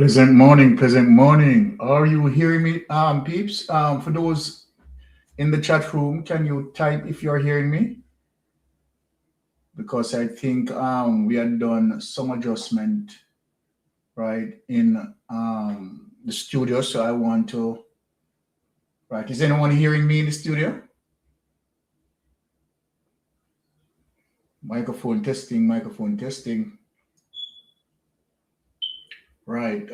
Pleasant morning, pleasant morning. Are you hearing me, peeps? For those in the chat room, can you type if you're hearing me? Because I think we had done some adjustment, right, in the studio. So I want to, right, is anyone hearing me in the studio? Microphone testing, microphone testing. Right.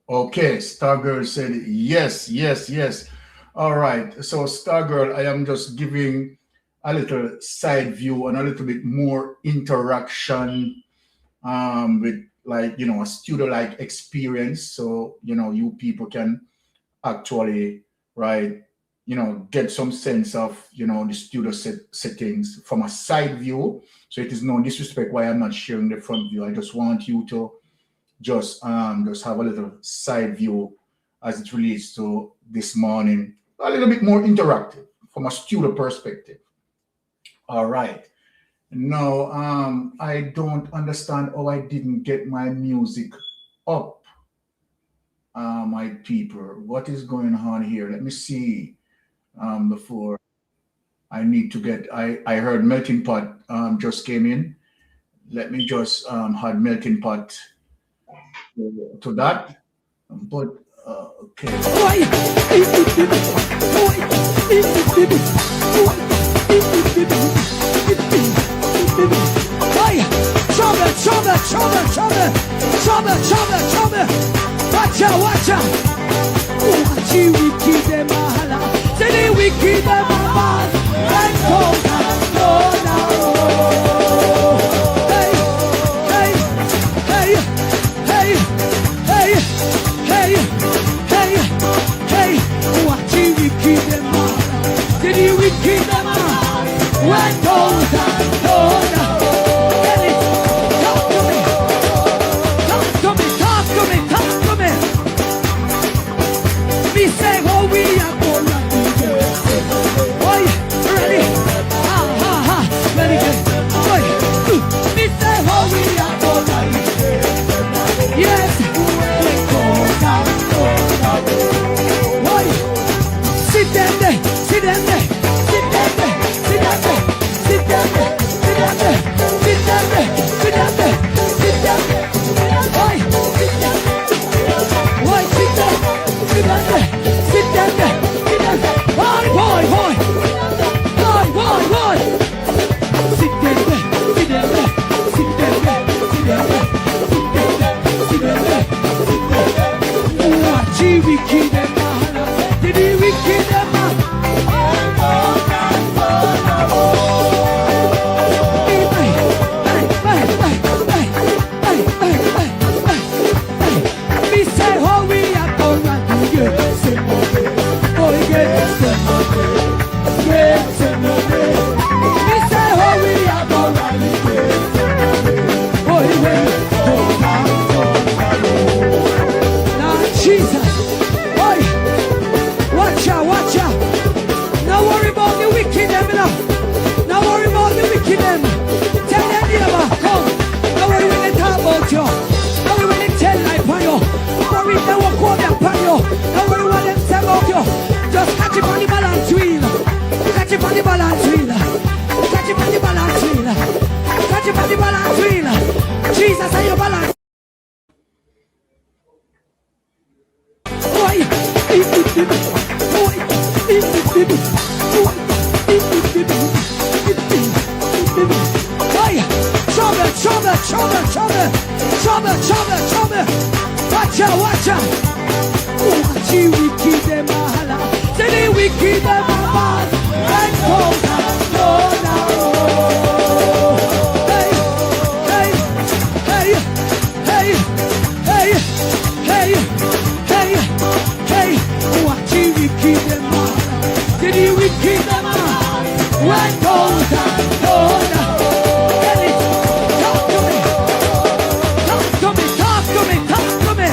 Okay, Stargirl said yes, yes, yes. All right. So Stargirl, I am just giving a little side view and a little bit more interaction with, like, a studio-like experience. So, you people can actually, right, get some sense of, the studio settings from a side view. So it is no disrespect why I'm not sharing the front view. I just want you to just have a little side view as it relates to this morning, a little bit more interactive from a studio perspective. All right. Now, I don't understand how I didn't get my music up. My people, what is going on here? Let me see. Before I need to get, I heard Melting Pot just came in. Let me just add Melting Pot to that. But okay. Watch out, watch out. Watch you, we keep them mahala. Say we keep them mahala. And go down. Hey, hey, hey, hey, hey, hey, hey, hey. Watch you, we keep them mahala. Say we keep them mahala. And go down. Say what we are gonna do. Boy, ready? Ha ha ha. Ready? Boy, me say what we are gonna do. Yes, we go down. Boy, sit down there, sit down there, sit down there, sit down there, sit down there, sit down there, sit down there, sit down there, sit down there. Boy, sit down. Boy, sit down, sit down there. Sit down there, sit down there, boy, sit down there, sit down there, sit down there, sit down there, sit down there, sit down there. Watch we keep them mahala, did we keep them we say how we are gonna do it. Just catch it on the balance wheel. Catch it on the balance wheel. Catch it on the balance wheel. Catch it on the balance wheel. Jesus, are you balance? Trouble. Watch out, watch out. Watch you, we keep them mahala. Say we keep them mahala. And go down. Hey, hey, hey, hey, hey, hey, hey, hey. Watch you, we keep them mahala. Say we keep them mahala. And go down. Talk to me.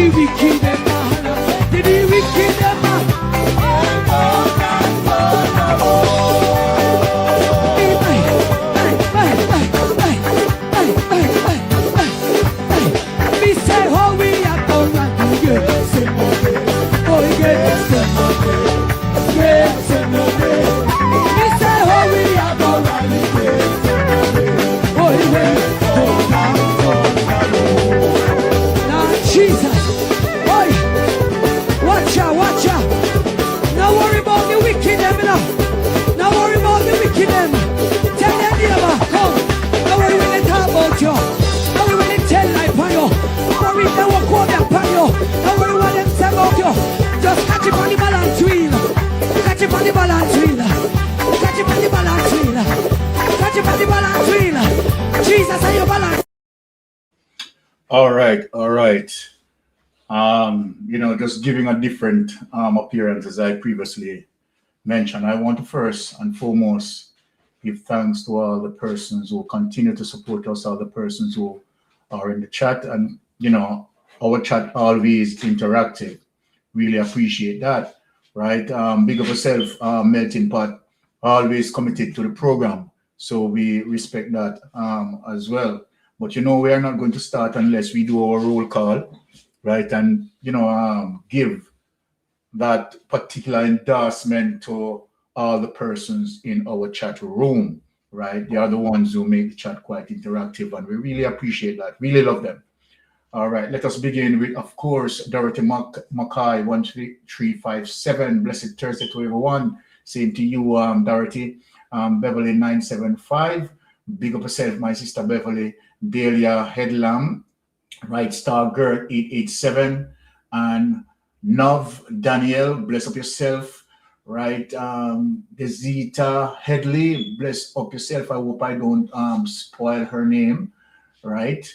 the wicked them man, to the wicked them man. Me say how we are gonna do it. Oh yes, yes, me say how we are gonna do it. Oh yes, now Jesus, boy, watch out, watch out. Now worry about the wicked them now. Now worry about the wicked them. Tell them neighbor, come. Now worry when they talk about you. Now worry when they tell life on you. Now worry if they walk over their pan you. Now worry what them say about you. Just catch it on the balance wheel. Catch it on the balance wheel. Catch it on the balance wheel. Catch it on the balance wheel. Jesus and your balance. All right, all right. Just giving a different appearance as I previously mentioned. I want to first and foremost give thanks to all the persons who continue to support us, all the persons who are in the chat, and our chat always interactive. Really appreciate that, right? Big up yourself, Melting Pot, always committed to the program, so we respect that as well. But we are not going to start unless we do our roll call, right? And give that particular endorsement to all the persons in our chat room, right? They are the ones who make the chat quite interactive, and we really appreciate that. Really love them. All right, let us begin with, of course, Dorothy Mackay 13357. Blessed Thursday to everyone. Same to you, Dorothy. Beverly 975. Big up yourself, my sister Beverly. Delia Headlam, right? Star Girl 887, and Nov Daniel. Bless up yourself, right? Desita Headley. Bless up yourself. I hope I don't spoil her name, right?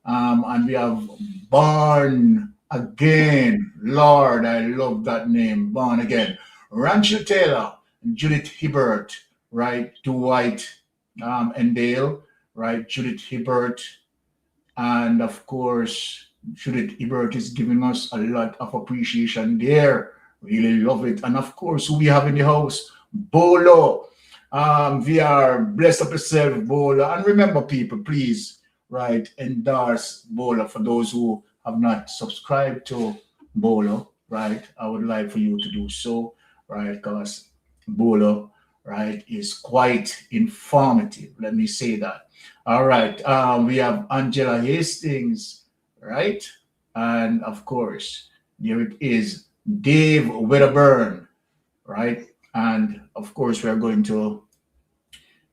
And we have Born Again. Lord, I love that name. Born Again. Rancho Taylor, Judith Hibbert, right? Dwight and Dale, right? Judith Hibbert. And of course, Judith Hibbert is giving us a lot of appreciation there. Really love it. And of course, who we have in the house? Bolo. We are blessed up yourself, Bolo. And remember, people, please, right, endorse Bolo. For those who have not subscribed to Bolo, right, I would like for you to do so, right, because Bolo, right, is quite informative. Let me say that. All right, we have Angela Hastings, right, and of course, there it is, Dave Wedderburn, right, and of course, we are going to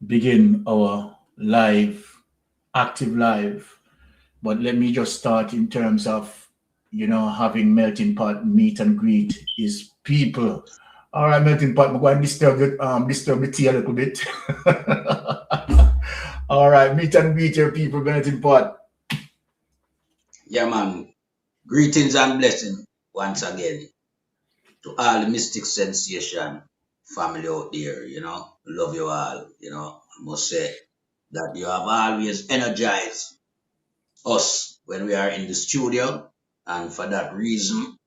begin our active live. But let me just start in terms of, having Melting Pot meet and greet his people. All right, Melting Pot, I'm going to disturb the tea a little bit. All right, meet and greet your people, Melting Pot. Yeah, man. Greetings and blessings once again to all the Mystic Sensation family out there, love you all, I must say that you have always energized us when we are in the studio, and for that reason,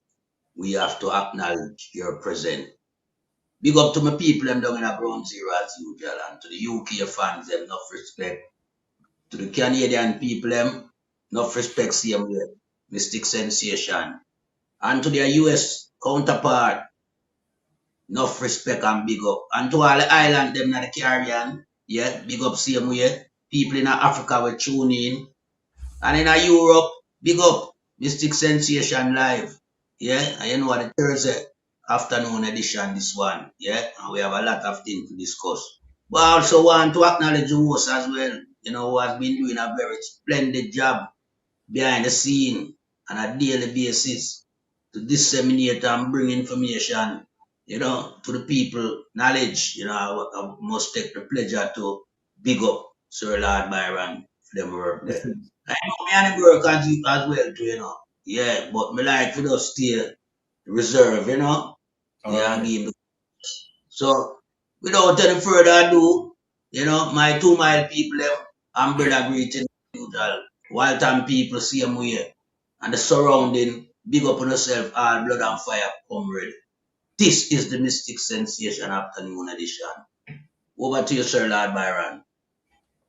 we have to acknowledge your presence. Big up to my people, them down in a ground zero as usual, and to the UK fans, them enough respect. To the Canadian people, them enough respect, same way, Mystic Sensation. And to their US counterpart, enough respect and big up. And to all the island, them in the Caribbean, yeah, big up same way. People in Africa will tune in. And in Europe, big up Mystic Sensation Live. Yeah, and you know what, the Thursday afternoon edition, this one. Yeah, and we have a lot of things to discuss. But I also want to acknowledge the host as well, who has been doing a very splendid job behind the scene on a daily basis to disseminate and bring information, to the people, knowledge. I must take the pleasure to big up Sir Lord Byron for them work there. I know me and the work as well too, Yeah, but me like to just stay reserve, All Yeah, right. give. So without any further ado, my 2 mile people, I'm brother greeting usual. Walton people same way. And the surrounding Big up on yourself, all blood and fire comrade. This is the Mystic Sensation Afternoon Edition. Over to you, Sir Lord Byron.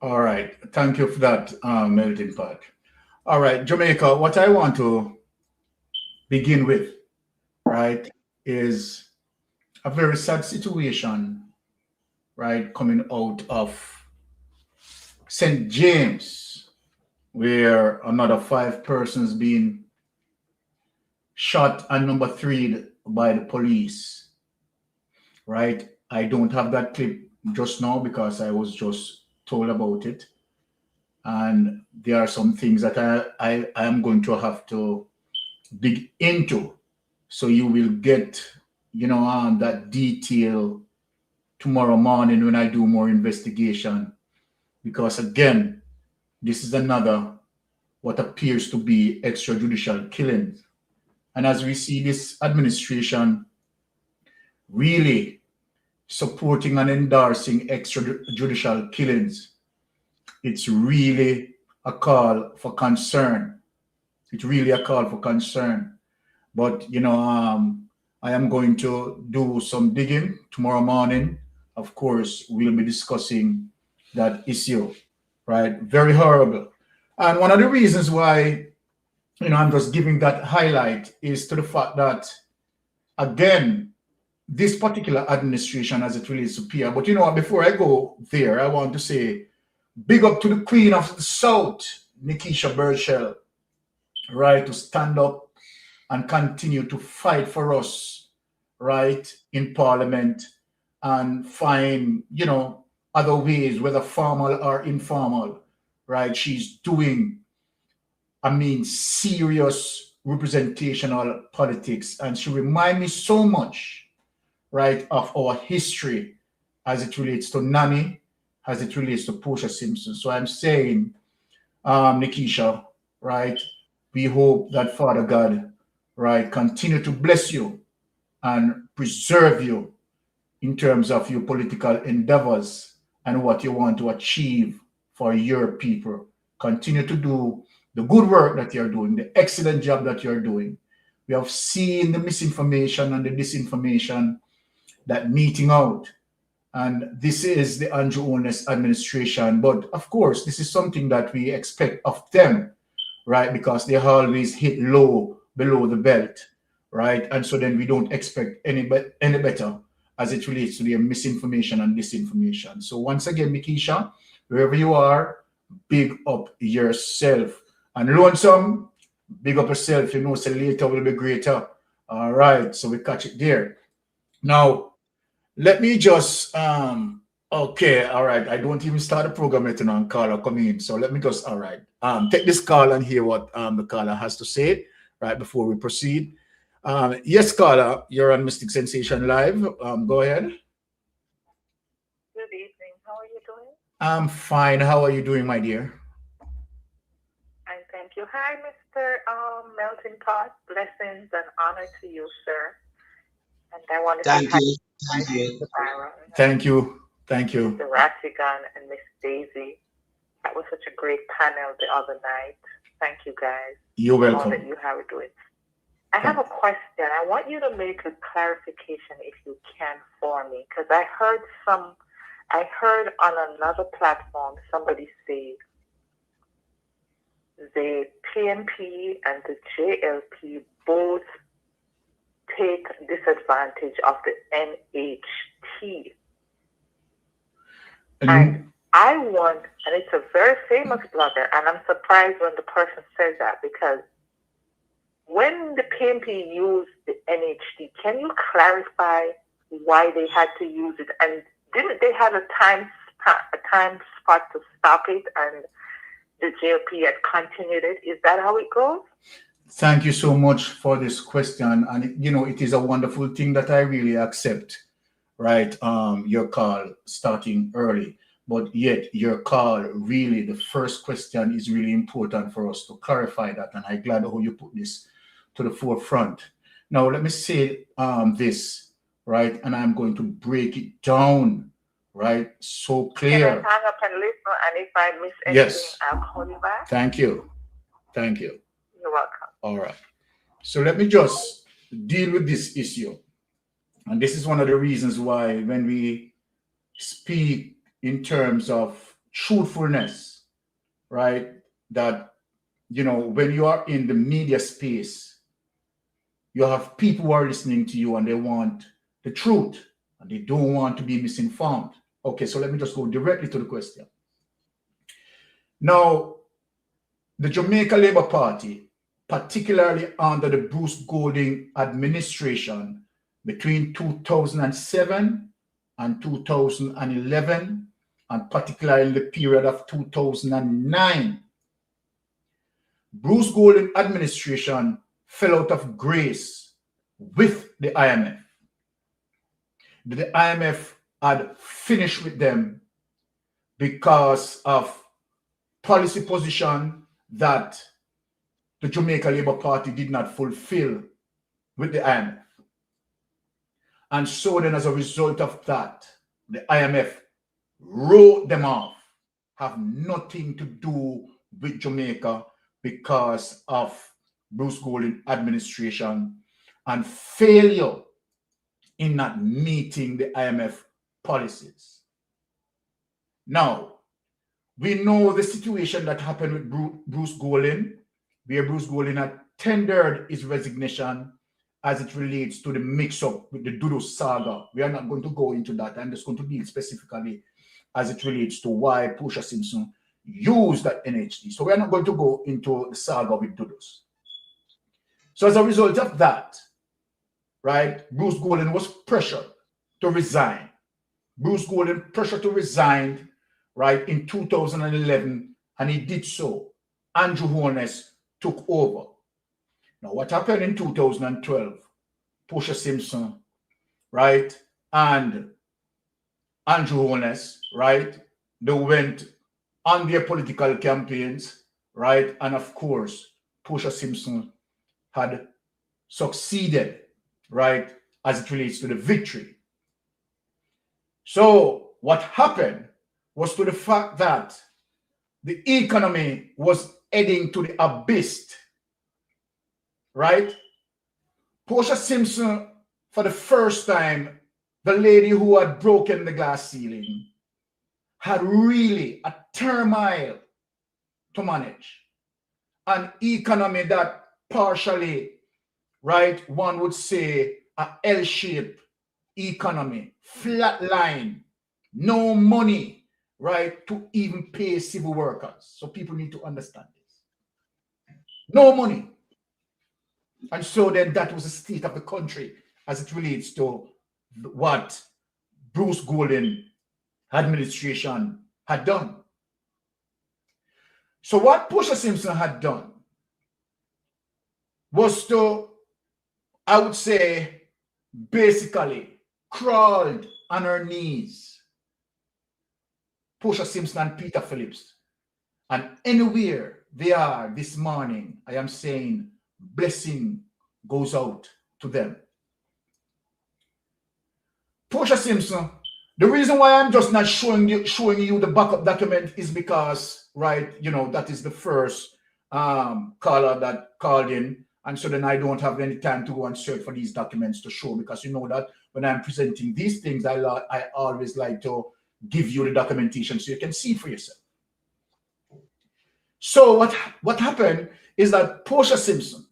All right. Thank you for that, Melting Pot. All right, Jamaica, what I want to begin with, right, is a very sad situation, right, coming out of St. James, where another 5 persons being shot and number 3 by the police, right? I don't have that clip just now because I was just told about it. And there are some things that I am going to have to dig into. So you will get, that detail tomorrow morning when I do more investigation. Because again, this is another what appears to be extrajudicial killings. And as we see this administration really supporting and endorsing extrajudicial killings, it's really a call for concern. It's really a call for concern. But, I am going to do some digging tomorrow morning. Of course, we'll be discussing that issue, right? Very horrible. And one of the reasons why, I'm just giving that highlight is to the fact that, again, this particular administration as it relates to PR. But you know what, before I go there, I want to say big up to the Queen of the South, Nikisha Burchell, right, to stand up and continue to fight for us, right, in Parliament and find, other ways, whether formal or informal, right? She's doing, serious representational politics. And she reminds me so much, right, of our history as it relates to Nani, as it relates to Portia Simpson. So I'm saying, Nikisha, right, we hope that Father God, right, continue to bless you and preserve you in terms of your political endeavors and what you want to achieve for your people. Continue to do the good work that you're doing, the excellent job that you're doing. We have seen the misinformation and the disinformation that meeting out. And this is the Andrew Holness administration. But of course, this is something that we expect of them, right? Because they always hit low below the belt, right? And so then we don't expect any better as it relates to their misinformation and disinformation. So once again, Mikisha, wherever you are, big up yourself. And Lonesome, big up yourself. So later will be greater. All right, so we catch it there. Now, let me just, okay, all right. I don't even start the program yet and caller come in. So let me just, all right, take this call and hear what the caller has to say, right, before we proceed. Yes, caller, you're on Mystic Sensation Live. Go ahead. Good evening. How are you doing? I'm fine. How are you doing, my dear? I thank you. Hi, Mr. Melting Pot. Blessings and honor to you, sir. And I want to Thank say you. hi Thank you. to Byron, Thank you. Thank you. Mr. Ratigan, and Miss Daisy. That was such a great panel the other night. Thank you, guys. You're All that welcome. you have doing. I have a question. I want you to make a clarification if you can for me, because I heard on another platform somebody say the PNP and the JLP both take disadvantage of the NHT. And I want, and it's a very famous blogger, and I'm surprised when the person says that, because when the PNP used the NHT, can you clarify why they had to use it? And didn't they have a time spot to stop it, and the JLP had continued it? Is that how it goes? Thank you so much for this question. And, it is a wonderful thing that I really accept, right? Your call starting early. But yet your call, really, the first question is really important for us to clarify that. And I'm glad how you put this to the forefront. Now, let me say this, right? And I'm going to break it down, right? So clear. Can I hang up and listen? And if I miss anything, Yes. I'll call you back. Thank you. Thank you. You're welcome. All right. So let me just deal with this issue. And this is one of the reasons why when we speak in terms of truthfulness, right, that, you know, when you are in the media space, you have people who are listening to you and they want the truth and they don't want to be misinformed. Okay, so let me just go directly to the question. Now, the Jamaica Labour Party, particularly under the Bruce Golding administration between 2007 and 2011, and particularly in the period of 2009, Bruce Golding administration fell out of grace with the IMF. The IMF had finished with them because of policy position that the Jamaica Labour Party did not fulfill with the IMF. And so then as a result of that, the IMF wrote them off, have nothing to do with Jamaica because of Bruce Golding administration and failure in not meeting the IMF policies. Now, we know the situation that happened with Bruce Golding, where Bruce Golding had tendered his resignation as it relates to the mix-up with the Dodo saga. We are not going to go into that. I'm just going to deal specifically as it relates to why Portia Simpson used that NHD. So we are not going to go into the saga with Dodos. So as a result of that, right, Bruce Golding was pressured to resign. Bruce Golding pressured to resign, right, in 2011, and he did so. Andrew Holness took over. Now, what happened in 2012? Portia Simpson, right, and Andrew Holness, right, they went on their political campaigns, right, and of course, Portia Simpson had succeeded, right, as it relates to the victory. So what happened was to the fact that the economy was heading to the abyss, right? Portia Simpson, for the first time, the lady who had broken the glass ceiling, had really a turmoil to manage. An economy that partially, right, one would say a L-shaped economy, flat line, no money, right, to even pay civil workers. So people need to understand this. No money. And so then that was the state of the country as it relates to what Bruce Golding administration had done. So what Portia Simpson had done was to, I would say, basically crawled on her knees. Portia Simpson and Peter Phillips. And anywhere they are this morning, I am saying blessing goes out to them. Portia Simpson, the reason why I'm just not showing you the backup document is because, right, you know, that is the first caller that called in. And so then I don't have any time to go and search for these documents to show, because you know that when I'm presenting these things, I always like to give you the documentation so you can see for yourself. So what happened is that Portia Simpson,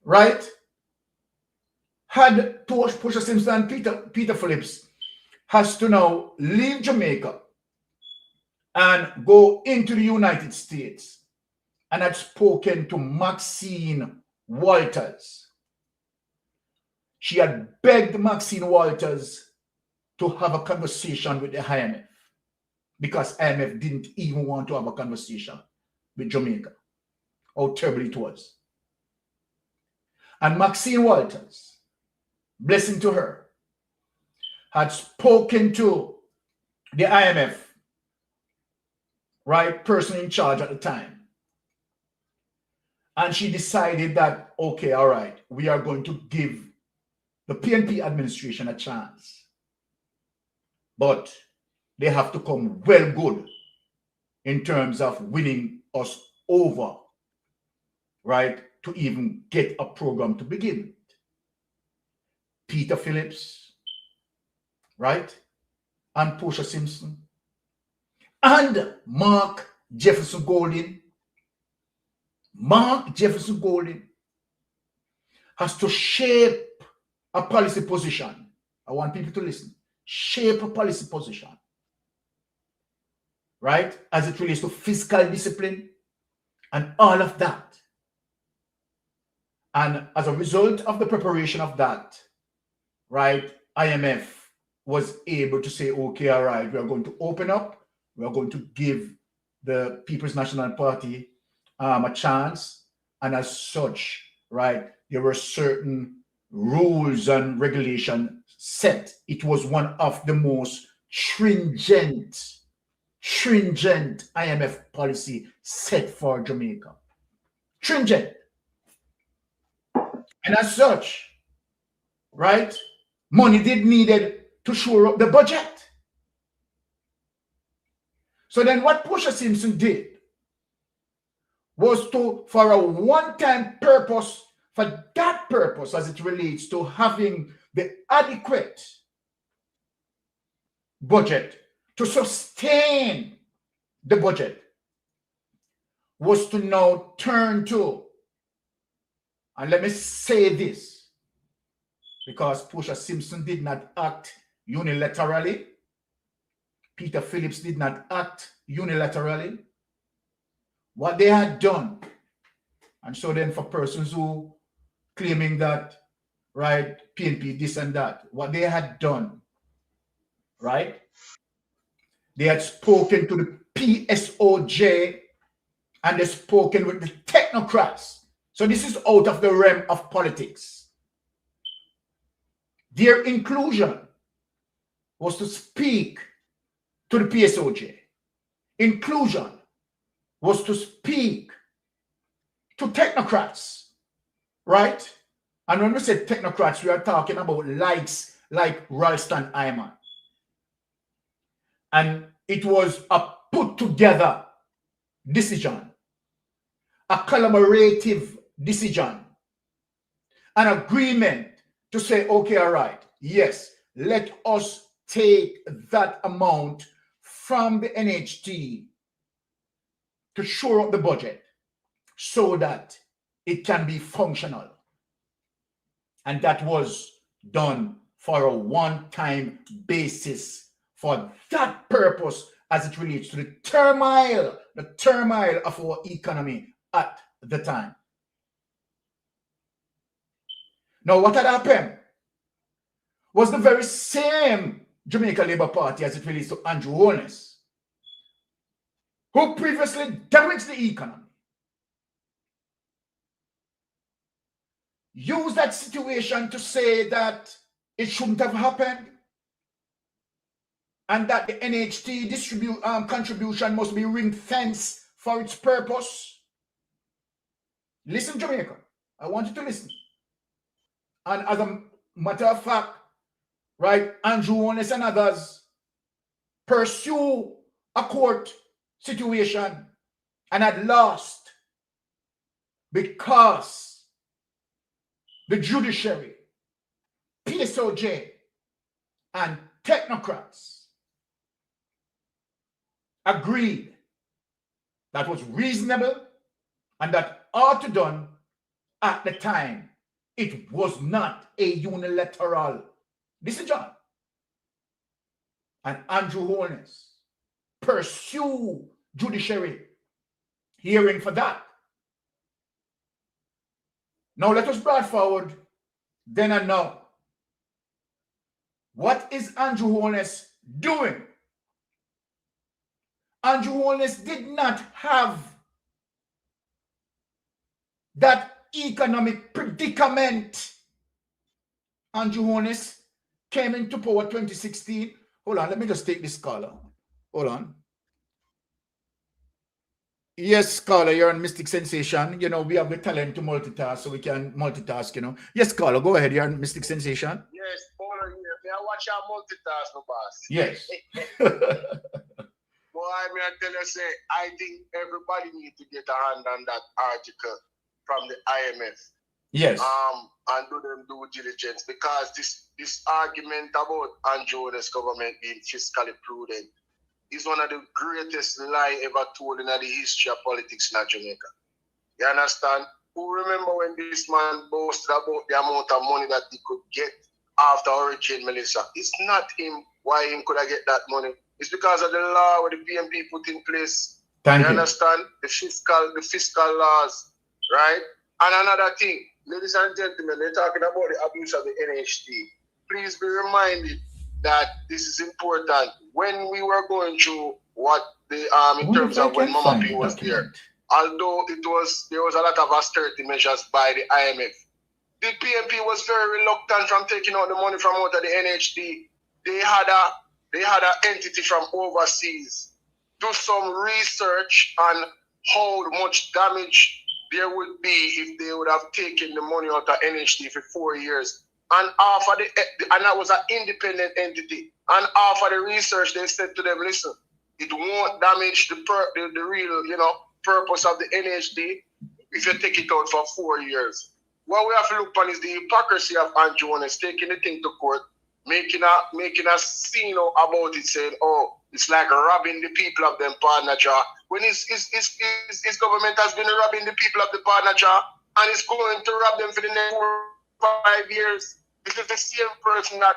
right, had Portia Simpson and Peter Phillips has to now leave Jamaica and go into the United States, and had spoken to Maxine Walters. She had begged Maxine Walters to have a conversation with the IMF because IMF didn't even want to have a conversation with Jamaica. How terrible it was. And Maxine Walters, blessing to her, had spoken to the IMF, right, person in charge at the time. And she decided that, okay, all right, we are going to give the PNP administration a chance. But they have to come well good in terms of winning us over, right, to even get a program to begin with. Peter Phillips, right? And Portia Simpson. And Mark Jefferson Golding. Mark Jefferson Golding has to shape a policy position. I want people to listen. Shape a policy position, right? As it relates to fiscal discipline and all of that. And as a result of the preparation of that, right, IMF was able to say, okay, all right, we are going to open up. We are going to give the People's National Party a chance. And as such, right, there were certain rules and regulations set. It was one of the most stringent IMF policy set for Jamaica. Stringent. And as such, right, money did needed to shore up the budget. So then what Portia Simpson did was to, for a one-time purpose, for that purpose as it relates to having the adequate budget to sustain the budget, was to now turn to, and let me say this, because Portia Simpson did not act unilaterally, Peter Phillips did not act unilaterally. What they had done, and so then for persons who claiming that, right, PNP this and that, what they had done, right, they had spoken to the PSOJ and they spoken with the technocrats. So this is out of the realm of politics. Their inclusion was to speak to the PSOJ. Inclusion was to speak to technocrats, right? And when we say technocrats, we are talking about likes like Ralston Iman. And it was a put together decision, a collaborative decision, an agreement to say, okay, all right, yes, let us take that amount from the NHT to shore up the budget so that it can be functional. And that was done for a one-time basis for that purpose as it relates to the turmoil of our economy at the time. Now, what had happened was the very same Jamaica Labour Party as it relates to Andrew Holness, who previously damaged the economy, used that situation to say that it shouldn't have happened and that the NHT contribution must be ring-fenced for its purpose. Listen, Jamaica, I want you to listen. And as a matter of fact, right, Andrew Holness and others pursue a court situation and had lost because the judiciary, PSOJ, and technocrats agreed that was reasonable and that ought to be done at the time. It was not a unilateral decision. And Andrew Holness pursue judiciary hearing for that. Now let us bring forward then and now. What is Andrew Holness doing? Andrew Holness did not have that economic predicament. Andrew Holness came into power 2016. Hold on, let me just take this caller. Hold on. Yes, caller, you're on Mystic Sensation. You know, we have the talent to multitask, so we can multitask, you know. Yes, caller, go ahead. You're on Mystic Sensation. Yes, hold on here. May I watch our multitask, no boss? Yes. Boy, I tell you, say, I think everybody needs to get a hand on that article from the IMF. Yes. And do them due diligence, because this argument about Andrew's government being fiscally prudent is one of the greatest lie ever told in the history of politics in Jamaica. You understand? Who remember when this man boasted about the amount of money that he could get after Hurricane Melissa? It's not him why he could get that money. It's because of the law where the PMP put in place. Thank you. Understand? The fiscal laws, right? And another thing, ladies and gentlemen, they're talking about the abuse of the NHT. Please be reminded that this is important. When we were going through what the in terms of when Mama P was there, although there was a lot of austerity measures by the IMF, the PMP was very reluctant from taking out the money from out of the NHT. They had an entity from overseas do some research on how much damage there would be if they would have taken the money out of NHT for 4 years. And and that was an independent entity. And after the research, they said to them, listen, it won't damage the real, purpose of the NHD if you take it out for 4 years. What we have to look upon is the hypocrisy of Andrew Jones taking the thing to court, making a scene about it, saying, oh, it's like robbing the people of them partner jar. When his government has been robbing the people of the partner jar, and it's going to rob them for the next 5 years. This is the same person that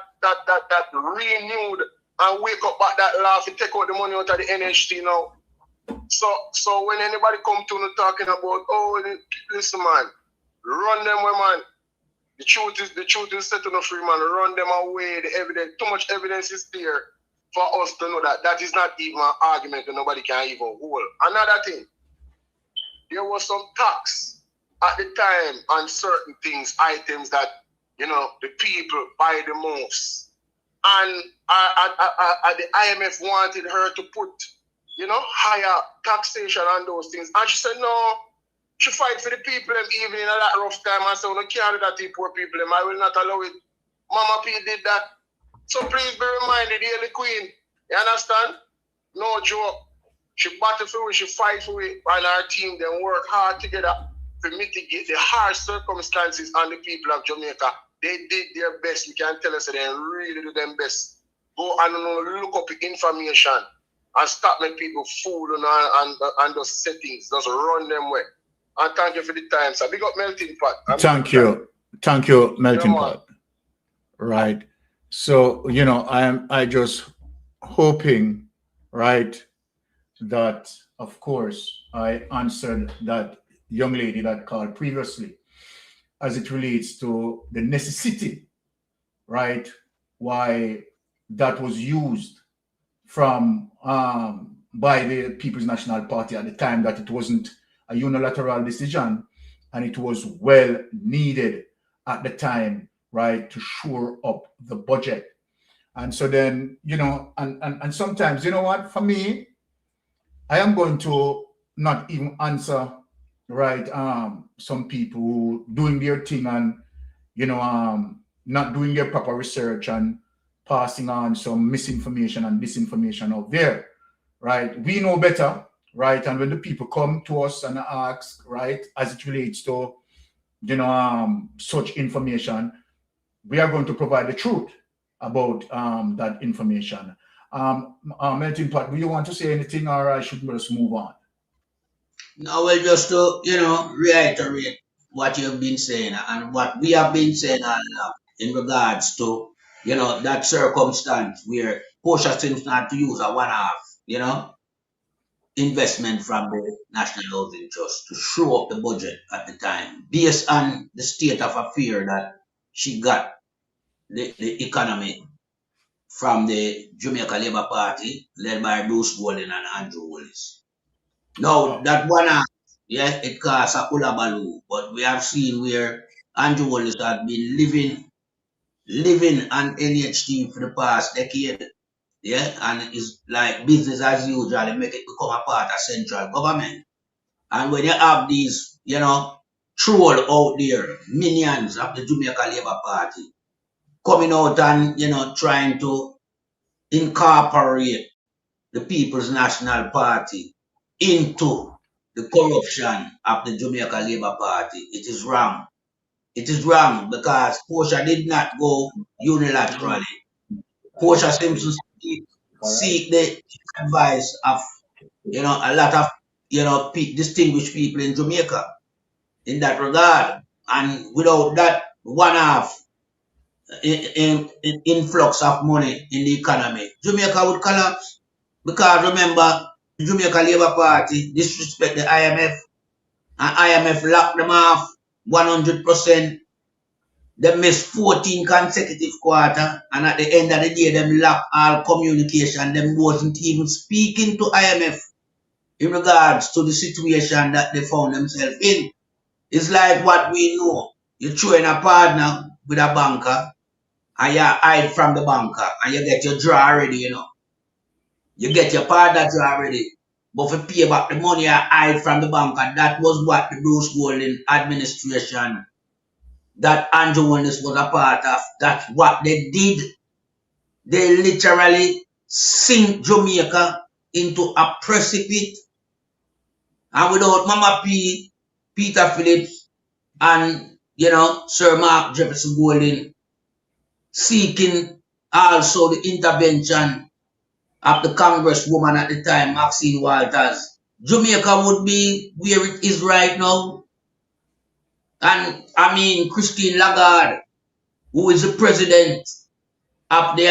renewed and wake up back that law to take out the money out of the NHT now. So when anybody come to me talking about, oh, listen, man, run them away, man. The truth is set on the free, man. Run them away. The evidence, too much evidence is there for us to know that is not even an argument that nobody can even hold. Another thing, there was some tax at the time on certain things, items that, the people buy the most. And the IMF wanted her to put, higher taxation on those things. And she said, no, she fight for the people even in a that rough time and said, no, can't do that to poor people. I will not allow it. Mama P did that. So please be reminded, the Hailey Queen, you understand? No joke. She battle for it, she fight for it, and our team then work hard together to mitigate the harsh circumstances on the people of Jamaica. They did their best. You can tell us that they really do their best. Go and look up the information and stop making people fool and those settings. Just run them way. And thank you for the time, sir. Big up Melting Pot. Thank you. Thank you, Melting Pot. Right. So, I just hoping, right, that, of course, I answered that young lady that called previously as it relates to the necessity, right, why that was used from by the People's National Party at the time, that it wasn't a unilateral decision and it was well needed at the time, right, to shore up the budget. And so then, and sometimes, what, for me, I am going to not even answer, right, some people who doing their thing and, not doing their proper research and passing on some misinformation and disinformation out there, right? We know better, right? And when the people come to us and ask, right, as it relates to, such information, we are going to provide the truth about that information. Melting Pot, do you want to say anything, or I should just move on? No, well, just to, reiterate what you've been saying and what we have been saying all along in regards to, that circumstance where Portia seems not to use a one-half, investment from the National Housing Trust to show up the budget at the time, based on the state of affairs that she got the economy from the Jamaica Labour Party, led by Bruce Golding and Andrew Willis. Now, that one, yes, it costs a kulabaloo, but we have seen where Andrew Willis has been living on NHT for the past decade, and it's like business as usual, make it become a part of central government. And when you have these, troll out there, minions of the Jamaica Labour Party, coming out and, trying to incorporate the People's National Party into the corruption of the Jamaica Labour Party. It is wrong. It is wrong because Portia did not go unilaterally. Portia Simpson seek the advice of, a lot of, distinguished people in Jamaica in that regard. And without that one-off influx of money in the economy, Jamaica would collapse. Because remember, the Jamaica Labour Party disrespect the IMF, and IMF locked them off 100%. They missed 14 consecutive quarters, and at the end of the day, them locked all communication. Them wasn't even speaking to IMF in regards to the situation that they found themselves in. It's like what we know. You throw in a partner with a banker, and you hide from the banker, and you get your draw already, You get your partner draw already. But if you pay back the money you hide from the banker, that was what the Bruce Golding administration, that Andrew Wallace was a part of. That's what they did. They literally sink Jamaica into a precipice. And without Mama P, Peter Phillips, and, Sir Mark Jefferson Golding seeking also the intervention of the Congresswoman at the time, Maxine Walters, Jamaica would be where it is right now. And Christine Lagarde, who is the president of the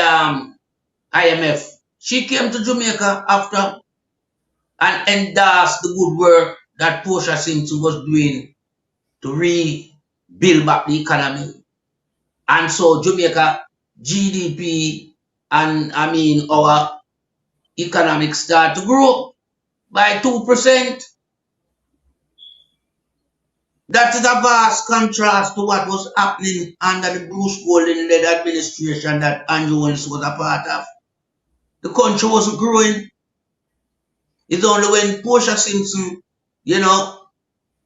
IMF, she came to Jamaica after and endorsed the good work that Portia Simpson was doing to rebuild back the economy. And so Jamaica GDP and our economic start to grow by 2%. That is a vast contrast to what was happening under the Bruce Golding-led administration that Andrew Wilson was a part of. The country wasn't growing. It's only when Portia Simpson,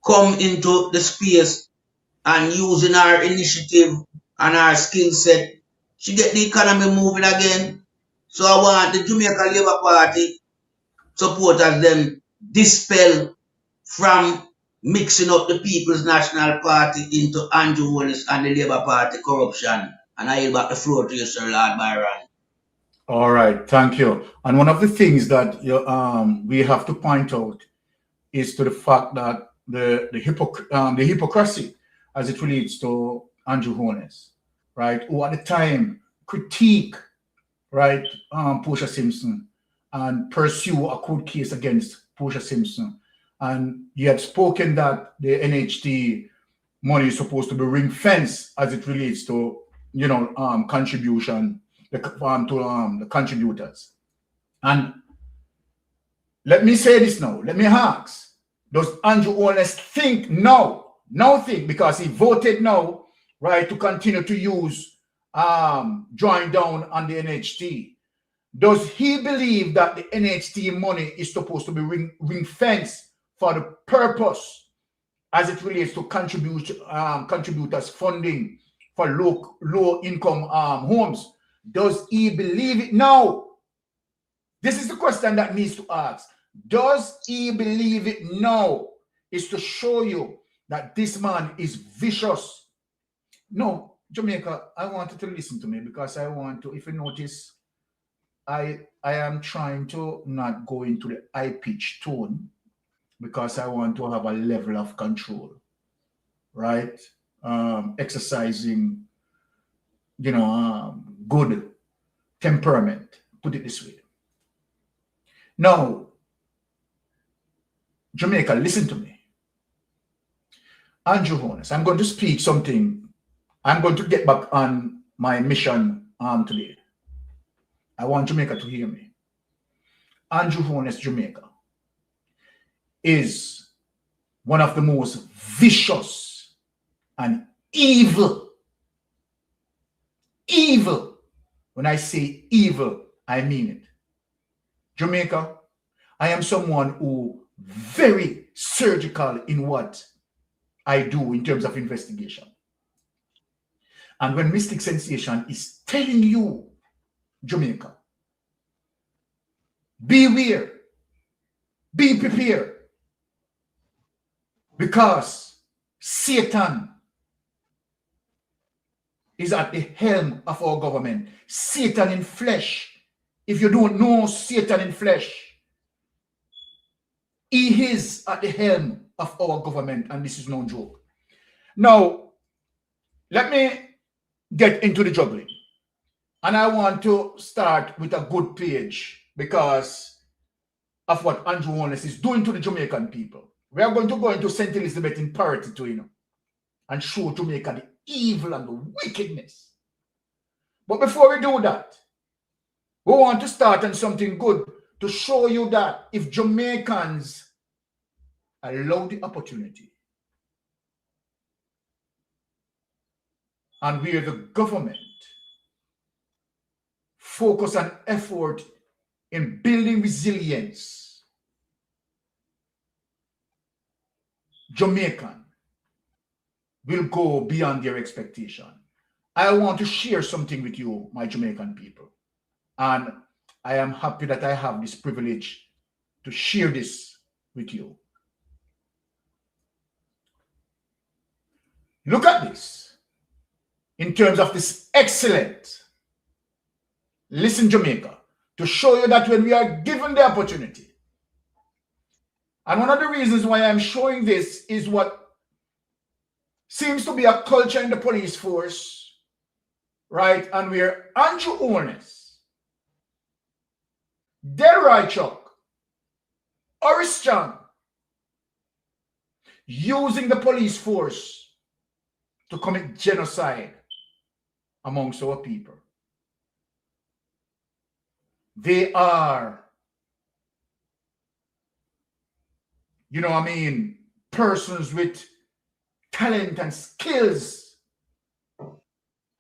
come into the space and using her initiative and her skill set, she get the economy moving again. So I want the Jamaica Labour Party supporters them dispel from mixing up the People's National Party into Andrew Wallace and the Labour Party corruption. And I yield back the floor to you, Sir Lord Byron. All right, thank you. And one of the things that we have to point out is to the fact that the hypocrisy as it relates to Andrew Holness, right, who at the time critique, right, Portia Simpson and pursue a court case against Portia Simpson. And he had spoken that the NHT money is supposed to be ring-fenced as it relates to, contribution to the contributors. And let me say this now. Let me ask: does Andrew Holness think now think, because he voted now, right, to continue to use drawing down on the NHT? Does he believe that the NHT money is supposed to be ring-fenced for the purpose as it relates to contributors funding for low-income homes? Does he believe it now? This is the question that needs to ask. Does he believe it now? Is to show you that this man is vicious. No, Jamaica, I want you to listen to me, because I want to, if you notice, I am trying to not go into the high-pitched tone, because I want to have a level of control, right? Exercising, good temperament, put it this way. Now, Jamaica, listen to me. Andrew Holness, I'm going to speak something. I'm going to get back on my mission today. I want Jamaica to hear me. Andrew Holness, Jamaica, is one of the most vicious and evil. When I say evil, I mean it. Jamaica, I am someone who very surgical in what I do in terms of investigation. And when Mystic Sensation is telling you, Jamaica, beware, be prepared, Because Satan is at the helm of our government. Satan in flesh. If you don't know Satan in flesh, he is at the helm of our government, and this is no joke. Now, let me get into the juggling. And I want to start with a good page because of what Andrew Holness is doing to the Jamaican people. We are going to go into St. Elizabeth in parity to, and show Jamaica the evil and the wickedness. But before we do that, we want to start on something good to show you that if Jamaicans allow the opportunity and where the government focus and effort in building resilience, Jamaican will go beyond their expectation. I want to share something with you, my Jamaican people. And I am happy that I have this privilege to share this with you. Look at this. In terms of this excellent, listen, Jamaica, to show you that when we are given the opportunity, and one of the reasons why I'm showing this is what seems to be a culture in the police force, right? And where Andrew Holness, Delroy Chuck, Oris Chan, using the police force to commit genocide amongst our people. They are, persons with talent and skills,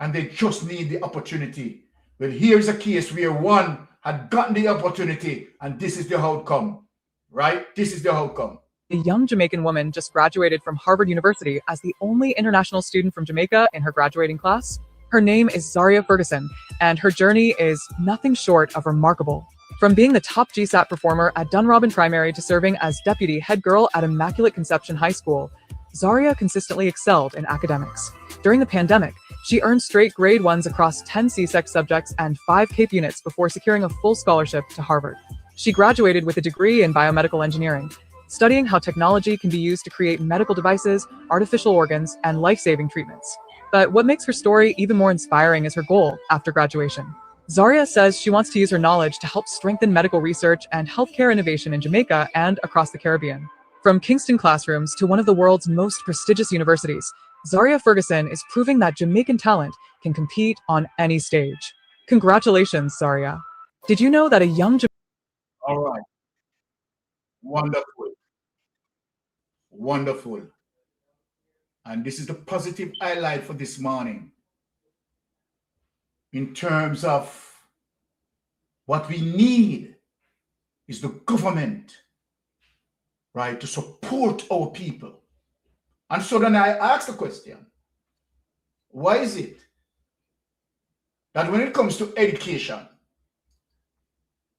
and they just need the opportunity. Well, here's a case where one had gotten the opportunity, and this is the outcome, right? This is the outcome. A young Jamaican woman just graduated from Harvard University as the only international student from Jamaica in her graduating class. Her name is Zaria Ferguson, and her journey is nothing short of remarkable. From being the top GSAT performer at Dunrobin Primary to serving as deputy head girl at Immaculate Conception High School, Zaria consistently excelled in academics. During the pandemic, she earned straight grade 1s across 10 CSEC subjects and 5 CAPE units before securing a full scholarship to Harvard. She graduated with a degree in biomedical engineering, studying how technology can be used to create medical devices, artificial organs, and life-saving treatments. But what makes her story even more inspiring is her goal after graduation. Zaria says she wants to use her knowledge to help strengthen medical research and healthcare innovation in Jamaica and across the Caribbean. From Kingston classrooms to one of the world's most prestigious universities, Zaria Ferguson is proving that Jamaican talent can compete on any stage. Congratulations, Zaria. Did you know that a young All right. Wonderful. Wonderful. And this is the positive highlight for this morning. In terms of what we need is the government, right, to support our people. And so then I ask the question, why is it that when it comes to education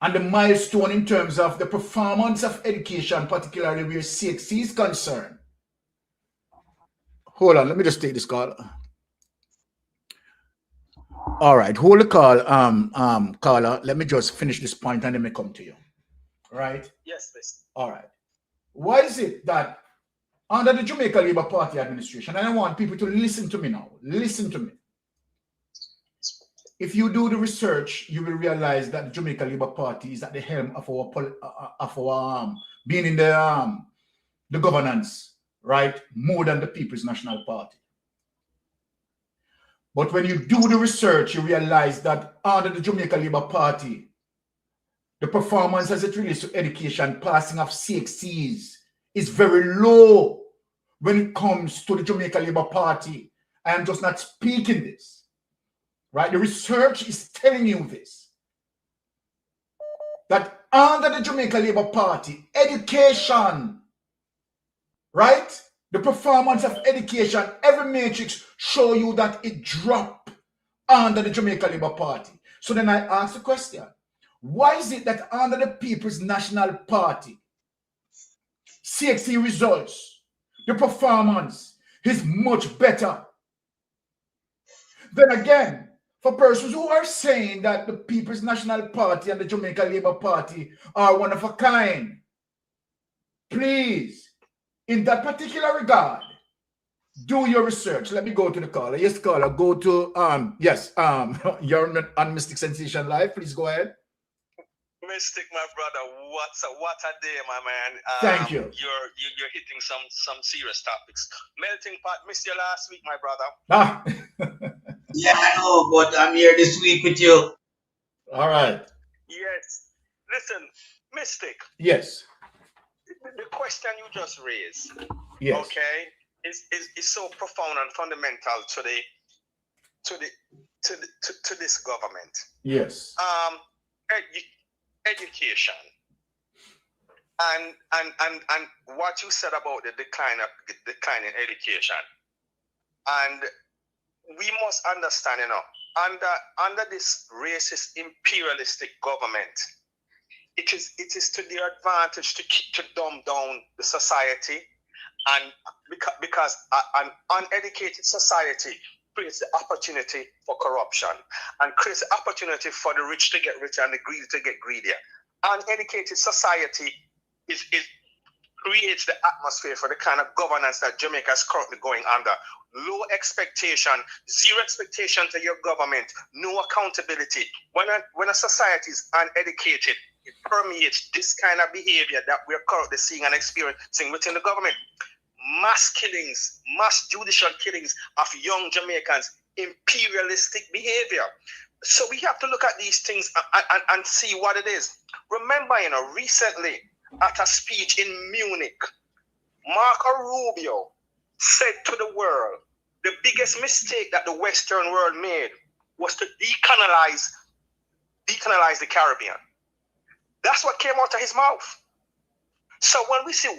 and the milestone in terms of the performance of education, particularly where CXC is concerned? Hold on, let me just take this call. All right, hold the call, caller. Let me just finish this point and then we come to you. Right? Yes, please. All right. Why is it that under the Jamaica Labour Party administration, and I want people to listen to me now, listen to me. If you do the research, you will realize that the Jamaica Labour Party is at the helm of our being in the governance, right? More than the People's National Party. But when you do the research, you realize that under the Jamaica Labour Party, the performance as it relates to education, passing of CXCs, is very low when it comes to the Jamaica Labour Party. I am just not speaking this, right? The research is telling you this, that under the Jamaica Labour Party, education, right? The performance of education, every matrix show you that it dropped under the Jamaica Labour Party. So then I ask the question, why is it that under the People's National Party, CXC results The performance is much better. Then again, for persons who are saying that the People's National Party and the Jamaica Labour Party are one of a kind, please, in that particular regard, do your research. Let me go to the caller. Yes, caller, go to, you're on Mystic Sensation Live. Please go ahead. Mystic, my brother, what a day, my man. Thank you. You're hitting some serious topics. Melting pot, missed you last week, my brother. Ah. Yeah, I know, but I'm here this week with you. All right. Yes. Listen, Mystic. Yes. The question you just raised, yes. Okay, is so profound and fundamental to this government. Yes. Education. And what you said about the decline in education. And we must understand, under this racist imperialistic government, it is to their advantage to dumb down the society, and because an uneducated society creates the opportunity for corruption and creates the opportunity for the rich to get richer and the greedy to get greedier. Uneducated society creates the atmosphere for the kind of governance that Jamaica is currently going under. Low expectation, zero expectation to your government, no accountability. When a society is uneducated, it permeates this kind of behavior that we're currently seeing and experiencing within the government. Mass killings, mass judicial killings of young Jamaicans, imperialistic behavior. So we have to look at these things and see what it is. Remember, recently at a speech in Munich, Marco Rubio said to the world, the biggest mistake that the Western world made was to decolonize the Caribbean. That's what came out of his mouth. So when we see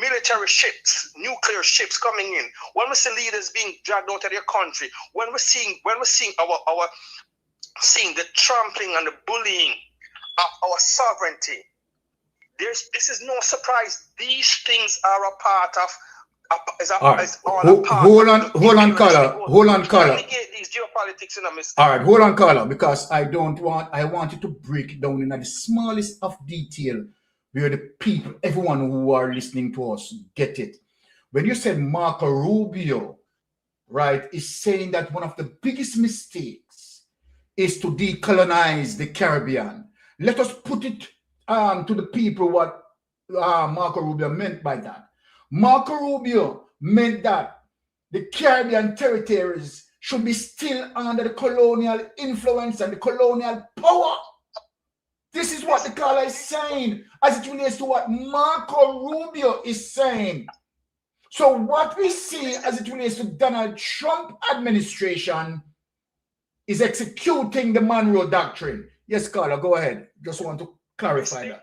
military ships, nuclear ships coming in, when we see leaders being dragged out of their country, when we're seeing seeing the trampling and the bullying of our sovereignty, this is no surprise. These things are a part of. Hold on, caller. Negate these geopolitics in a mistake. All right, hold on, caller, because I want you to break it down in the smallest of detail where the people, everyone who are listening to us, get it. When you said Marco Rubio, right, is saying that one of the biggest mistakes is to decolonize the Caribbean. Let us put it to the people what Marco Rubio meant by that. Marco Rubio meant that the Caribbean territories should be still under the colonial influence and the colonial power. This is what the caller is saying as it relates to what Marco Rubio is saying. So what we see as it relates to Donald Trump administration is executing the Monroe Doctrine. Yes, caller, go ahead. Just want to clarify that.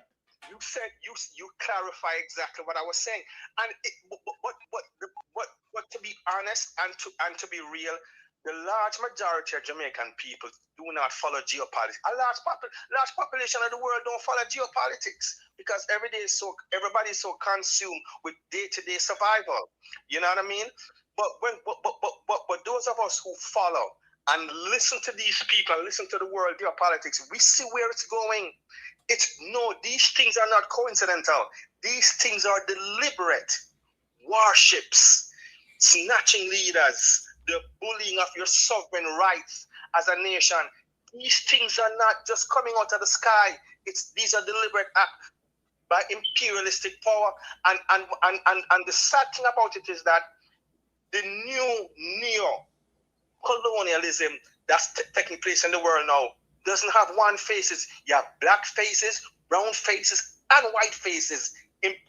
You said you clarify exactly what I was saying, and but to be honest and to be real, the large majority of Jamaican people do not follow geopolitics. A large population of the world don't follow geopolitics because everybody's so consumed with day-to-day survival. You know what I mean? But those of us who follow and listen to these people, listen to the world geopolitics, we see where it's going. These things are not coincidental. These things are deliberate. Warships, snatching leaders, the bullying of your sovereign rights as a nation. These things are not just coming out of the sky. These are deliberate acts by imperialistic power. And the sad thing about it is that the new neo-colonialism that's taking place in the world now doesn't have one faces. You have black faces, brown faces, and white faces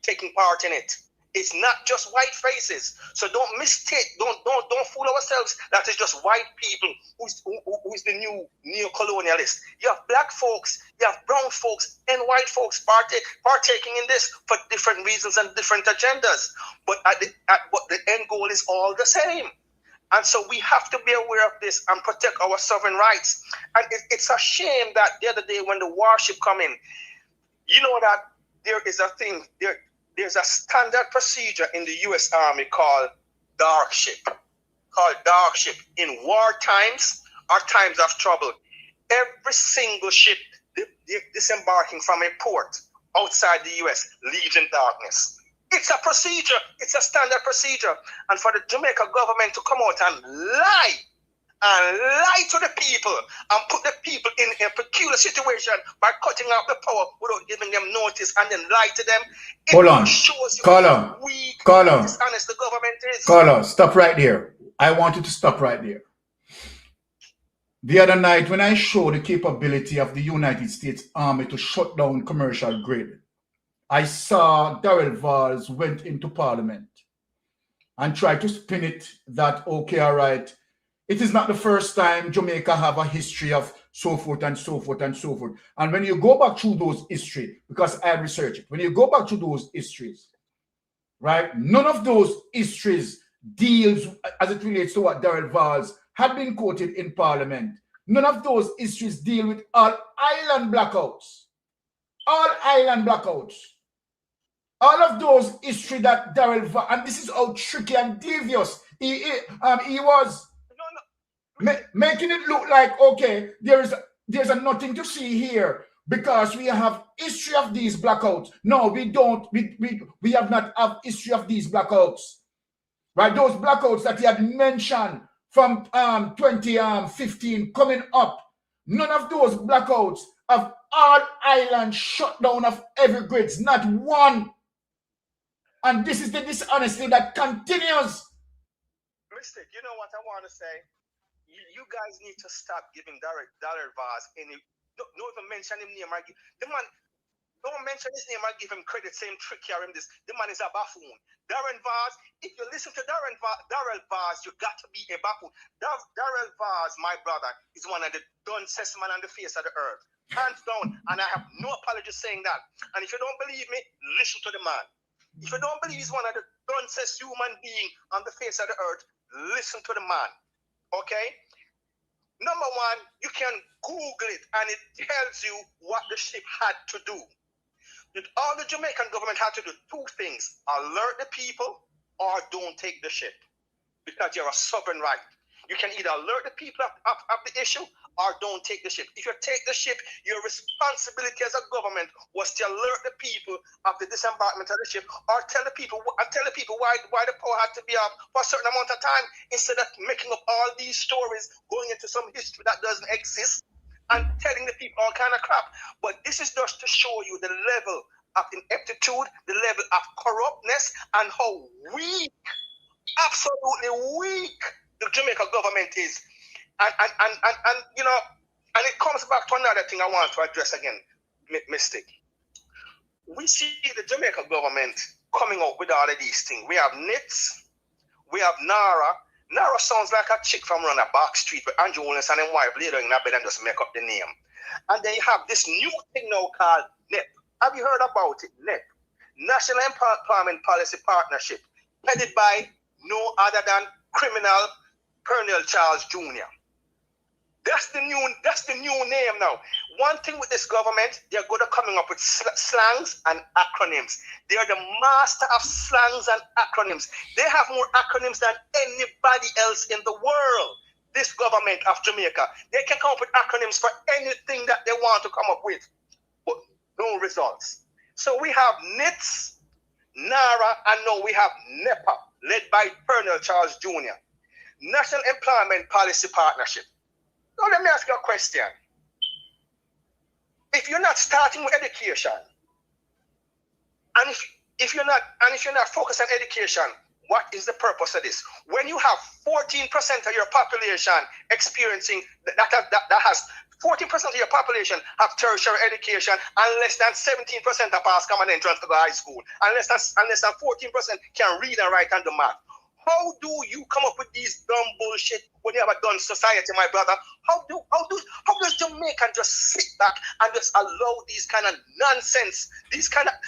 taking part in it. It's not just white faces. So don't fool ourselves that it's just white people who's the new neo-colonialist. You have black folks, you have brown folks, and white folks partaking in this for different reasons and different agendas. But the end goal is all the same. And so we have to be aware of this and protect our sovereign rights. And it's a shame that the other day when the warship come in, you know that there is a thing there. there's a standard procedure in the U.S. Army called dark ship. In war times or times of trouble, every single ship disembarking from a port outside the U.S. leaves in darkness. It's a procedure. It's a standard procedure. And for the Jamaica government to come out and lie to the people and put the people in a peculiar situation by cutting out the power without giving them notice and then lie to them, it shows you how weak and dishonest the government is. Caller, stop right there. I want you to stop right there. The other night when I showed the capability of the United States Army to shut down commercial grid, I saw Darrell Valls went into Parliament and tried to spin it that, okay, all right, it is not the first time Jamaica have a history of so forth and so forth and so forth. And when you go back through those history, because I researched it, when you go back to those histories, right, none of those histories deals as it relates to what Darrell Valls had been quoted in Parliament. None of those histories deal with all island blackouts. All island blackouts. All of those history that Darrell Valls, and this is how tricky and devious he was. Making it look like, okay, there's a nothing to see here because we have history of these blackouts. No, we don't. We have not have history of these blackouts. Right? Those blackouts that he had mentioned from 2015 coming up. None of those blackouts of all island shutdown of every grids. Not one. And this is the dishonesty that continues. Mystic, you know what I want to say? You guys need to stop giving Darrell Valls any. Don't even mention him name. The man, don't mention his name and give him credit. Same trick here in this. The man is a buffoon. Darrell Valls. If you listen to Darrell Valls, you got to be a buffoon. Darrell Valls, my brother, is one of the dumbest men on the face of the earth, hands down. And I have no apology saying that. And if you don't believe me, listen to the man. If you don't believe he's one of the dumbest human being on the face of the earth, listen to the man. Okay? Number one, you can Google it and it tells you what the ship had to do. All the Jamaican government had to do two things: alert the people or don't take the ship, because you're a sovereign right. You can either alert the people of the issue or don't take the ship. If you take the ship, your responsibility as a government was to alert the people of the disembarkment of the ship, or tell the people why the power had to be off for a certain amount of time, instead of making up all these stories, going into some history that doesn't exist and telling the people all kind of crap. But this is just to show you the level of ineptitude, the level of corruptness, and how weak, absolutely weak, the Jamaica government is. And you know, and it comes back to another thing I want to address again, Mystic. We see the Jamaica government coming up with all of these things. We have NITS, we have NARA. NARA sounds like a chick from around a back street with Andrew Williams and his wife later in a bed and just make up the name. And then you have this new thing now called NEP. Have you heard about it? NEP, National Employment Policy Partnership, headed by no other than criminal Colonel Charles Jr. That's the new name now. One thing with this government, they're good at coming up with slangs and acronyms. They are the master of slangs and acronyms. They have more acronyms than anybody else in the world. This government of Jamaica, they can come up with acronyms for anything that they want to come up with, but no results. So we have NITS, NARA, and now we have NEPA, led by Colonel Charles Jr. National Employment Policy Partnership. Now let me ask you a question. If you're not starting with education, and if you're not focused on education, what is the purpose of this? When you have 14% of your population experiencing that has 14% of your population have tertiary education, and less than 17% are pass common entrance to go high school, and less than 14% can read and write and do math. How do you come up with these dumb bullshit when you have a dumb society, my brother? How does Jamaica just sit back and just allow these kind of nonsense, these slangs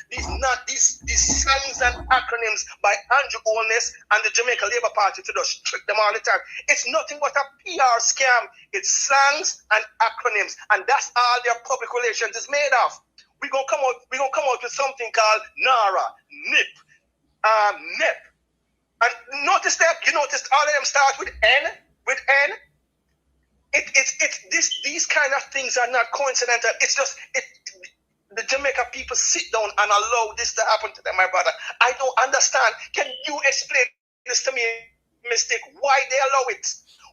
and acronyms by Andrew Holness and the Jamaica Labour Party to just trick them all the time? It's nothing but a PR scam. It's slangs and acronyms, and that's all their public relations is made of. we're gonna come out with something called NARA, NEP. And notice that all of them start with N. These kind of things are not coincidental. It's just the Jamaica people sit down and allow this to happen to them, my brother. I don't understand. Can you explain this to me, Mystic? Why they allow it?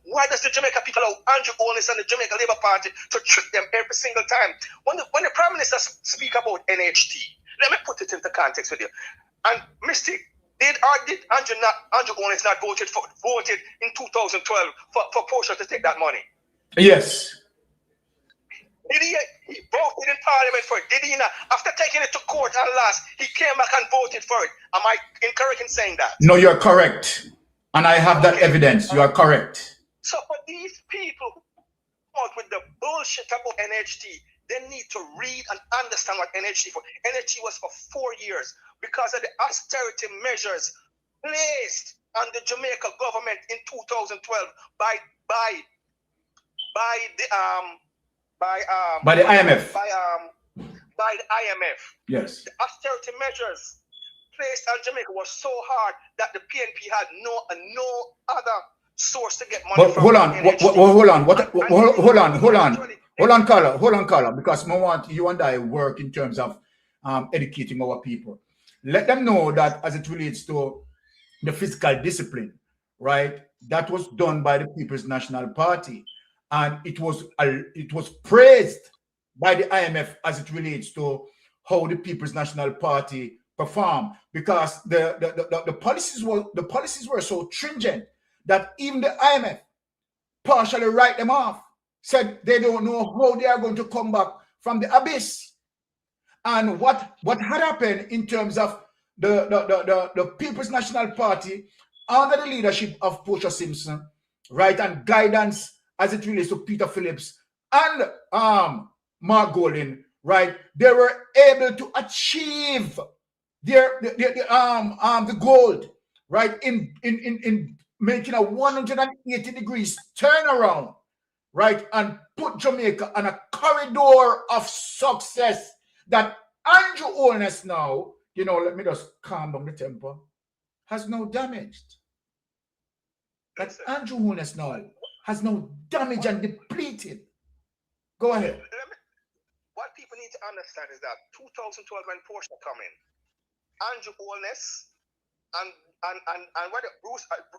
Why does the Jamaica people allow Andrew Holness and the Jamaica Labour Party to trick them every single time? When the Prime Minister speak about NHT, let me put it into context with you. And Mystic, did Andrew Holness not voted in 2012 for Portia to take that money? Yes. Did he voted in Parliament for it? Did he not? After taking it to court and lost, he came back and voted for it. Am I incorrect in saying that? No, you're correct. And I have that evidence. You are correct. So for these people who come out with the bullshit about NHT, they need to read and understand what NHT for. NHT was for 4 years because of the austerity measures placed on the Jamaica government in 2012 by the IMF. By the IMF. Yes. The austerity measures placed on Jamaica was so hard that the PNP had no other source to get money But from. hold on, Carla, because I want you and I work in terms of educating our people. Let them know that as it relates to the fiscal discipline, right? That was done by the People's National Party, and it was praised by the IMF as it relates to how the People's National Party performed, because the policies were so stringent that even the IMF partially write them off, said they don't know how they are going to come back from the abyss. And what had happened in terms of the People's National Party under the leadership of Portia Simpson, right, and guidance as it relates to Peter Phillips and Mark Golding, right, they were able to achieve the gold, right, in making a 180 degrees turnaround, right, and put Jamaica on a corridor of success that Andrew Holness now, let me just calm down the temper, has now damaged. That Andrew Holness now has now damaged and depleted. Go ahead. What people need to understand is that 2012 when Portia come in, Andrew Holness and what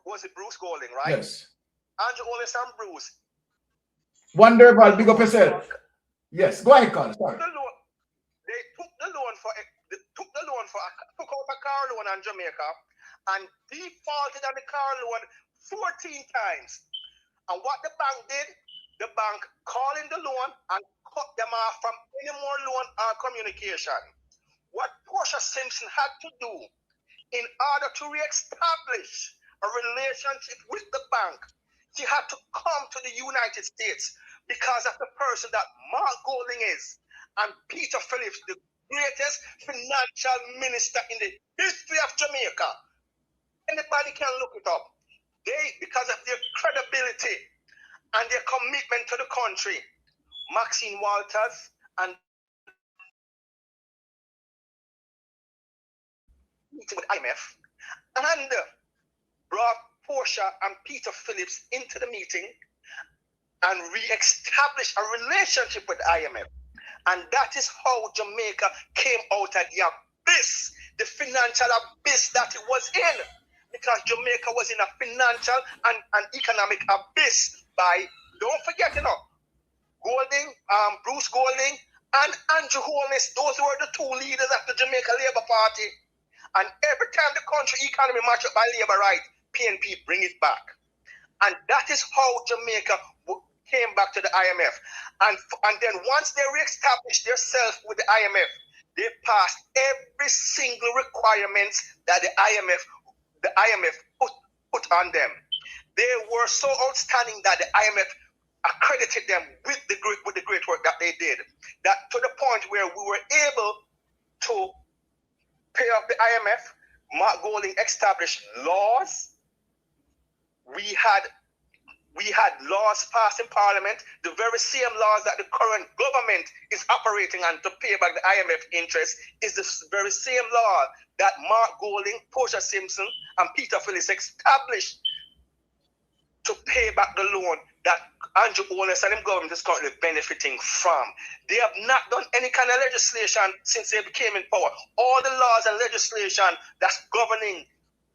was it Bruce Golding, right? Yes. Andrew Holness and Bruce. Wonderful, big up yourself. Yes, go ahead, Carl. Sorry. They took out a car loan on Jamaica and defaulted on the car loan 14 times. And what the bank did, the bank called in the loan and cut them off from any more loan or communication. What Portia Simpson had to do in order to re-establish a relationship with the bank, she had to come to the United States because of the person that Mark Golding is and Peter Phillips, the greatest financial minister in the history of Jamaica. Anybody can look it up. They, because of their credibility and their commitment to the country, Maxine Walters and meeting with IMF and brought Portia and Peter Phillips into the meeting and re-established a relationship with IMF. And that is how Jamaica came out of the abyss, the financial abyss that it was in. Because Jamaica was in a financial and economic abyss by, don't forget, Golding, Bruce Golding, and Andrew Holness. Those were the two leaders of the Jamaica Labour Party. And every time the country economy matched up by labor right, PNP bring it back. And that is how Jamaica came back to the IMF. And then once they re-established themselves with the IMF, they passed every single requirements that the IMF put on them. They were so outstanding that the IMF accredited them with the great work that they did. That to the point where we were able to pay off the IMF. Mark Golding established laws. We had We had laws passed in Parliament, the very same laws that the current government is operating on to pay back the IMF interest is the very same law that Mark Golding, Portia Simpson, and Peter Phillips established to pay back the loan that Andrew Holness and the government is currently benefiting from. They have not done any kind of legislation since they became in power. All the laws and legislation that's governing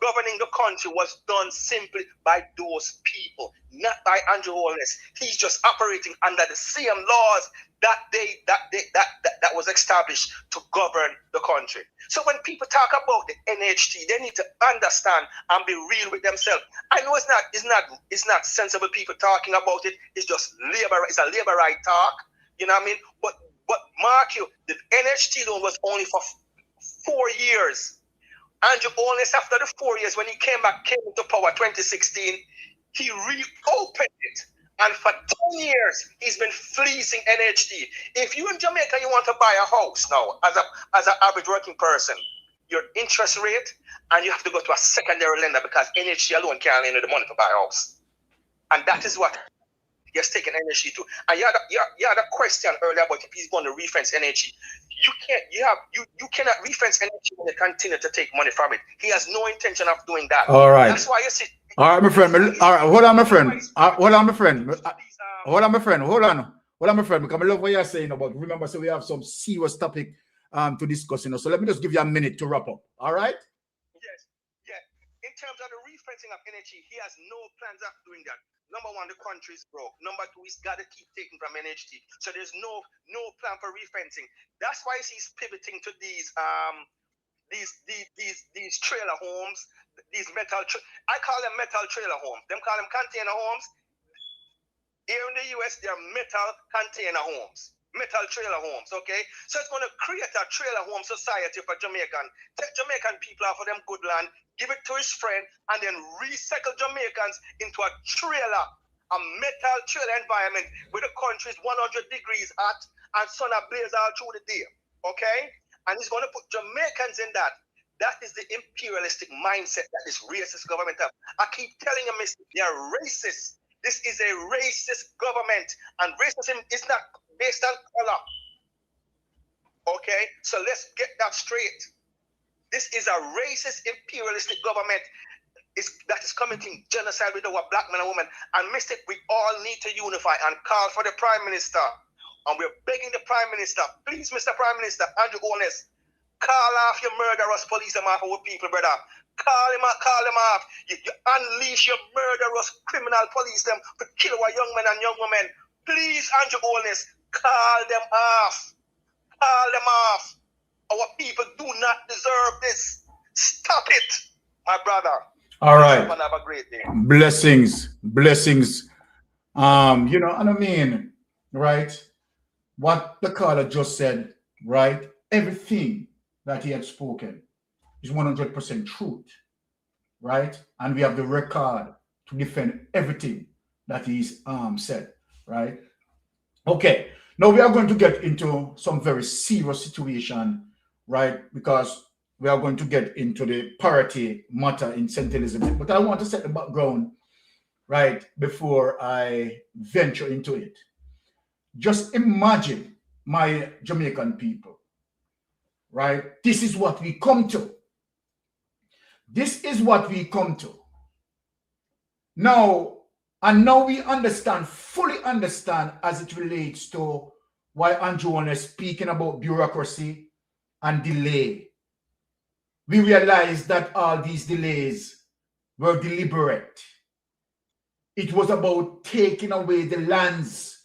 the country was done simply by those people, not by Andrew Holness. He's just operating under the same laws that was established to govern the country. So when people talk about the NHT, they need to understand and be real with themselves. I know it's not sensible people talking about it. It's just it's a labor right talk. You know what I mean? But mark you, the NHT loan was only for 4 years. Andrew Holness, after the 4 years, when he came into power 2016, he reopened it. And for 10 years, he's been fleecing NHT. If you in Jamaica, you want to buy a house now, as an average working person, your interest rate, and you have to go to a secondary lender because NHT alone can't lend you the money to buy a house. And that is what he has taken NHT to. And you had a question earlier about if he's going to refence NHT. You cannot refence NHT when they continue to take money from it. He has no intention of doing that. All right. That's why you see. All right, my friend. All right, hold on, my friend. Hold on, my friend. Hold on, my friend. Hold on, my friend. Because I love what you're saying about. Remember, so we have some serious topic to discuss. So let me just give you a minute to wrap up. All right. Yes. Yeah. In terms of the refencing of NHT, he has no plans of doing that. Number one, the country is broke. Number two, he's got to keep taking from NHT. So there's no plan for refencing. That's why he's pivoting to these trailer homes, I call them metal trailer homes. Them call them container homes. Here in the US, they're metal container homes, metal trailer homes, okay? So it's going to create a trailer home society for Jamaican. Take Jamaican people off of them good land, give it to his friend, and then recycle Jamaicans into a trailer, a metal trailer environment where the country is 100 degrees hot and sun ablaze all through the day, okay? And he's going to put Jamaicans in that. That is the imperialistic mindset that this racist government have. I keep telling you, Mr. They are racist. This is a racist government. And racism is not based on color. Okay? So let's get that straight. This is a racist, imperialistic government that is committing genocide with our black men and women. And Mr. We all need to unify and call for the Prime Minister. And we're begging the Prime Minister, please, Mr. Prime Minister, Andrew Holness, call off your murderous police off our people, brother. Call him off. You unleash your murderous criminal police them to kill our young men and young women. Please, Andrew Holness, call them off. Call them off. Our people do not deserve this. Stop it, my brother. All right. Have a great day. Blessings. You know, and I mean, right? What the caller just said, right? Everything that he had spoken is 100% truth, right? And we have the record to defend everything that he's said, right? Okay, now we are going to get into some very serious situation, right? Because we are going to get into the parity matter in St. Elizabeth. But I want to set the background, right, before I venture into it. Just imagine, my Jamaican people, right? This is what we come to. This is what we come to. Now we understand, fully understand as it relates to why Andrew Holness is speaking about bureaucracy and delay. We realize that all these delays were deliberate. It was about taking away the lands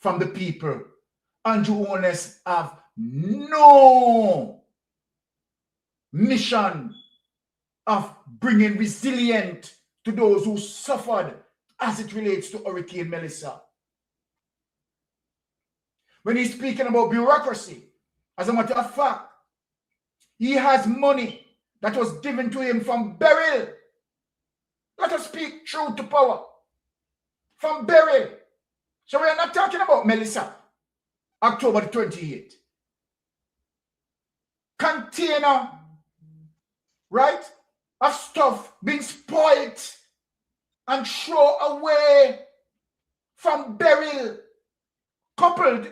from the people. Andrew Holness have no mission of bringing resilience to those who suffered as it relates to Hurricane Melissa. When he's speaking about bureaucracy, as a matter of fact, he has money that was given to him from Beryl. Let us speak truth to power. From Beryl. So we are not talking about Melissa. October the 28th. Container, right, of stuff being spoiled and thrown away from Beryl, coupled.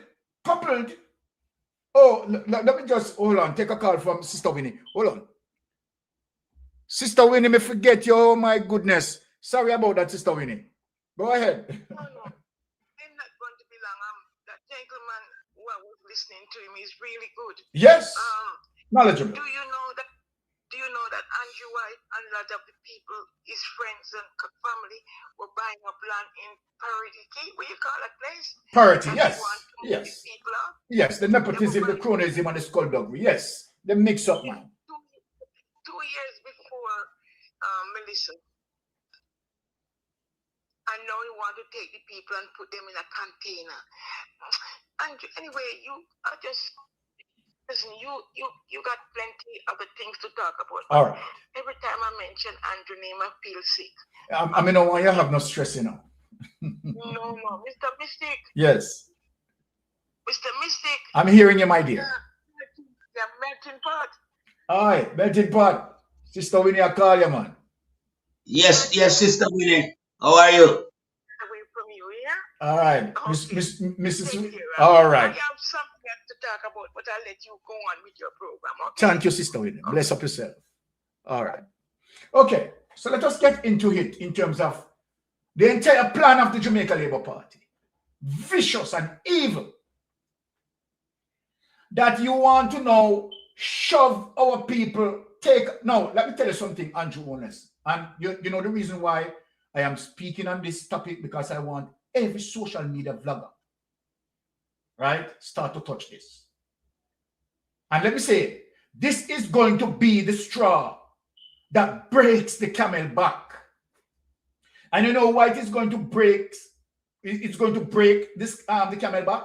Oh, let me just hold on. Take a call from Sister Winnie. Hold on. Sister Winnie, me forget you. Oh my goodness. Sorry about that, Sister Winnie. Go ahead. No. I'm not going to be long. That gentleman who I was listening to him is really good. Yes. Knowledgeable. Do you know that Andrew White and a lot of the people, his friends and family, were buying up land in Parity Key? What you call that place? Parity, And yes. they want to move Yes. the people out? Yes, the nepotism, the cronyism, and the skullduggery. Yes. The mix up, man. 2 years before Melissa. And now you want to take the people and put them in a container. And anyway, you are just listen. You got plenty other things to talk about. All right. Every time I mention Andrew name, I feel sick. I mean, no, you have no stress, you know. No, Mr. Mystic. Yes. Mr. Mystic. I'm hearing you, my dear. Yeah, melting pot. Aye, melting pot. Sister Winnie, I call you, man. Yes, Sister Winnie. How are you? Away from you, yeah? All right. Okay. Mrs. All right. I have something else to talk about, but I'll let you go on with your program. Okay? Thank you, Sister Winnie. Bless up yourself. All right. Okay. So let us get into it in terms of the entire plan of the Jamaica Labour Party. Vicious and evil. That you want to know, shove our people, no, let me tell you something, Andrew Honest. And you know the reason why I am speaking on this topic, because I want every social media vlogger, right, start to touch this. And let me say, this is going to be the straw that breaks the camel back. And you know why it is going to break? It's going to break this the camel back?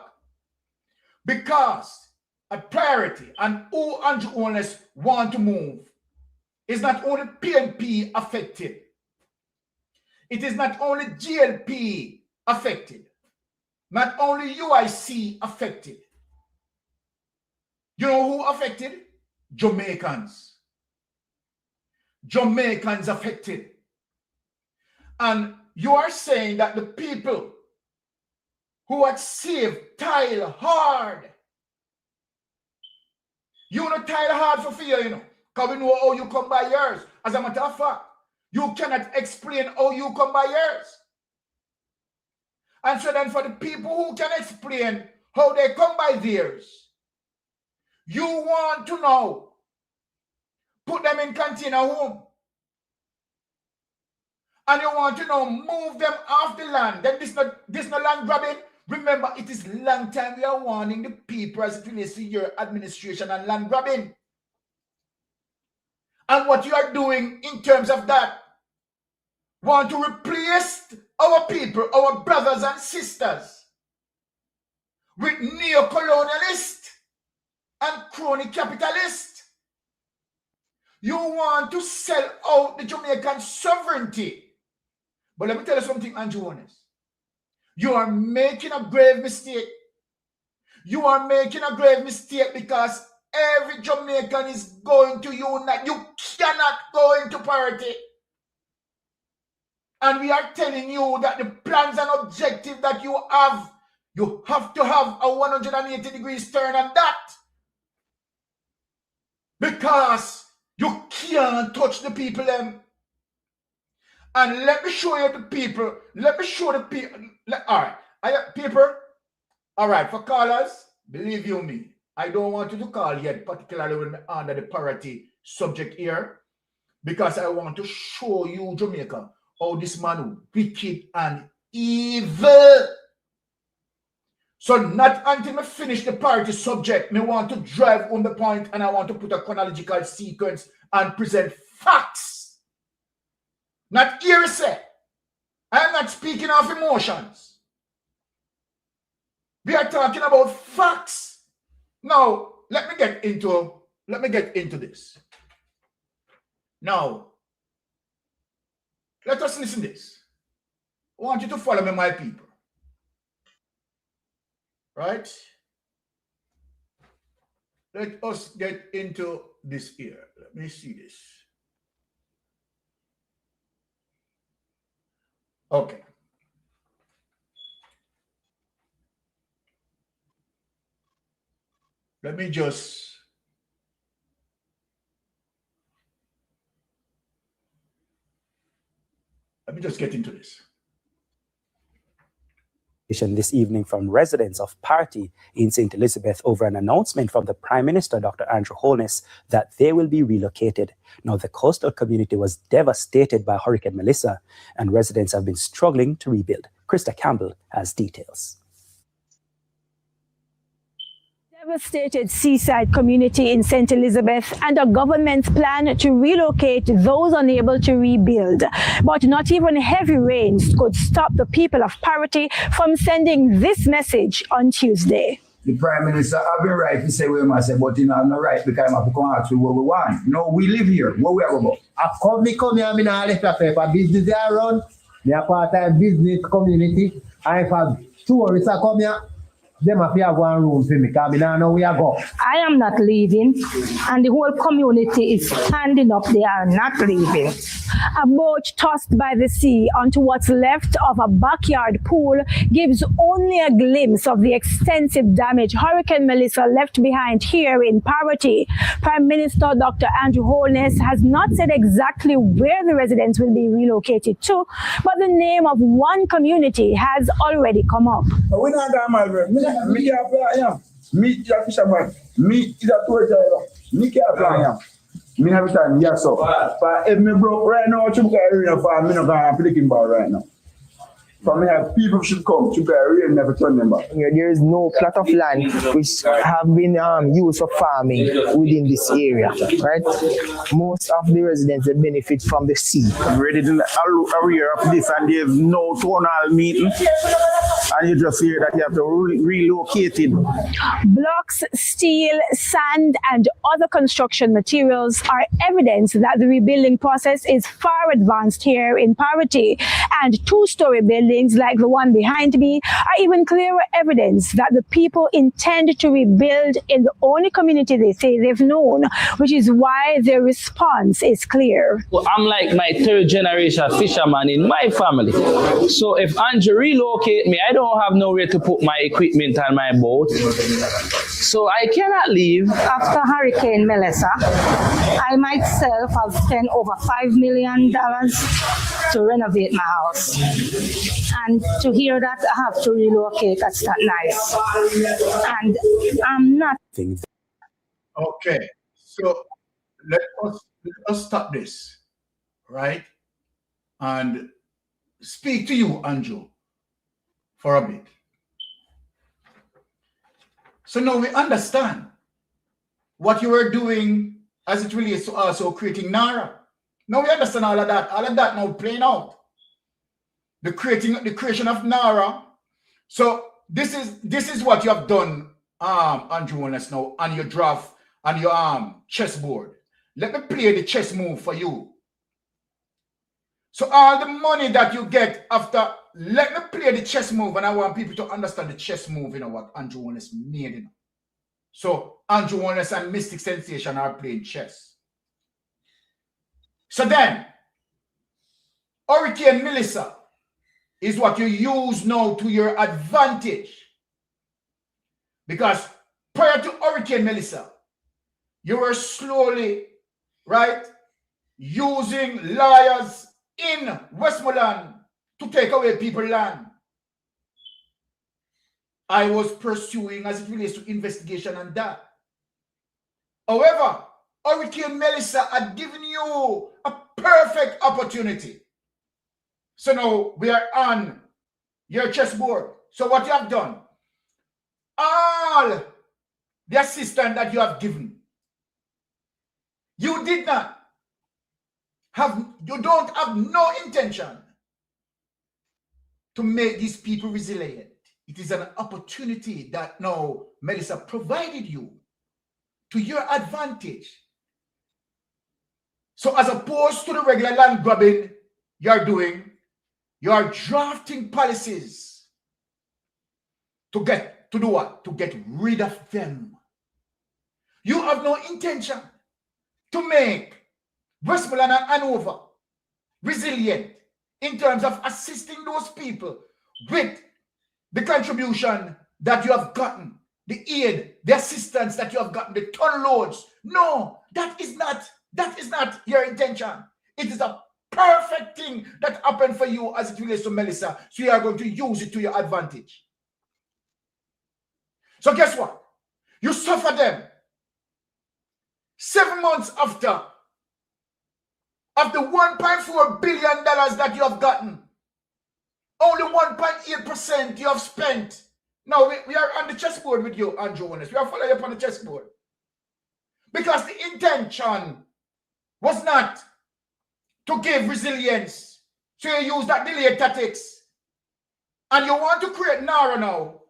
Because a priority and who Andrew Honest want to move is not only PNP affected. It is not only GLP affected. Not only UIC affected. You know who affected? Jamaicans. Jamaicans affected. And you are saying that the people who had saved tile hard. You know tile hard for fear, you know. Because we know how you come by yours. As a matter of fact, you cannot explain how you come by yours. And so then for the people who can explain how they come by theirs, you want to know, put them in container home. And you want to know, move them off the land. Then this not land grabbing. Remember, it is long time we are warning the people as it relates to your administration and land grabbing. And what you are doing in terms of that, want to replace our people, our brothers and sisters, with neo-colonialists and crony capitalists. You want to sell out the Jamaican sovereignty. But let me tell you something, Andrew Honest. You are making a grave mistake. You are making a grave mistake because every Jamaican is going to unite. You cannot go into parity. And we are telling you that the plans and objectives that you have to have a 180 degrees turn on that. Because you can't touch the people them. And let me show you the people. Let me show the people. All right. People. All right. For callers, believe you me, I don't want you to call yet, particularly when we're under the parity subject here, because I want to show you, Jamaica, how this man wicked and evil. So not until I finish the party subject, me want to drive on the point and I want to put a chronological sequence and present facts. Not hearsay. I am not speaking of emotions. We are talking about facts. Now, let me get into this. Now, let us listen to this. I want you to follow me, my people. Right? Let us get into this here. Let me see this. Okay. Let me just get into this. This evening from residents of Party in St. Elizabeth over an announcement from the Prime Minister, Dr. Andrew Holness, that they will be relocated. Now, the coastal community was devastated by Hurricane Melissa, and residents have been struggling to rebuild. Krista Campbell has details. Devastated seaside community in St. Elizabeth and a government's plan to relocate those unable to rebuild. But not even heavy rains could stop the people of Parity from sending this message on Tuesday. The Prime Minister have been right to say what he must say, but he not right because I have to come ask you what we want. No, we live here. What we have about? I come here, I not left a paper business there around. Me a part-time business community. And if I tourists come here, them have to have one room for me because I don't know where I go. I am not leaving, and the whole community is standing up. They are not leaving. A boat tossed by the sea onto what's left of a backyard pool gives only a glimpse of the extensive damage Hurricane Melissa left behind here in Parity. Prime Minister Dr. Andrew Holness has not said exactly where the residents will be relocated to, but the name of one community has already come up. We not got my me a plan, me is a fisherman, me is a tour driver, me can't plan. Me have time, yes, so. But if me broke right now, Chuka area for me not gonna flicking ball right now. For me have people should come, Chuka area never turn them back. There is no plot of land which have been used for farming within this area, right? Most of the residents they benefit from the sea. I'm ready to area of this and there's no tonal meeting. And you just hear that you have to relocate it. Blocks, steel, sand, and other construction materials are evidence that the rebuilding process is far advanced here in Parity. And two-story buildings like the one behind me are even clearer evidence that the people intend to rebuild in the only community they say they've known, which is why their response is clear. Well, I'm like my third generation fisherman in my family. So if Andrew relocate me, I don't have nowhere to put my equipment on my boat. So I cannot leave. After Hurricane Melissa, I myself have spent over $5 million to renovate my house. And to hear that I have to relocate, that's not nice. And I'm not. Okay, so let us stop this, right? And speak to you, Andrew, for a bit. So now we understand what you were doing as it relates to also creating NARA. Now we understand all of that now playing out. The creation of NARA. So this is what you have done, Andrew Holness, now on your draft, on your chessboard. Let me play the chess move for you. So all the money that you get after, let me play the chess move, and I want people to understand the chess move, you know, what Andrew Holness made, you know. So Andrew Holness and Mystic Sensation are playing chess. So then, Hurricane Melissa is what you use now to your advantage. Because prior to Hurricane Melissa, you were slowly, right, using lawyers in Westmoreland to take away people's land. I was pursuing as it relates to investigation and that. However, Hurricane Melissa had given you a perfect opportunity. So now we are on your chessboard. So what you have done, all the assistance that you have given, you did not have, you don't have no intention to make these people resilient. It is an opportunity that now Melissa provided you to your advantage. So as opposed to the regular land grabbing you're doing, you are drafting policies to do what? To get rid of them. You have no intention to make Westmoreland and Hanover resilient in terms of assisting those people with the contribution that you have gotten the aid, the assistance that you have gotten, the ton loads. No, that is not your intention. It is a perfect thing that happened for you as it relates to Melissa. So you are going to use it to your advantage. So guess what? You suffer them. 7 months after, of the $1.4 billion that you have gotten, only 1.8% you have spent. Now, we are on the chessboard with you, Andrew Honest. We are following you up on the chessboard. Because the intention was not to give resilience. So you use that delayed tactics. And you want to create NARA now.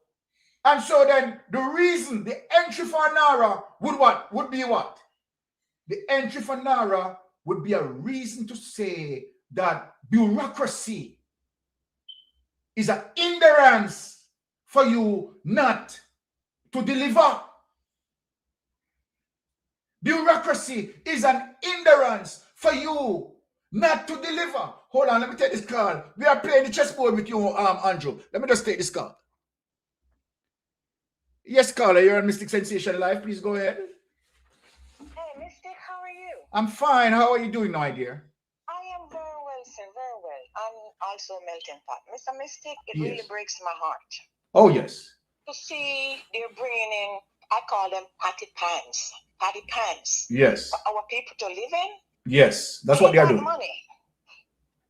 And so then the reason, the entry for NARA would what? Would be what? The entry for NARA would be a reason to say that bureaucracy is an hindrance for you not to deliver. Bureaucracy is an hindrance for you not to deliver. Hold on, let me take this call. We are playing the chessboard with you, Andrew. Let me just take this call. Yes, caller, you're on Mystic Sensation Live. Please go ahead. Hey, Mystic, how are you? I'm fine. How are you doing, my dear? I am very well, sir, very well. I'm also melting pot. Mr. Mystic, it Yes. really breaks my heart. Oh, yes. To see they're bringing in, I call them patty pans. Patty pans. Yes. For our people to live in. Yes, that's what they are doing. Money.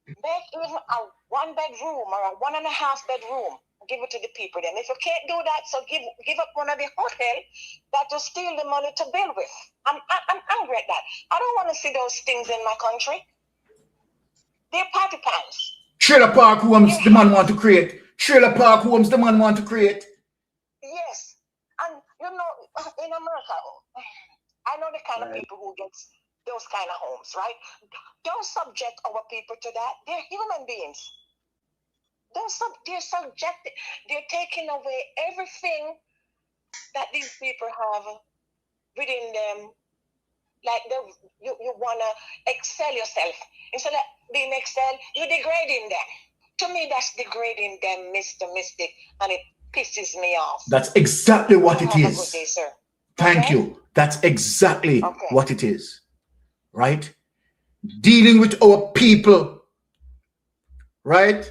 Make even a 1-bedroom or a 1.5-bedroom. Give it to the people then. If you can't do that, so give up one of the hotel that will steal the money to build with. I'm angry at that. I don't want to see those things in my country. They're party pants. Trailer park homes the man want to create. Trailer park homes the man want to create. Yes. And you know, in America, I know the kind of people who gets those kind of homes, right? Don't subject our people to that. They're human beings. They're subjected. They're taking away everything that these people have within them. Like you want to excel yourself. Instead of being excel, you're degrading them. To me, that's degrading them, Mr. Mystic, and it pisses me off. That's exactly what it Have is. a good day, sir. Thank you. That's exactly what it is. Right? Dealing with our people. Right?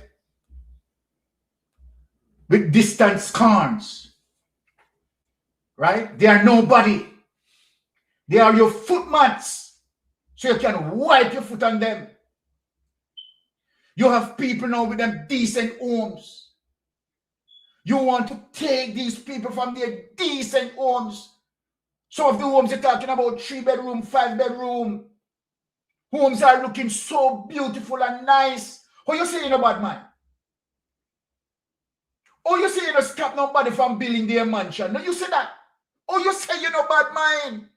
With distant scorns. Right? They are nobody. They are your footmats. So you can wipe your foot on them. You have people now with them decent homes. You want to take these people from their decent homes. Some of the homes you're talking about, 3-bedroom, 5-bedroom. Homes are looking so beautiful and nice. How you saying about man? Oh, you say you don't stop nobody from building their mansion. No, you say that. Oh, you say you know bad mind.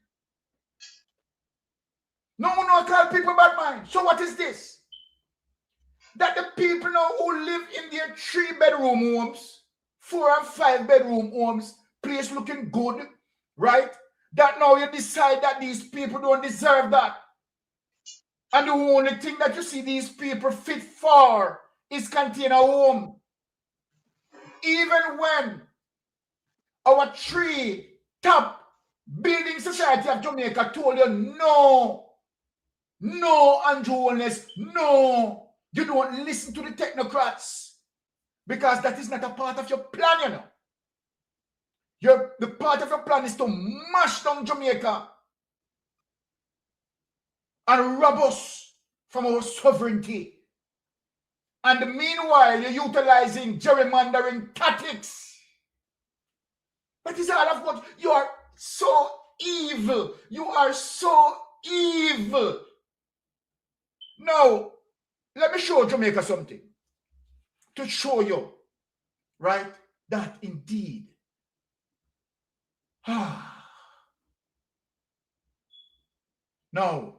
No one no call people bad mind. So what is this? That the people now who live in their 3-bedroom homes, 4 and 5-bedroom homes, place looking good, right? That now you decide that these people don't deserve that. And the only thing that you see these people fit for is contain a home. Even when our 3 top building society of Jamaica told you, no, Andrew Honest, no. You don't listen to the technocrats because that is not a part of your plan, you know. The part of your plan is to mash down Jamaica and rob us from our sovereignty. And meanwhile, you're utilizing gerrymandering tactics. That is all of what you are so evil. You are so evil. Now, let me show Jamaica something to show you, right, that indeed. Now,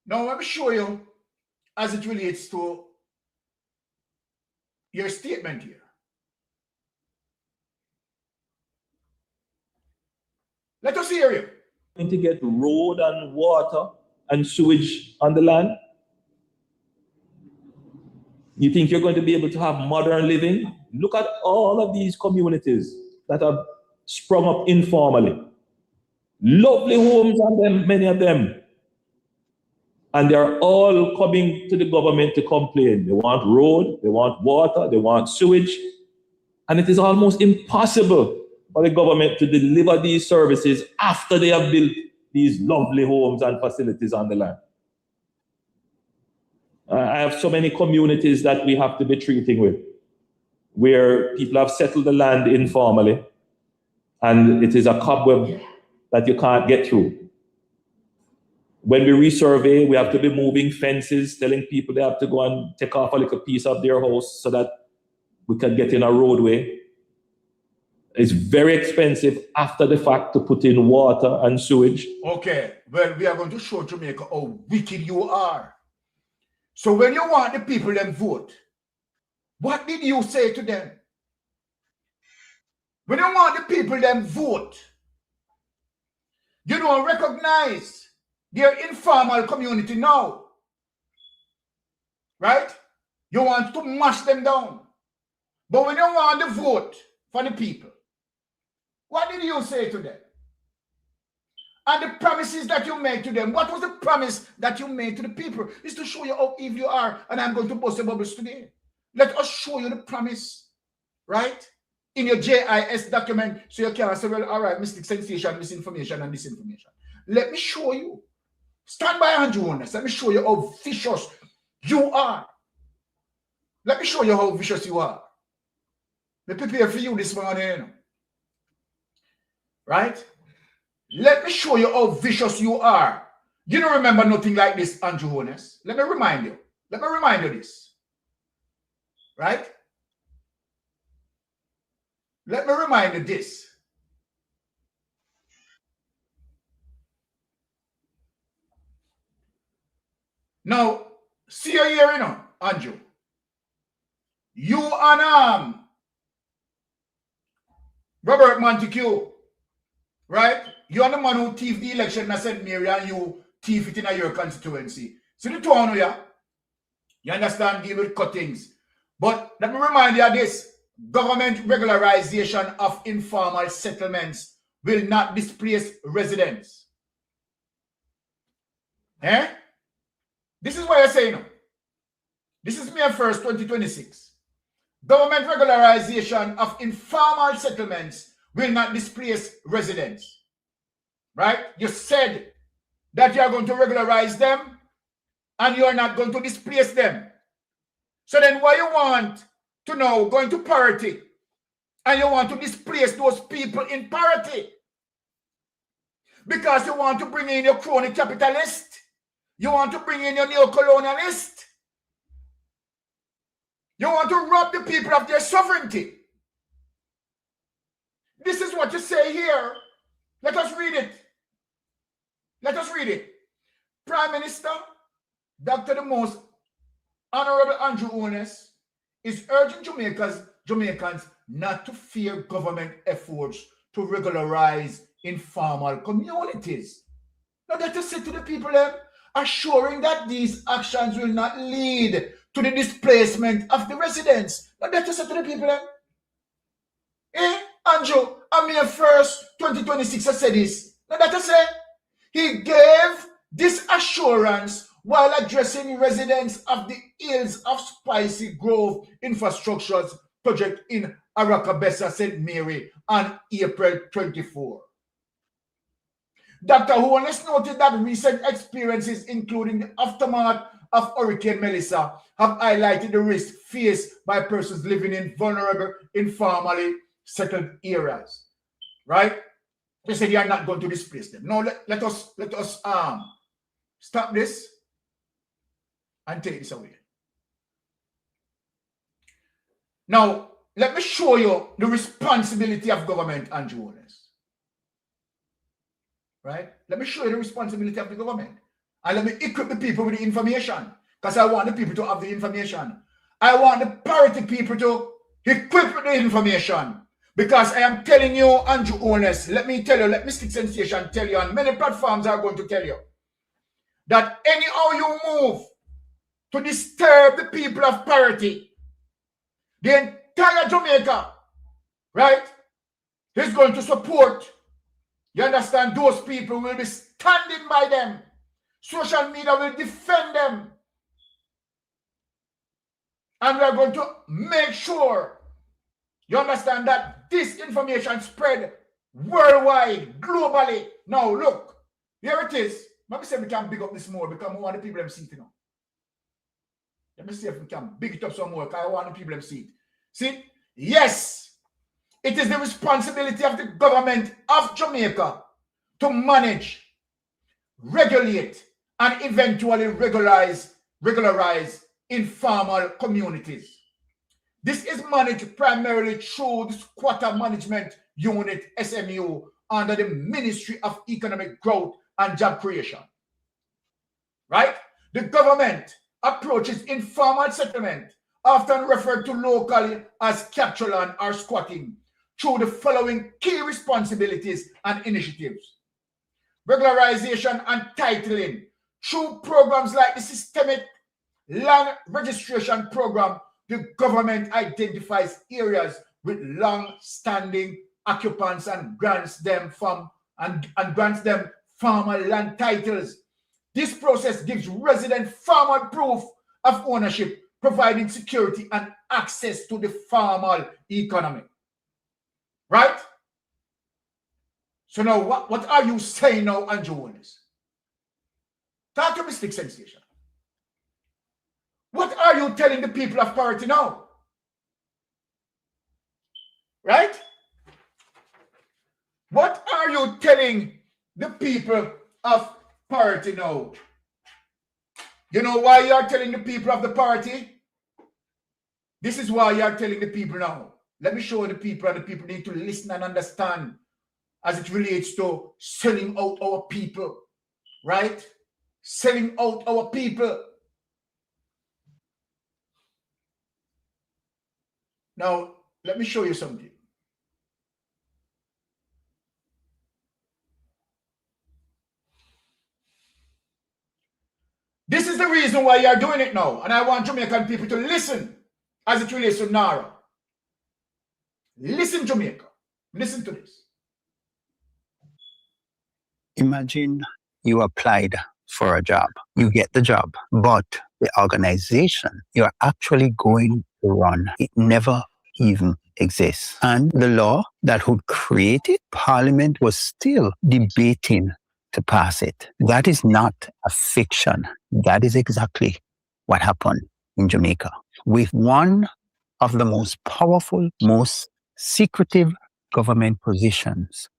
let me show you as it relates to your statement here. Let us hear you. Going to get road and water and sewage on the land? You think you're going to be able to have modern living? Look at all of these communities that have sprung up informally. Lovely homes on them, many of them. And they're all coming to the government to complain. They want road, they want water, they want sewage. And it is almost impossible for the government to deliver these services after they have built these lovely homes and facilities on the land. I have so many communities that we have to be treating with, where people have settled the land informally, and it is a cobweb that you can't get through. When we resurvey, we have to be moving fences, telling people they have to go and take off a little piece of their house so that we can get in a roadway. It's very expensive after the fact to put in water and sewage. Okay, well, we are going to show Jamaica how wicked you are. So when you want the people to vote, what did you say to them? When you want the people to vote, you don't recognize their informal community now, right? You want to mash them down. But when you want the vote for the people, what did you say to them? And the promises that you made to them, what was the promise that you made to the people? Is to show you how evil you are, and I'm going to bust the bubbles today. Let us show you the promise, right? In your JIS document, so you can say, well, all right, mystic sensation, misinformation, and disinformation. Let me show you. Stand by Andrew on this. Let me show you how vicious you are. Let me show you how vicious you are. Let me prepare for you this morning. Right? Let me show you how vicious you are. You don't remember nothing like this, Andrew Honest. Let me remind you. Let me remind you this. Right? Let me remind you this. Now, see you here, you know, Andrew. You and Robert Montague, right? You are the man who thief the election and St. Mary, and you thief it in your constituency. See the two of you, you understand, deal with cuttings. But let me remind you of this. Government regularization of informal settlements will not displace residents. Eh? This is what I say now. This is May 1st, 2026. Government regularization of informal settlements will not displace residents. Right? You said that you are going to regularize them and you are not going to displace them. So then why you want to know going to parity and you want to displace those people in parity? Because you want to bring in your crony capitalist. You want to bring in your neo-colonialist. You want to rob the people of their sovereignty. This is what you say here. Let us read it. Let us read it. Prime Minister Dr. the Most Honorable Andrew Honest is urging Jamaicans not to fear government efforts to regularize informal communities. Now that to say to the people, assuring that these actions will not lead to the displacement of the residents. Now that to say to the people, Andrew, on May 1st, 2026, I said this. Now that to say, he gave this assurance while addressing residents of the Hills of Spicy Grove Infrastructures project in Aracabessa, St. Mary on April 24. Dr. Honest noted that recent experiences, including the aftermath of Hurricane Melissa, have highlighted the risk faced by persons living in vulnerable, informally settled areas. Right? They said they are not going to displace them. No, let us stop this and take this away. Now, let me show you the responsibility of government, Andrew Honest. Right? Let me show you the responsibility of the government. And let me equip the people with the information. Because I want the people to have the information. I want the parity people to equip with the information. Because I am telling you, Andrew Honest, let me tell you, let Mystic Sensation tell you, and many platforms are going to tell you, that anyhow you move to disturb the people of Parity. The entire Jamaica, right, is going to support. You understand? Those people will be standing by them. Social media will defend them. And we are going to make sure, you understand, that this information spread worldwide, globally. Now, look, here it is. Let me see if we can big up this more because I want the people them see it, you know. Let me see if we can big it up some more because I want the people them see it. See? Yes, it is the responsibility of the government of Jamaica to manage, regulate, and eventually regularize informal communities. This is managed primarily through the Squatter Management Unit, SMU, under the Ministry of Economic Growth and Job Creation. Right? The government approaches informal settlement, often referred to locally as capture land or squatting, through the following key responsibilities and initiatives. Regularization and titling through programs like the Systemic Land Registration Program. The government identifies areas with long-standing occupants and grants them farmer land titles. This process gives resident farmer proof of ownership, providing security and access to the farmer economy. Right? So now, what are you saying now, Andrew Willis? Talk to me, Stick Sensation. What are you telling the people of Parity now? Right? What are you telling the people of Parity now? You know why you are telling the people of the Parity? This is why you are telling the people now. Let me show the people, and the people need to listen and understand as it relates to selling out our people. Right? Selling out our people. Now, let me show you something. This is the reason why you are doing it now. And I want Jamaican people to listen as it relates to NARA. Listen, Jamaica. Listen to this. Imagine you applied for a job. You get the job, but the organization you're actually going to run, it never even exists. And the law that would create it, Parliament was still debating to pass it. That is not a fiction. That is exactly what happened in Jamaica. With one of the most powerful, most secretive government positions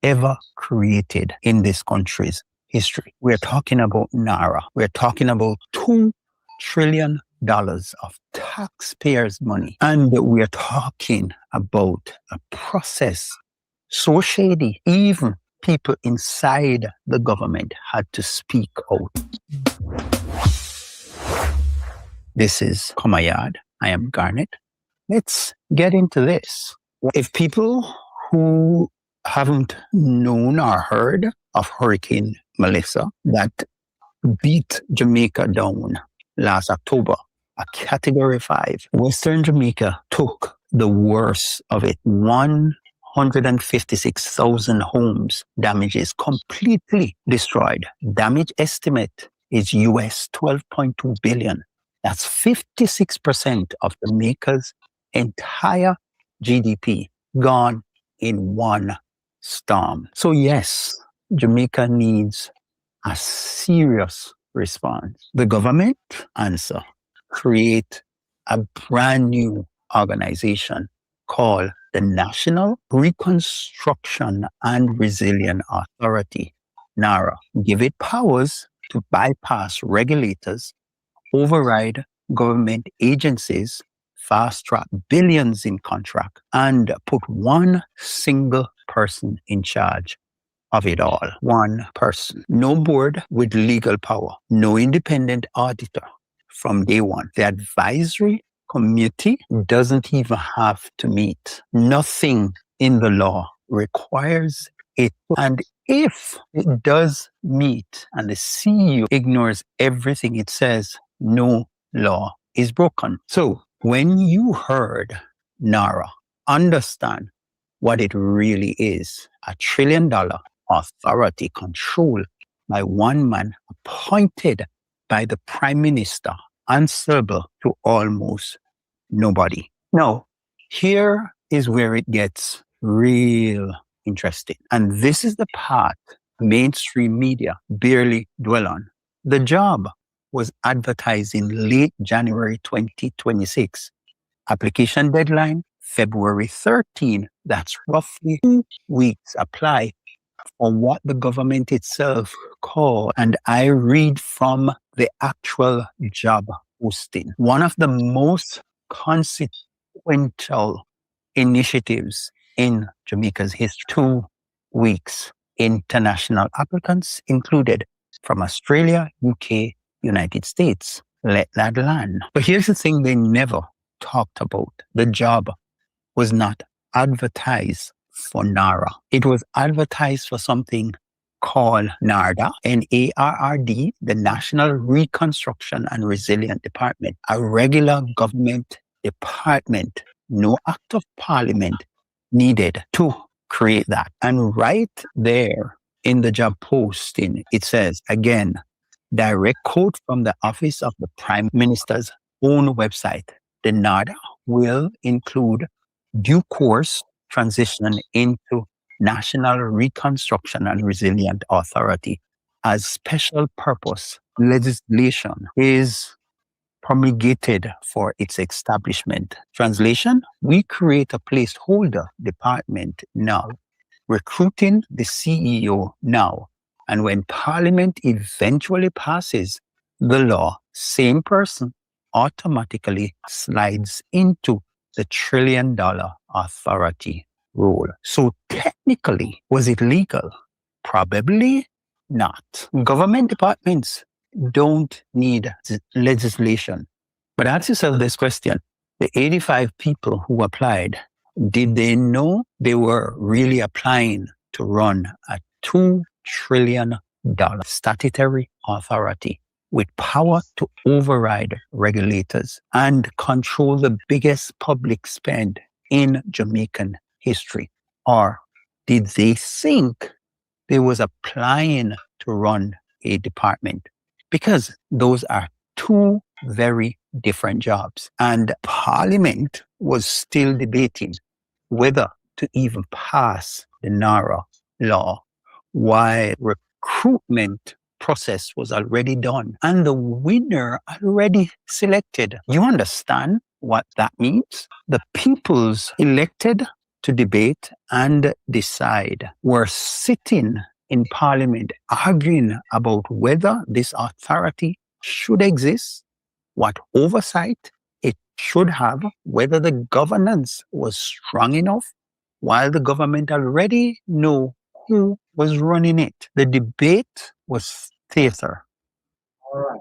ever created in this country's history. We're talking about NARA. We're talking about $2 trillion of taxpayers' money. And we're talking about a process so shady, even people inside the government had to speak out. This is Comayard. I am Garnet. Let's get into this. If people who haven't known or heard of Hurricane Melissa that beat Jamaica down last October, a Category 5, Western Jamaica took the worst of it. 156,000 homes damages, completely destroyed. Damage estimate is US 12.2 billion. That's 56% of Jamaica's entire GDP gone in one storm. So yes, Jamaica needs a serious response. The government answer, create a brand new organization called the National Reconstruction and Resilience Authority, NARA. Give it powers to bypass regulators, override government agencies, fast-track billions in contract, and put one single person in charge of it all. One person. No board with legal power. No independent auditor from day one. The advisory committee doesn't even have to meet. Nothing in the law requires it. And if it does meet and the CEO ignores everything it says, no law is broken. So when you heard NARA, understand what it really is, $1 trillion authority controlled by one man appointed by the prime minister, answerable to almost nobody. Now, here is where it gets real interesting. And this is the part mainstream media barely dwell on. The job was advertised in late January 2026. Application deadline, February 13. That's roughly 2 weeks. Apply for what the government itself called, and I read from the actual job posting, one of the most consequential initiatives in Jamaica's history. 2 weeks. International applicants included from Australia, UK, United States. Let that land. But here's the thing they never talked about. The job was not advertised for NARA. It was advertised for something called NARDA, N-A-R-R-D, the National Reconstruction and Resilience Department, a regular government department. No act of parliament needed to create that. And right there in the job posting, it says, again, direct quote from the office of the Prime Minister's own website. The NARDA will include due course transition into National Reconstruction and Resilience Authority as special purpose legislation is promulgated for its establishment. Translation, we create a placeholder department now, recruiting the CEO now, and when Parliament eventually passes the law, same person automatically slides into the $1 trillion authority role. So technically, was it legal? Probably not. Government departments don't need legislation. But ask yourself this question. The 85 people who applied, did they know they were really applying to run a $2 trillion statutory authority with power to override regulators and control the biggest public spend in Jamaican history? Or did they think they was applying to run a department? Because those are two very different jobs. And Parliament was still debating whether to even pass the NARA law while recruitment process was already done and the winner already selected. You understand what that means? The people's elected to debate and decide were sitting in Parliament arguing about whether this authority should exist, what oversight it should have, whether the governance was strong enough, while the government already knew who was running it. The debate was theater. All right.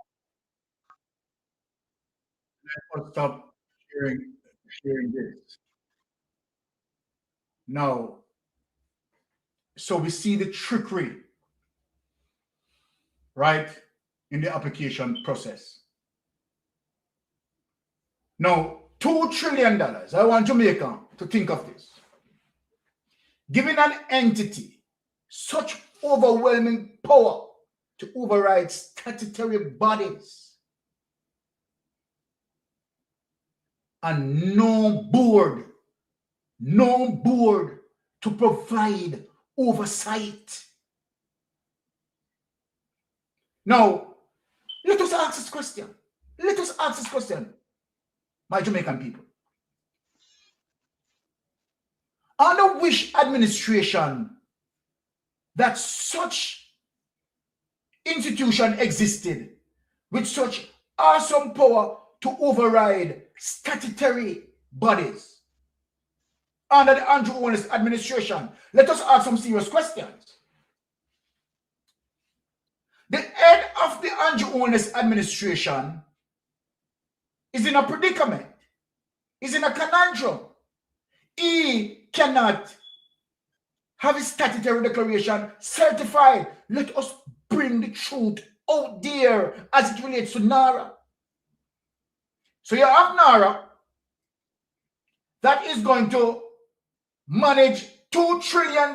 Let's stop sharing this. Now, so we see the trickery, right, in the application process. Now, $2 trillion. I want Jamaica to think of this. Giving an entity such overwhelming power to override statutory bodies and no board to provide oversight. Now, let us ask this question. Let us ask this question, my Jamaican people. Under which administration that such institution existed with such awesome power to override statutory bodies? Under the Andrew Holness administration, let us ask some serious questions. The head of the Andrew Holness administration is in a predicament, is in a conundrum. He cannot have his statutory declaration certified. Let us bring the truth out there as it relates to NARA. So you have Nara that is going to manage $2 trillion.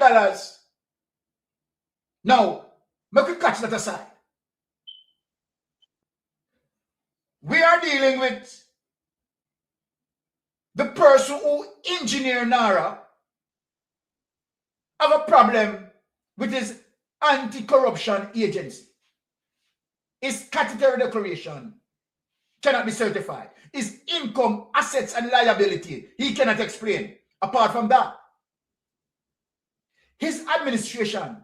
Now, make we catch that aside. We are dealing with the person who engineered Nara have a problem with his anti-corruption agency. His statutory declaration cannot be certified. His income, assets, and liability, he cannot explain. Apart from that, his administration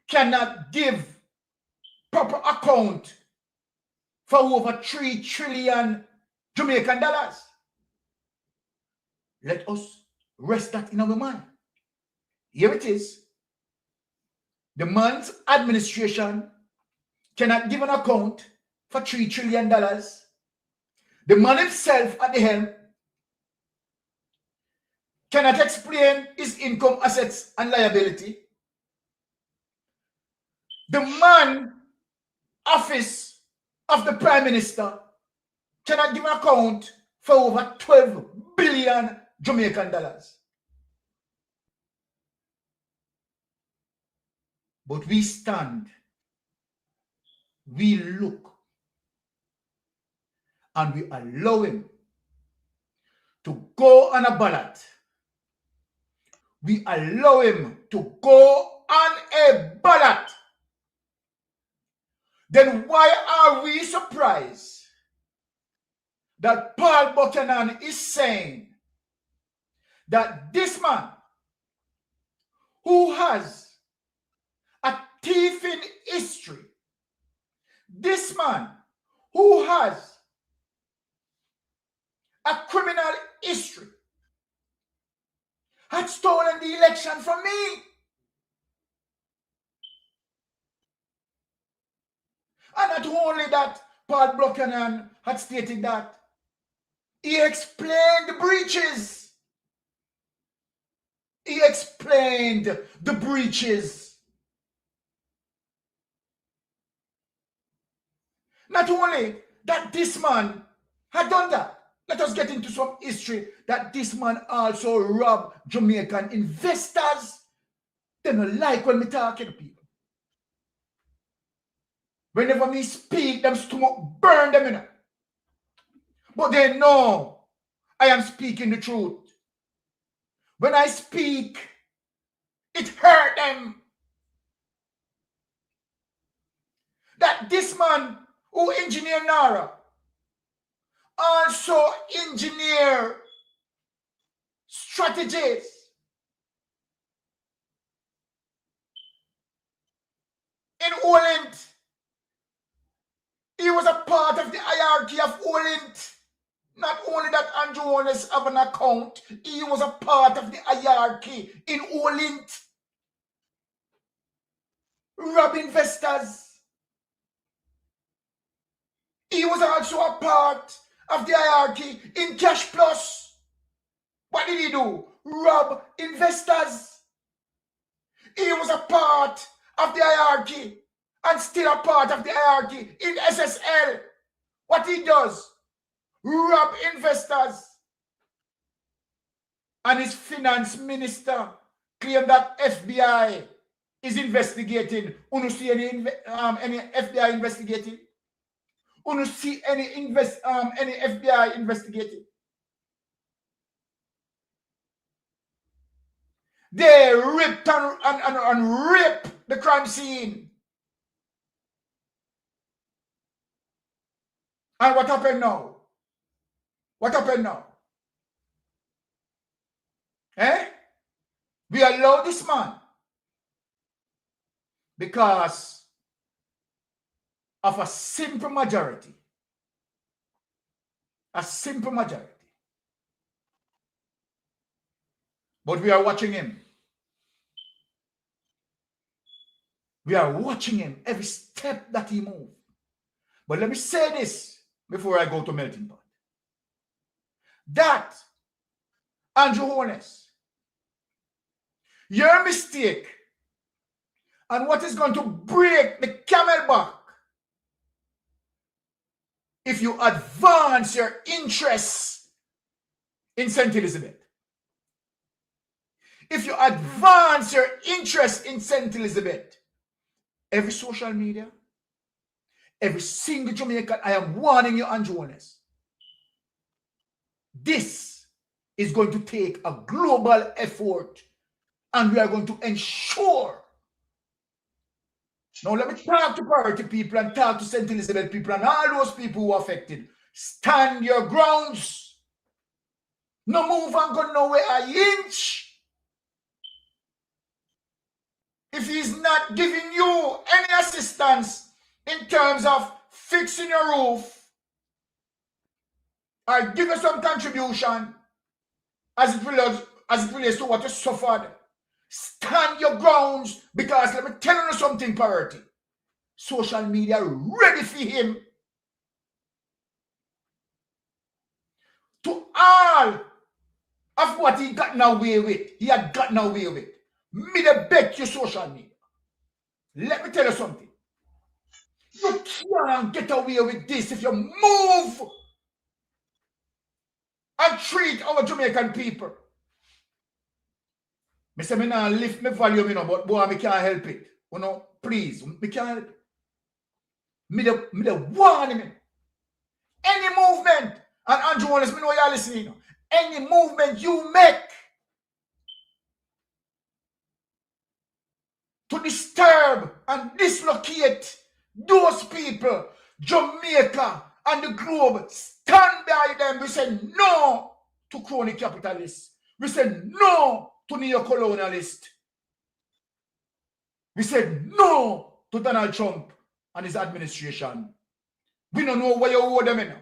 cannot give proper account for over $3 trillion Jamaican dollars. Let us rest that in our mind. Here it is. The man's administration cannot give an account for $3 trillion. The man himself at the helm cannot explain his income, assets, and liability. The man office of the Prime Minister cannot give an account for over 12 billion Jamaican dollars. But we stand, we look, and we allow him to go on a ballot. We allow him to go on a ballot. Then why are we surprised that Paul Buchanan is saying that this man who has a thieving history, this man who has a criminal history, had stolen the election from me? And not only that, Paul Buchanan had stated that he explained the breaches. He explained the breaches. Not only that this man had done that, let us get into some history that this man also robbed Jamaican investors. They don't like when me talking to people. Whenever me speak, them stomach burn them, you know. But they know I am speaking the truth. When I speak, it hurt them. That this man who engineered Nara also engineer strategies in Olent. He was a part of the hierarchy of Olent. Not only that Andrew Holness have an account, he was a part of the hierarchy in Olent. Rob investors. He was also a part of the hierarchy in Cash Plus. What did he do? Rob investors. He was a part of the hierarchy and still a part of the hierarchy in SSL. What he does? Rob investors. And his finance minister claimed that FBI is investigating. You see any FBI investigating? You see any FBI investigating? They ripped and ripped the crime scene. And what happened now? What happened now? We allow this man because of a simple majority. A simple majority. But we are watching him. We are watching him every step that he moves. But let me say this before I go to melting pot. That, Andrew Holness, your mistake and what is going to break the camel back if you advance your interests in St. Elizabeth. If you advance your interest in St. Elizabeth, every social media, every single Jamaican, I am warning you, Andrews. This is going to take a global effort, and we are going to ensure. Now, let me talk to priority people and talk to St. Elizabeth people and all those people who are affected. Stand your grounds. No move and go nowhere an inch. If he's not giving you any assistance in terms of fixing your roof, or give you some contribution as it relates to what you suffered, stand your grounds, because let me tell you something, priority. Social media ready for him to all of what he gotten away with. He had gotten away with. Me the bet you social media. Let me tell you something. You can't get away with this if you move and treat our Jamaican people. I say, I not lift my volume, but boy, I can't help it. Please, I can't help it. Me the warning me. Any movement, and Andrew wants me know you're listening. Any movement you make to disturb and dislocate those people, Jamaica and the globe, stand by them. We say no to crony capitalists. We say no to neo-colonialists. We said no to Donald Trump and his administration. We don't know where you owe them in.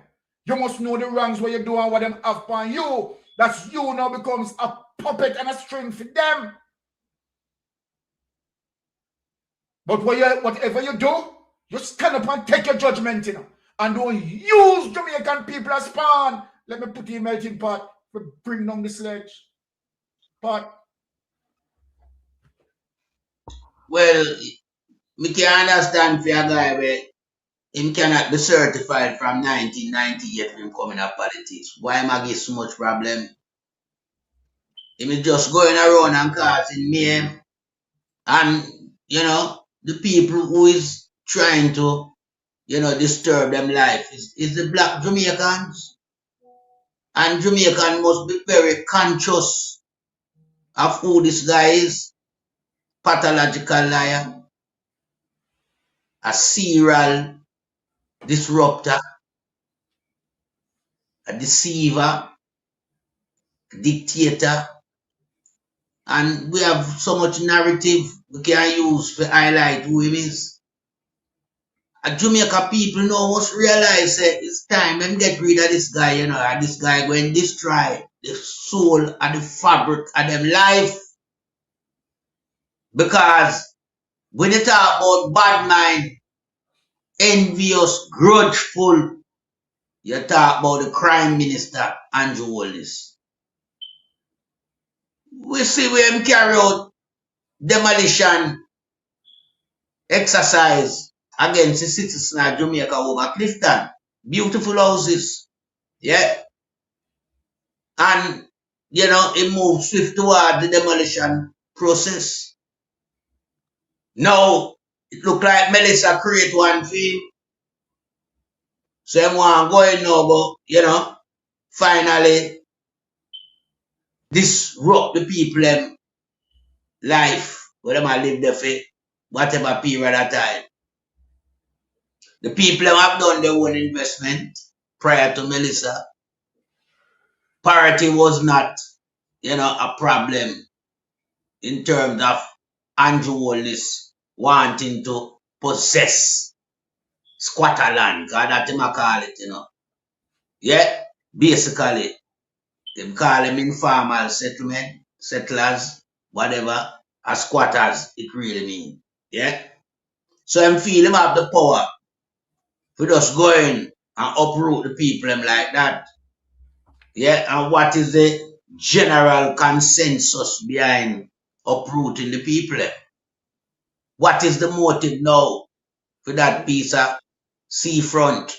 You must know the wrongs where you do and what them have upon you. That's you now becomes a puppet and a string for them. But whatever you do, you stand up and take your judgment, and don't use Jamaican people as pawn. Let me put the melting pot to bring down the sledge. Pot. Well, me can understand for a guy where him cannot be certified from 1998 when him coming up politics. Why am I get so much problem? Him is just going around and causing mayhem. And, the people who is trying to, disturb them life is the black Jamaicans. And Jamaican must be very conscious of who this guy is. Pathological liar. A serial disruptor. A deceiver. A dictator. And we have so much narrative we can use to highlight who he is. And Jamaica people now must realize it's time them get rid of this guy, and this guy going to destroy the soul and the fabric of them life. Because when you talk about bad mind, envious, grudgeful, you talk about the crime minister, Andrew Wallace. We see where him carry out demolition exercise against the citizens of Jamaica over Clifton. Beautiful houses. Yeah. And, it moves swift toward the demolition process. Now, it look like Melissa create one film. So I'm going now, but, finally, disrupt the people life, where them live there for whatever period of time. The people have done their own investment prior to Melissa. Parity was not, a problem in terms of Andrew Wallace wanting to possess squatter land, because that's him call it, Yeah, basically, they call them informal settlement, settlers, whatever, as squatters, it really means. Yeah? So I feel him have the power for just going and uproot the people like that. Yeah, and what is the general consensus behind uprooting the people? What is the motive now for that piece of seafront?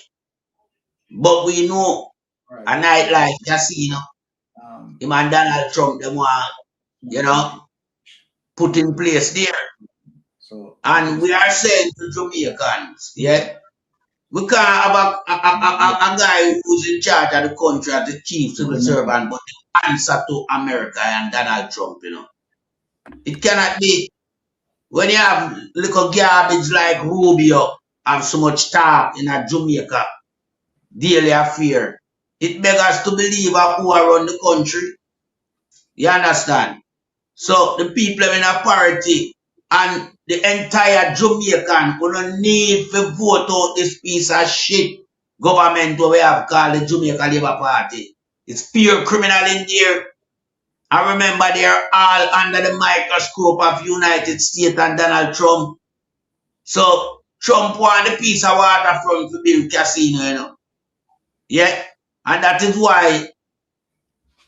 But we know a nightlife casino, him and Donald Trump, them want, you know, put in place there. And we are saying to Jamaicans, yeah, we can't have a guy who's in charge of the country as the chief civil servant, but the answer to America and Donald Trump, you know. It cannot be. When you have little garbage like Rubio have so much talk in a Jamaica daily affair, it begs us to believe who are run the country. You understand? So the people in authority and the entire Jamaican gonna need to vote out this piece of shit government what we have called the Jamaica Labour Party. It's pure criminal in there. I remember they are all under the microscope of United States and Donald Trump. So Trump want a piece of waterfront to build casino, you know. Yeah. And that is why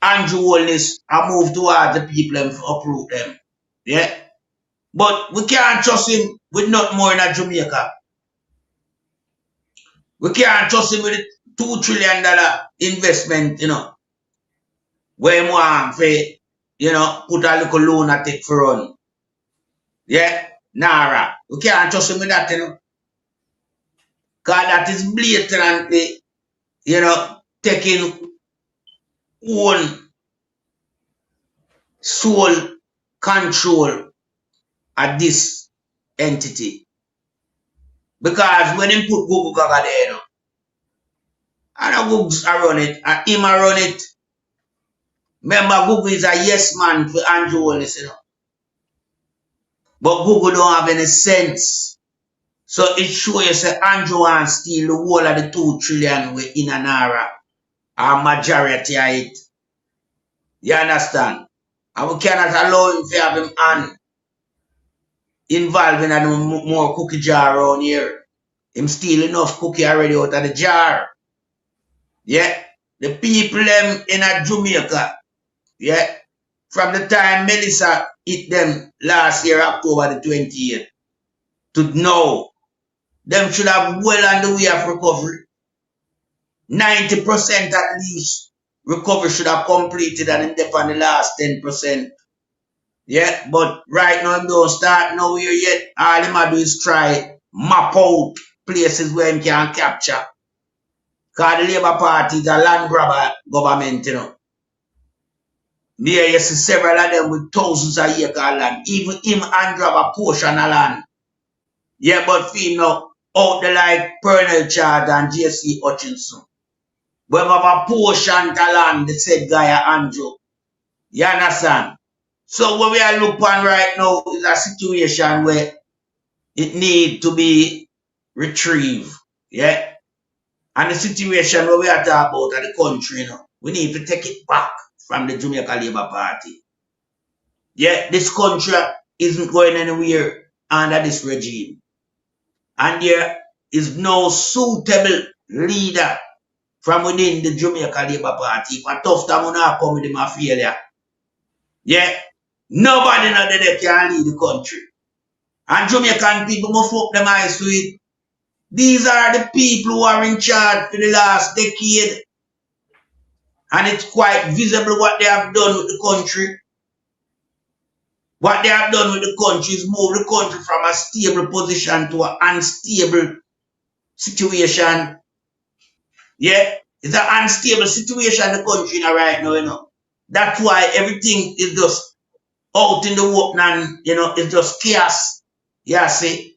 Andrew Holness have moved towards the people and uproot them. Yeah. But we can't trust him with not more in Jamaica. We can't trust him with a $2 trillion investment, you know. Where he want to, you know, put a little lunatic for run. Yeah. Nara. We can't trust him with that, you know. Because that is blatantly, you know, taking own soul control of this entity. Because when he put Google Gaga there, you know, and Google run it, and him run it. Remember, Google is a yes man for Andrew Holness, you know. But Google don't have any sense. So it shows you say Andrew wants to steal the whole of the 2 trillion with in an era. A majority of it. You understand? And we cannot allow him to have him hand involved in a more cookie jar around here. Him steal enough cookie already out of the jar. Yeah. The people them in a Jamaica, yeah, from the time Melissa hit them last year, October the 28th, to now, them should have well on the way of recovery. 90% at least recovery should have completed and they're on the last 10%. Yeah, but right now, don't start nowhere yet. All them do is try map out places where him can capture. Because the Labour Party is a land grabber government, you know. There you see several of them with thousands of acres of land. Even him and grab a portion of land. Yeah, but for him now, out the like Pernell Chard and J.C. Hutchinson. But we have a portion of land, the said guy Andrew. You understand? So what we are looking at right now is a situation where it need to be retrieved. Yeah? And the situation where we are talking about in the country, you know, we need to take it back from the Jamaica Labour Party. Yeah, this country isn't going anywhere under this regime. And there is no suitable leader from within the Jamaica Labour Party. If a tough time will not come with him a failure. Yeah, nobody know that they can lead the country. And Jamaican people must fuck them eyes to it. These are the people who are in charge for the last decade. And it's quite visible what they have done with the country. What they have done with the country is move the country from a stable position to an unstable situation. Yeah, it's an unstable situation in the country right now, you know. That's why everything is just out in the open and, you know, it's just chaos. Yeah, see.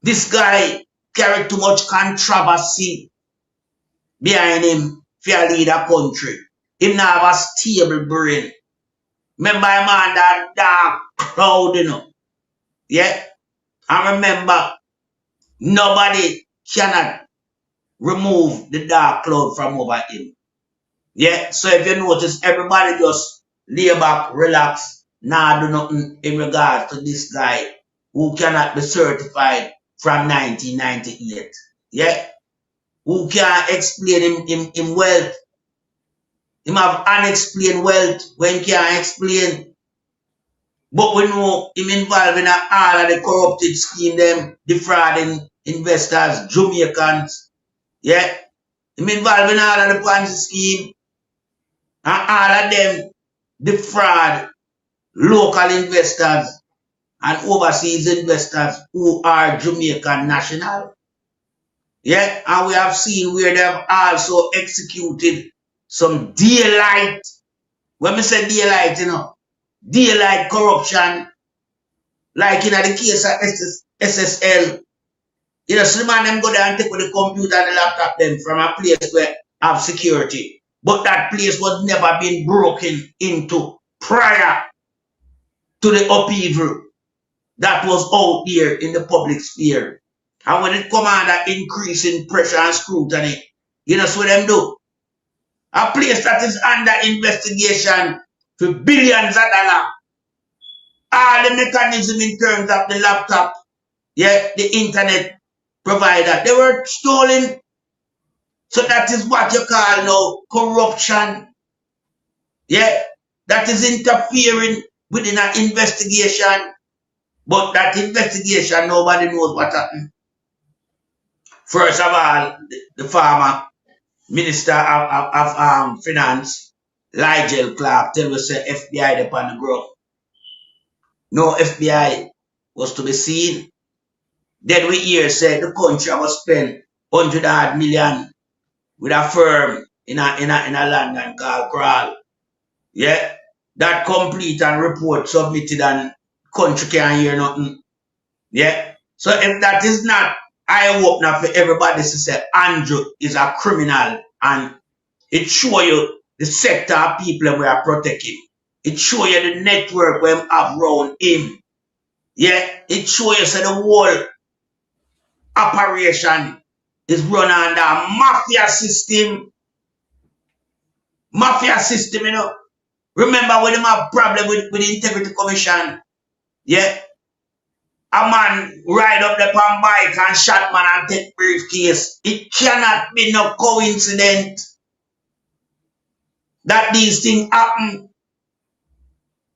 This guy carried too much controversy behind him for lead a country. He now have a stable brain. Remember a man that dark crowd, you know. Yeah? And remember, nobody cannot remove the dark cloud from over him. Yeah? So if you notice, everybody just lay back, relax, nah do nothing in regards to this guy who cannot be certified from 1998. Yeah? Who can't explain him wealth. Him have unexplained wealth when he can't explain. But we know him involved in all of the corrupted scheme, them defrauding investors, Jamaicans. Yeah? Him involved in all of the Ponzi scheme. And all of them defraud local investors and overseas investors who are Jamaican national. Yeah, and we have seen where they have also executed some daylight, when we say daylight, daylight corruption, like in the case of SSL. So the man them go there and take with the computer and the laptop them from a place where have security. But that place was never been broken into prior to the upheaval that was out there in the public sphere. And when it come under increasing pressure and scrutiny, so what them do? A place that is under investigation for billions of dollars. All the mechanism in terms of the laptop, the internet provider, they were stolen. So that is what you call now corruption. That is interfering within an investigation. But that investigation, nobody knows what happened. First of all, the former Minister of Finance, Nigel Clark, tell us FBI upon the ground. No FBI was to be seen. Then we hear said the country was spent $100 million with a firm in a London called Crawl. That complete and report submitted and country can't hear nothing. So if that is not eye-opener for everybody to say Andrew is a criminal, and it show you the sector of people we are protecting. It show you the network we have around him. It show you the whole operation is run under a mafia system. Remember when they have problem with the Integrity Commission? A man ride up the pan bike and shot man and take briefcase. It cannot be no coincidence that these things happen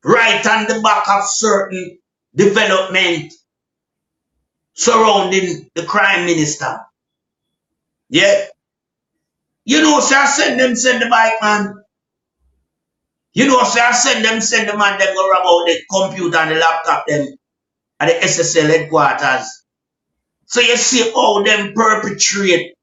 right on the back of certain development surrounding the crime minister. Say I send the bike man. Say I send the man them go about the computer and the laptop them at the SSL headquarters. So you see how them perpetrate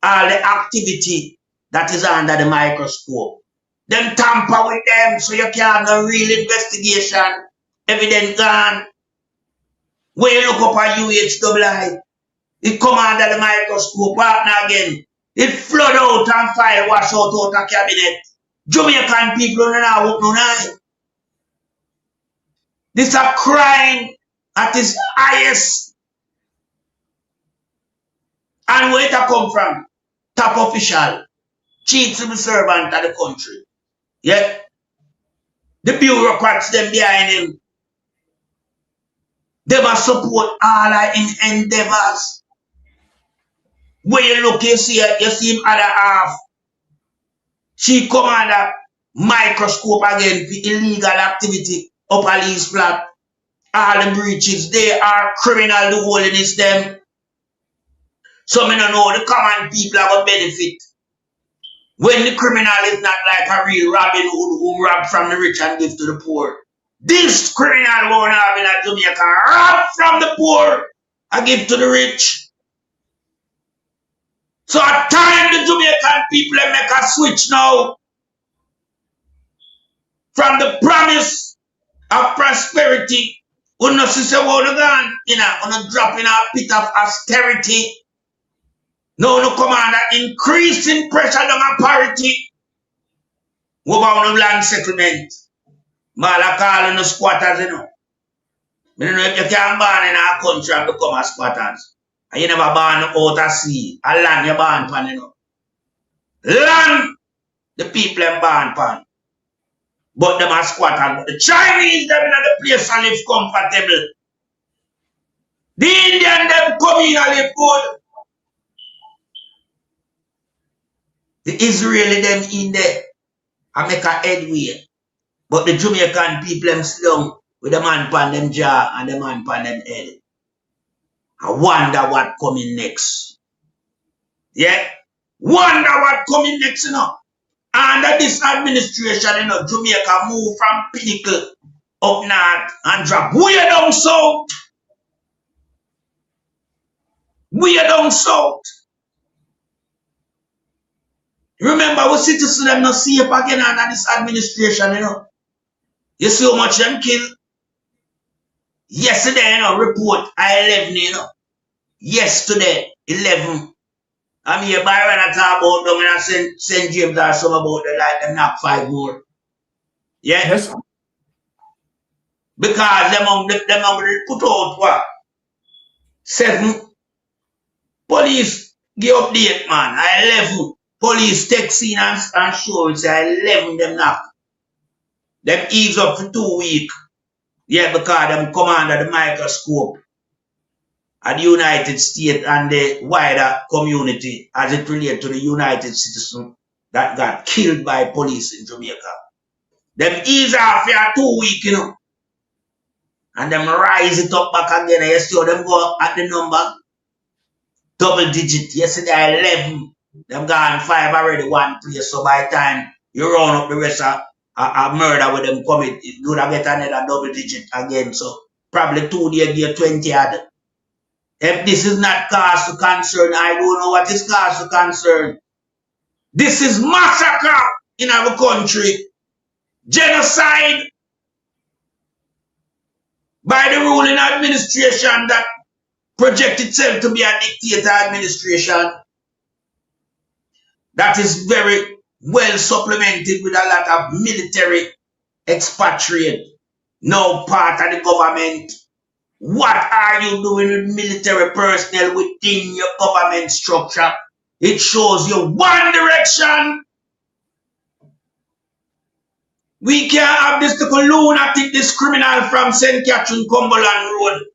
all the activity that is under the microscope. Them tamper with them so you can't have no real investigation. Evidence gone. When you look up at UHWI, it come under the microscope, partner again. It flood out and file wash out a cabinet. Jamaican people don't know what no eye. This is a crime at its highest. And where it come from? Top official, chief civil servant of the country. The bureaucrats them behind him. They must support all our endeavors. When you look, you see him other half. She come under microscope again for illegal activity up a lease flat. All the breaches, they are criminal, the holiness them. So me don't know the common people have a benefit. When the criminal is not like a real Robin Hood who rob from the rich and give to the poor. This criminal won't have in a Jamaica rob from the poor and give to the rich. So at time the Jamaican people make a switch now from the promise of prosperity. We not see say what gone, on drop in a pit of austerity. No come under increasing pressure on a parity. We about no land settlement. Mala call no squatters, I don't know if you can born in our country and become a squatters. And you never born out of sea. A land you born pan, Land, the people are born pan. But them are squatters. The Chinese, them in the place and live comfortable. The Indian, them come in and live good. The Israeli, them in there and make a headway. But the Jamaican people, them slung with the man pan them jaw and the man pan them head. I wonder what coming next. Wonder what coming next, you know. Under this administration, you know, Jamaica move from pinnacle up north and drop way down south. Way down south. Remember, we citizens them not safe again under this administration, you know. You see how much them kill? Yesterday, you know, report I-11, you know. Yesterday, 11. I'm here by when I talk about them and I St. James or some about the like them knock 5 more. Yeah? Yes. Because them put out what? 7 police give update, man. 11 police text in and show it say 11 them knock. Them ease up for 2 weeks. Yeah, because them come under the microscope at the United States and the wider community as it relates to the United citizens that got killed by police in Jamaica. Them ease off for 2 weeks, you know. And them rise it up back again. And you see how them go at the number. Double digit. Yesterday 11. Them gone 5 already, 1 place. So by the time you round up the rest of a murder with them commit, you would have get another double digit again. So probably 2 days, get 20 other. If this is not cause for concern, I don't know what is cause for concern. This is massacre in our country. Genocide by the ruling administration that project itself to be a dictator administration that is very well supplemented with a lot of military expatriate, now part of the government. What are you doing with military personnel within your government structure? It shows you one direction. We can't have this little lunatic, this criminal from St. Catherine, Cumberland Road.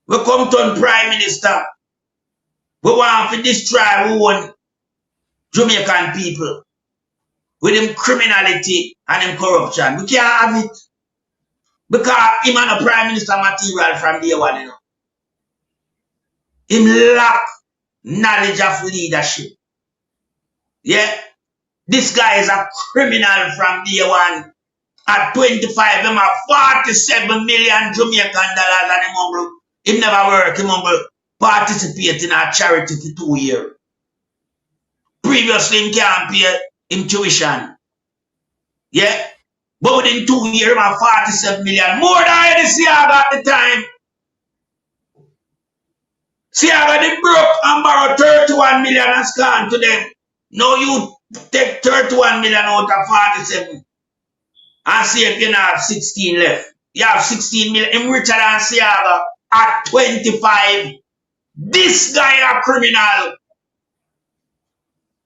We come to Prime Minister. We want to destroy our own Jamaican people with him criminality and him corruption. We can't have it. Because him and a Prime Minister material from day one, you know. Him lack knowledge of leadership. Yeah? This guy is a criminal from day one. At 25, him have 47 million Jamaican dollars and him never work, him participate in a charity for 2 years. Previously, him can't pay him tuition. Yeah? But within 2 years, him have 47 million. More than any Seaga at the time. Seaga did broke and borrowed 31 million and gone to them. Now you take 31 million out of 47. And see if you have 16 left. You have 16 million. Him richer than Seaga at 25. This guy a criminal.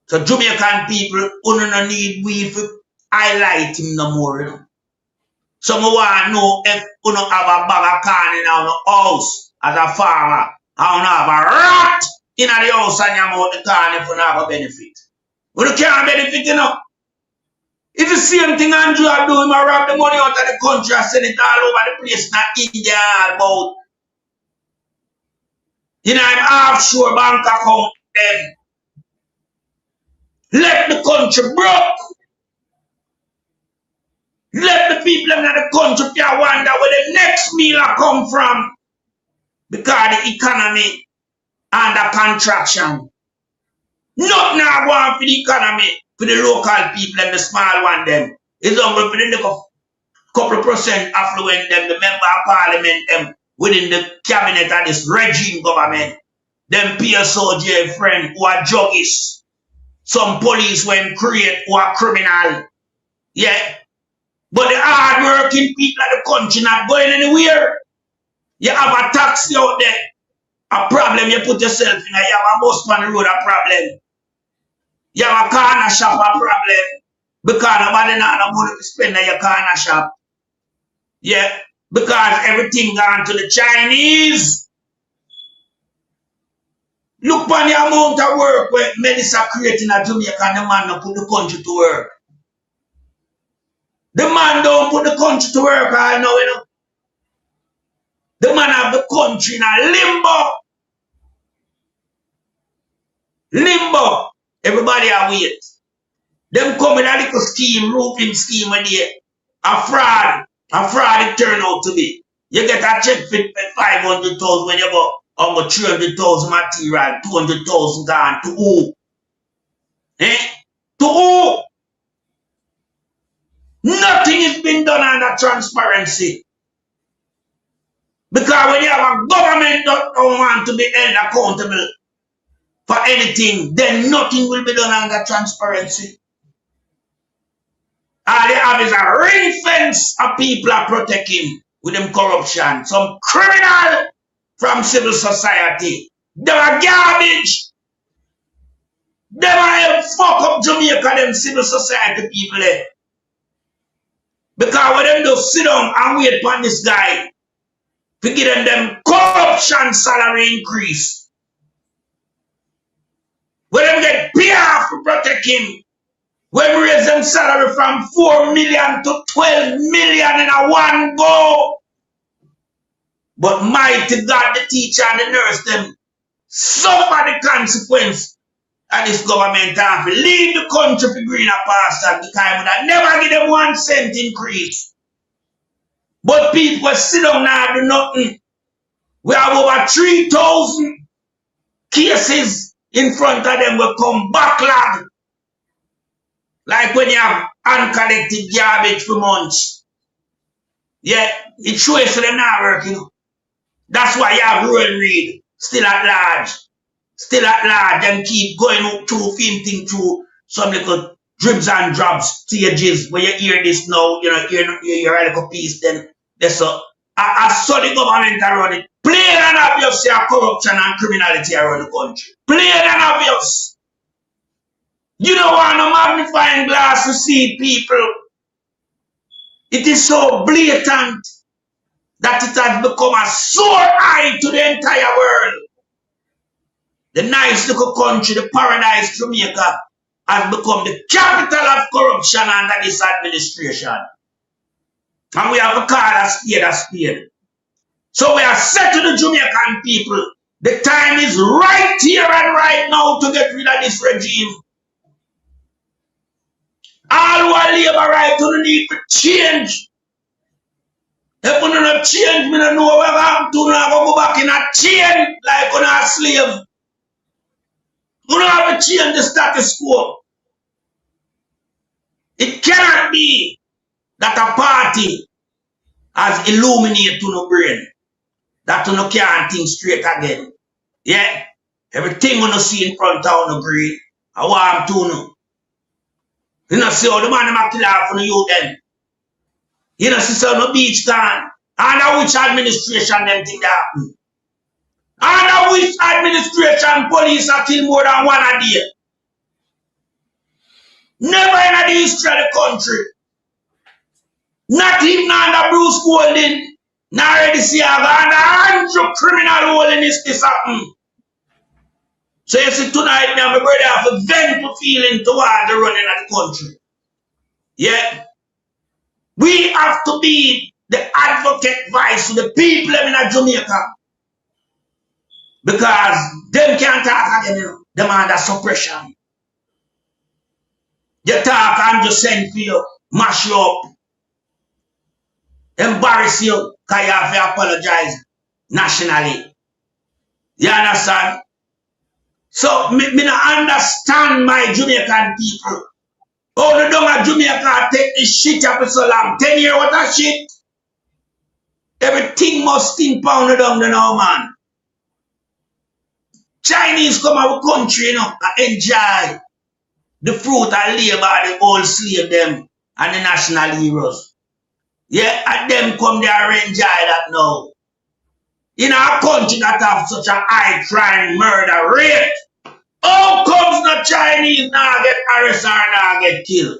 So Jamaican people, who don't need we to highlight him no more. You know? Some want to know if you don't have a bag of corn in your house as a farmer. And you have a rat in the house and you have the corn if you don't have a benefit. You can't benefit, you know. It's the same thing Andrew are doing. I rob the money out of the country and send it all over the place. Not India all about. You know, I'm offshore bank account them. Let the country broke. Let the people in the country wonder where the next meal come from. Because the economy under contraction. Nothing now going for the economy. For the local people and the small one them. It's only for the couple percent affluent them, the member of parliament them within the cabinet of this regime government. Them PSOJ friend who are juggies. Some police when create who are criminal. Yeah. But the hard-working people of the country not going anywhere. You have a taxi out there. A problem you put yourself in. You have a bus on the road, a problem. You have a corner shop, a problem. Because nobody not have money to spend at your corner shop. Yeah. Because everything gone to the Chinese. Look on the amount of work where medicine creating a Jamaica and the man don't put the country to work. The man don't put the country to work, I know, you know. The man have the country in a limbo. Limbo. Everybody are wait. Them come with a little scheme, roofing scheme a day. A fraud it turn out to be. You get a check for 500,000 when you go almost 300,000 material, 200,000 gone to who? Eh? To who? Nothing is being done under transparency. Because when you have a government that don't want to be held accountable for anything, then nothing will be done under transparency. All they have is a ring fence of people are protecting with them corruption. Some criminal from civil society. They are garbage. They might fuck up Jamaica, them civil society people there. Because when them just sit down and wait for this guy to give them corruption salary increase. When them get PR to protect him. When we raise them salary from 4 million to 12 million in a one go. But mighty God, the teacher and the nurse, them suffer the consequence of this government and leave the country for greener pastures because would have never give them 1 cent increase. But people sit down now and do nothing. We have over 3,000 cases in front of them will come backlog. Like when you have uncollected garbage for months. Yeah, it shows them not working. That's why you have Royal Reed still at large. Still at large and keep going through, filming through some little dribs and drops stages where you hear this now, you know, hear a little piece, then there's I saw the government around it. Plain and obvious corruption and criminality around the country. Plain and obvious. You don't want a magnifying glass to see people. It is so blatant that it has become a sore eye to the entire world. The nice little country, the paradise Jamaica, has become the capital of corruption under this administration. And we have to call a spade a spade. So we are said to the Jamaican people, the time is right here and right now to get rid of this regime. All who are labor right to the need for change. If we don't change, we don't know where I'm to go back in a chain like on a slave. We don't have to change the status quo. It cannot be that a party has illuminated to no brain. That you no can't think straight again. Yeah? Everything you see in front of you green. I want to know. You know, see how the man them kill off on the youth then. You know, see how the beach gone. Under which administration them think that happen? Under which administration police are kill more than 1 a day? Never in the history of the country. Not even under Bruce Golding. Not already Seaga. Under 100 criminal holiness this happen. So you see tonight, me and my brother have a vent to feeling towards the running of the country. Yeah. We have to be the advocate voice to the people in Jamaica. Because them can't talk again, you know. Them under suppression. You talk and just send for you, mash you up, embarrass you, because you have to apologize nationally. You understand? So, me not understand my Jamaican people. Oh, the dung of Jamaica take this shit up for so long. 10 years, what a shit? Everything must think pound down the now, man. Chinese come out of the country, you know, and enjoy the fruit and labor, the old slave them, and the national heroes. Yeah, and them come there and enjoy that now. In our country that have such a high crime, murder rate, how comes the Chinese now get arrested or now get killed?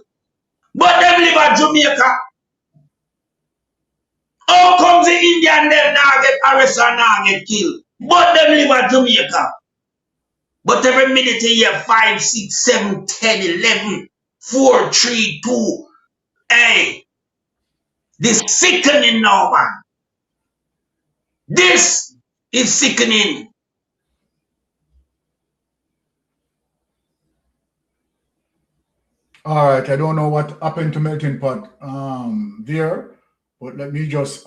But them live at Jamaica. How comes the Indian them now get arrested or now get killed? But them live at Jamaica. But every minute you hear 5, 6, 7, 10, 11, 4, 3, 2, hey. This sickening now, man. This is sickening. All right, I don't know what happened to Melting Pot there, but let me just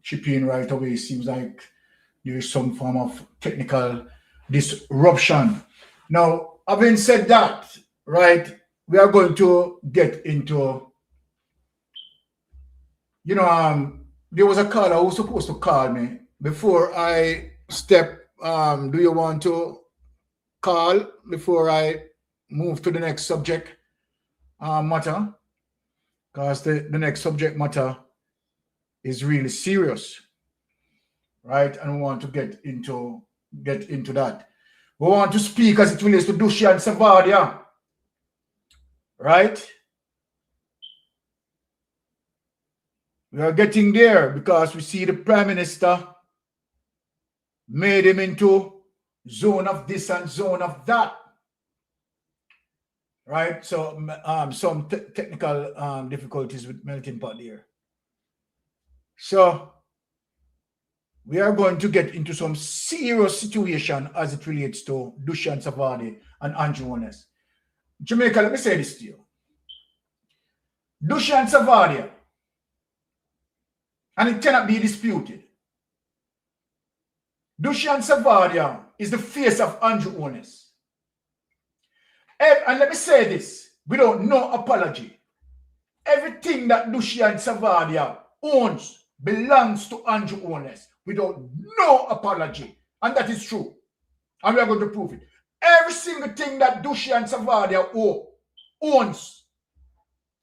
chip in right away. Seems like there is some form of technical disruption. Now, having said that, right, we are going to get into, there was a caller who was supposed to call me. Before I step, do you want to call before I move to the next subject matter? Because the next subject matter is really serious, right? And we want to get into that. We want to speak as it relates to Dushy and Savadia, right? We are getting there because we see the Prime Minister made him into zone of this and zone of that, right? So some technical difficulties with Melting Pot here. So we are going to get into some serious situation as it relates to Dushan Savadi and Andrew Holness. Jamaica, let me say this to you. Dushan Savadi, and it cannot be disputed, Dushan Savadi is the face of Andrew Holness. And let me say this without no apology. Everything that Dushan Savadi owns belongs to Andrew Holness without no apology. And that is true. And we are going to prove it. Every single thing that Dushan Savadia owns,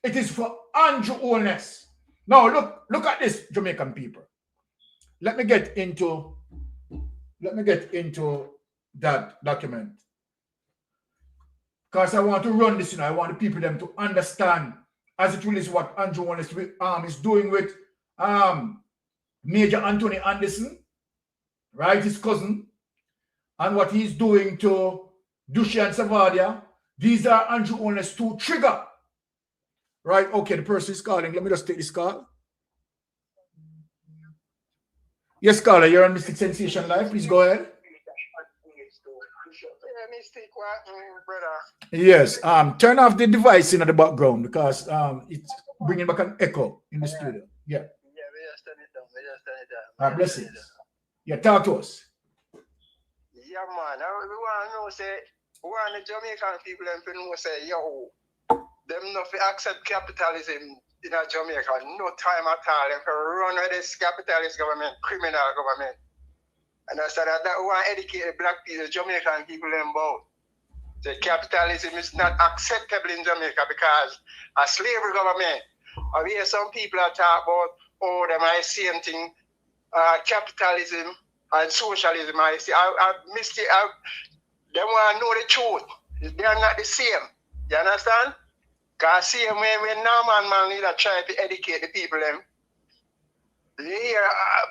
it is for Andrew Holness. Now look at this, Jamaican people. Let me get into that document. Because I want to run this, I want the people them to understand as it relates what Andrew Holness is doing with Major Anthony Anderson, right, his cousin, and what he's doing to Dushy and Savadia. These are Andrew Holness to trigger. Right, okay, the person is calling. Let me just take this call. Yes, caller, you're on Mystic Sensation Live. Please go ahead. Yes, turn off the device in the background because it's bringing back an echo in the studio. Yeah. Blessings. Yeah, talk to us. Yeah, man. We want to know, say, one of the Jamaican people and know, say, yo, them not accept capitalism in Jamaica. No time at all. Them run with this capitalist government, criminal government. And I said that we want to educate the black people, Jamaican people about. The capitalism is not acceptable in Jamaica because a slavery government. I hear some people are talk about, oh, them are the same thing. Capitalism and socialism, I see. They want to know the truth. They are not the same. You understand? Because see, when Norman man need to try to educate the people, here,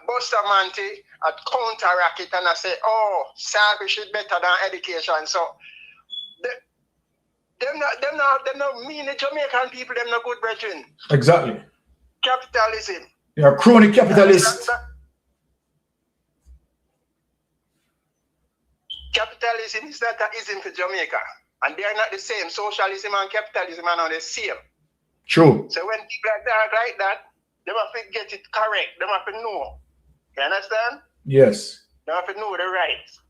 Buster Manti at counteract it and I say, oh, service is better than education. So, them not mean the Jamaican people, them not good brethren. Exactly. Capitalism. They are crony capitalists. Capitalism is not an ism for Jamaica. And they are not the same. Socialism and capitalism are not the same. True. So when people talk like that, they have to get it correct. They have to know. You understand? Yes. They have to know the rights.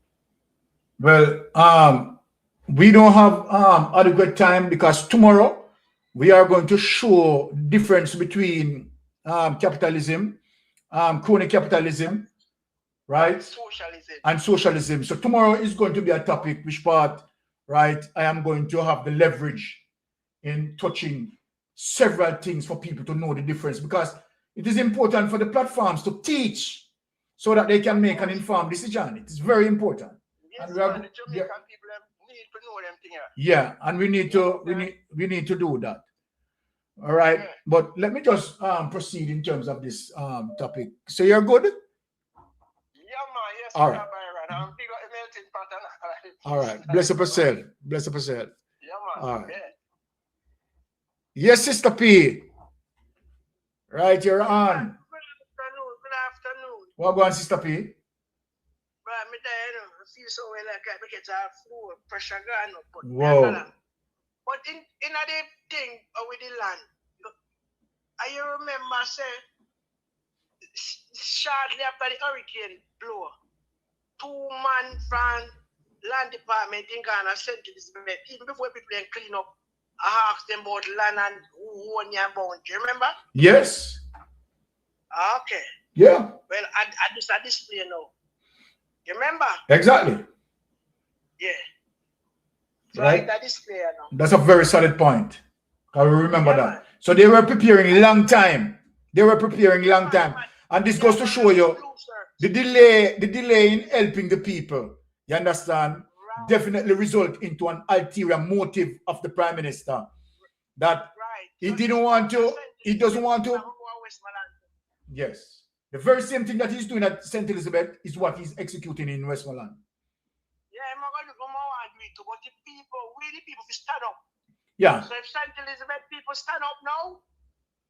Well, we don't have adequate time because tomorrow we are going to show difference between capitalism, crony capitalism, right? Socialism. And socialism. So tomorrow is going to be a topic which part, right, I am going to have the leverage in touching several things for people to know the difference because it is important for the platforms to teach so that they can make an informed decision. It is very important. Yes, and we are, the Jamaican people need to know them things. Yeah, and we need to do that. All right, yeah. But let me just proceed in terms of this topic. So you're good? Yeah, man. Yes, all right. I'm big on the melting pot. All right. Bless up yourself. Bless up yourself. Yeah, man. All right. Yeah. Yes, Sister P. Right, you're on. Good afternoon. What going, Sister P? Right, I feel so well like I get a flu, pressure gone up. Whoa. But in the thing with the land, I remember say shortly after the hurricane blow, 2 man from land department in Ghana sent to this event, even before people then clean up. I asked them about land and who own your boundary. Remember? Yes. Okay. Yeah. Well, I just a display now. You remember? Exactly. Yeah. So Right. I display now. That's a very solid point. I remember that. Man. So they were preparing a long time. They were preparing a long time. And this goes to show you the delay in helping the people. You understand? Right. Definitely result into an ulterior motive of the Prime Minister. That he didn't want to, he doesn't want to. Yes. The very same thing that he's doing at St. Elizabeth is what he's executing in Westmoreland. Yeah, I'm going to go more agree to, but the people stand up. Yeah. So if St. Elizabeth people stand up now,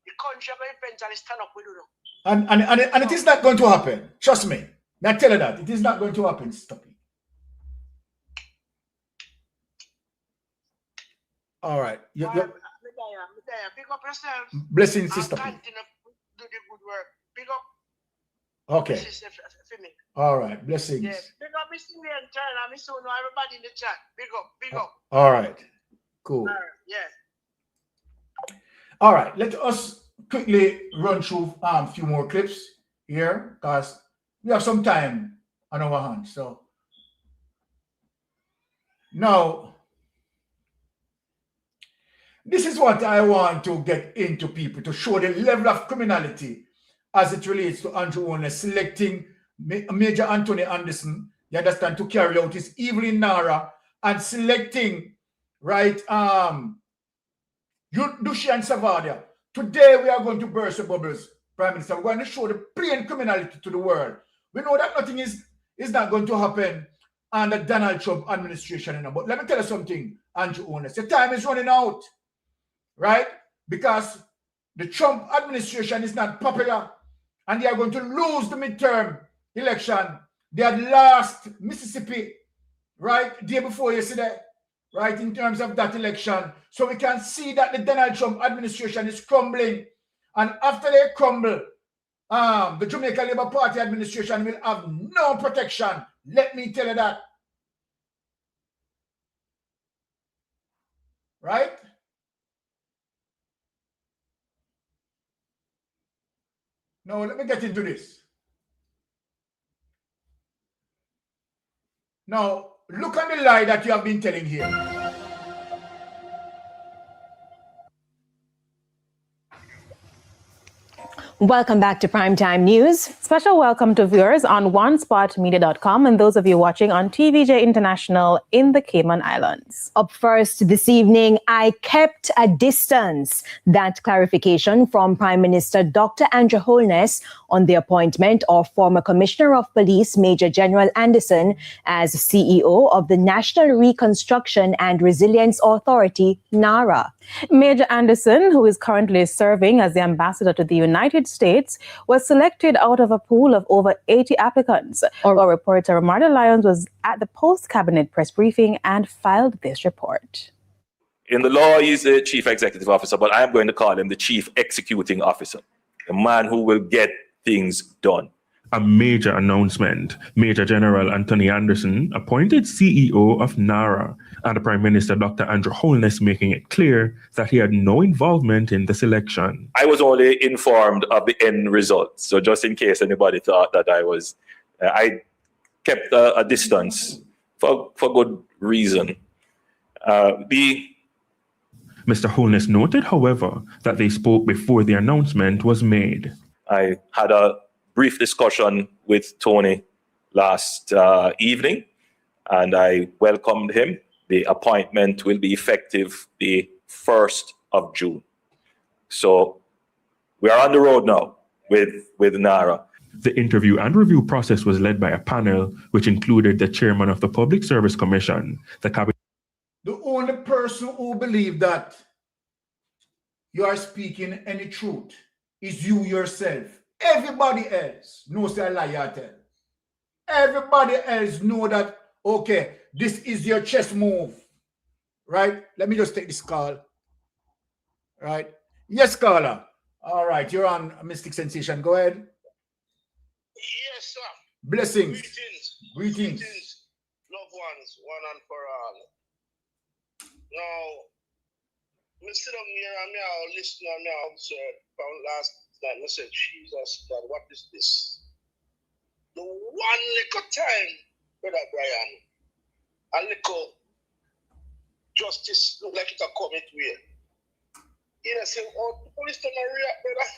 the country will eventually stand up with them. And it is not going to happen. Trust me. I tell you that. It is not going to happen. Stop it. All right. Pick up yourself. Blessing, sister. Continue to do the good work. Pick up. Okay. All right. Blessings. Yeah. Pick up Mr. and China. I miss everybody in the chat. Pick up. Pick up. All right. Cool. All right. Yeah. All right. Let us quickly run through a few more clips here because we have some time on our hands. So now, this is what I want to get into people to show the level of criminality as it relates to Andrew Holness selecting Major Anthony Anderson, you understand, to carry out his evil in Nara and selecting, right, Dushi and Savadia. Today we are going to burst the bubbles, Prime Minister. We're going to show the plain criminality to the world. We know that nothing is not going to happen under Donald Trump administration anymore. But let me tell you something, Andrew Holness. The time is running out, right? Because the Trump administration is not popular and they are going to lose the midterm election. They had lost Mississippi, right, day before yesterday, right, in terms of that election. So we can see that the Donald Trump administration is crumbling. And after they crumble, the Jamaica Labour Party administration will have no protection. Let me tell you that. Right? Now, let me get into this. Now, look at the lie that you have been telling here. Welcome back to Primetime News. Special welcome to viewers on onespotmedia.com and those of you watching on TVJ International in the Cayman Islands. Up first this evening, I kept a distance. That clarification from Prime Minister Dr. Andrew Holness on the appointment of former Commissioner of Police Major General Anderson as CEO of the National Reconstruction and Resilience Authority, NARA. Major Anderson, who is currently serving as the ambassador to the United States, was selected out of a pool of over 80 applicants. Our reporter Marta Lyons was at the post-cabinet press briefing and filed this report. In the law, he's the chief executive officer, but I'm going to call him the chief executing officer, the man who will get things done. A major announcement. Major General Anthony Anderson appointed CEO of NARA, and the Prime Minister Dr. Andrew Holness making it clear that he had no involvement in the selection. I was only informed of the end result, so just in case anybody thought that I kept a distance for good reason. Mr. Holness noted, however, that they spoke before the announcement was made. I had a brief discussion with Tony last evening, and I welcomed him. The appointment will be effective the 1st of June. So we are on the road now with NARA. The interview and review process was led by a panel which included the chairman of the Public Service Commission, the cabinet. The only person who believes that you are speaking any truth is you yourself. Everybody else knows a lie you tell. Everybody else know that, okay, this is your chess move. right? Let me just take this call. Right? Yes, caller. All right, you're on Mystic Sensation. Go ahead. Yes, sir. Blessings. Greetings. Loved ones, one and for all. Now, I sit down here and now listen and now observe from last night. I said, Jesus, God, what is this? The one little time, Brother Brian, a little justice look like it a come it way. You know, say, oh, the police don't react, brother.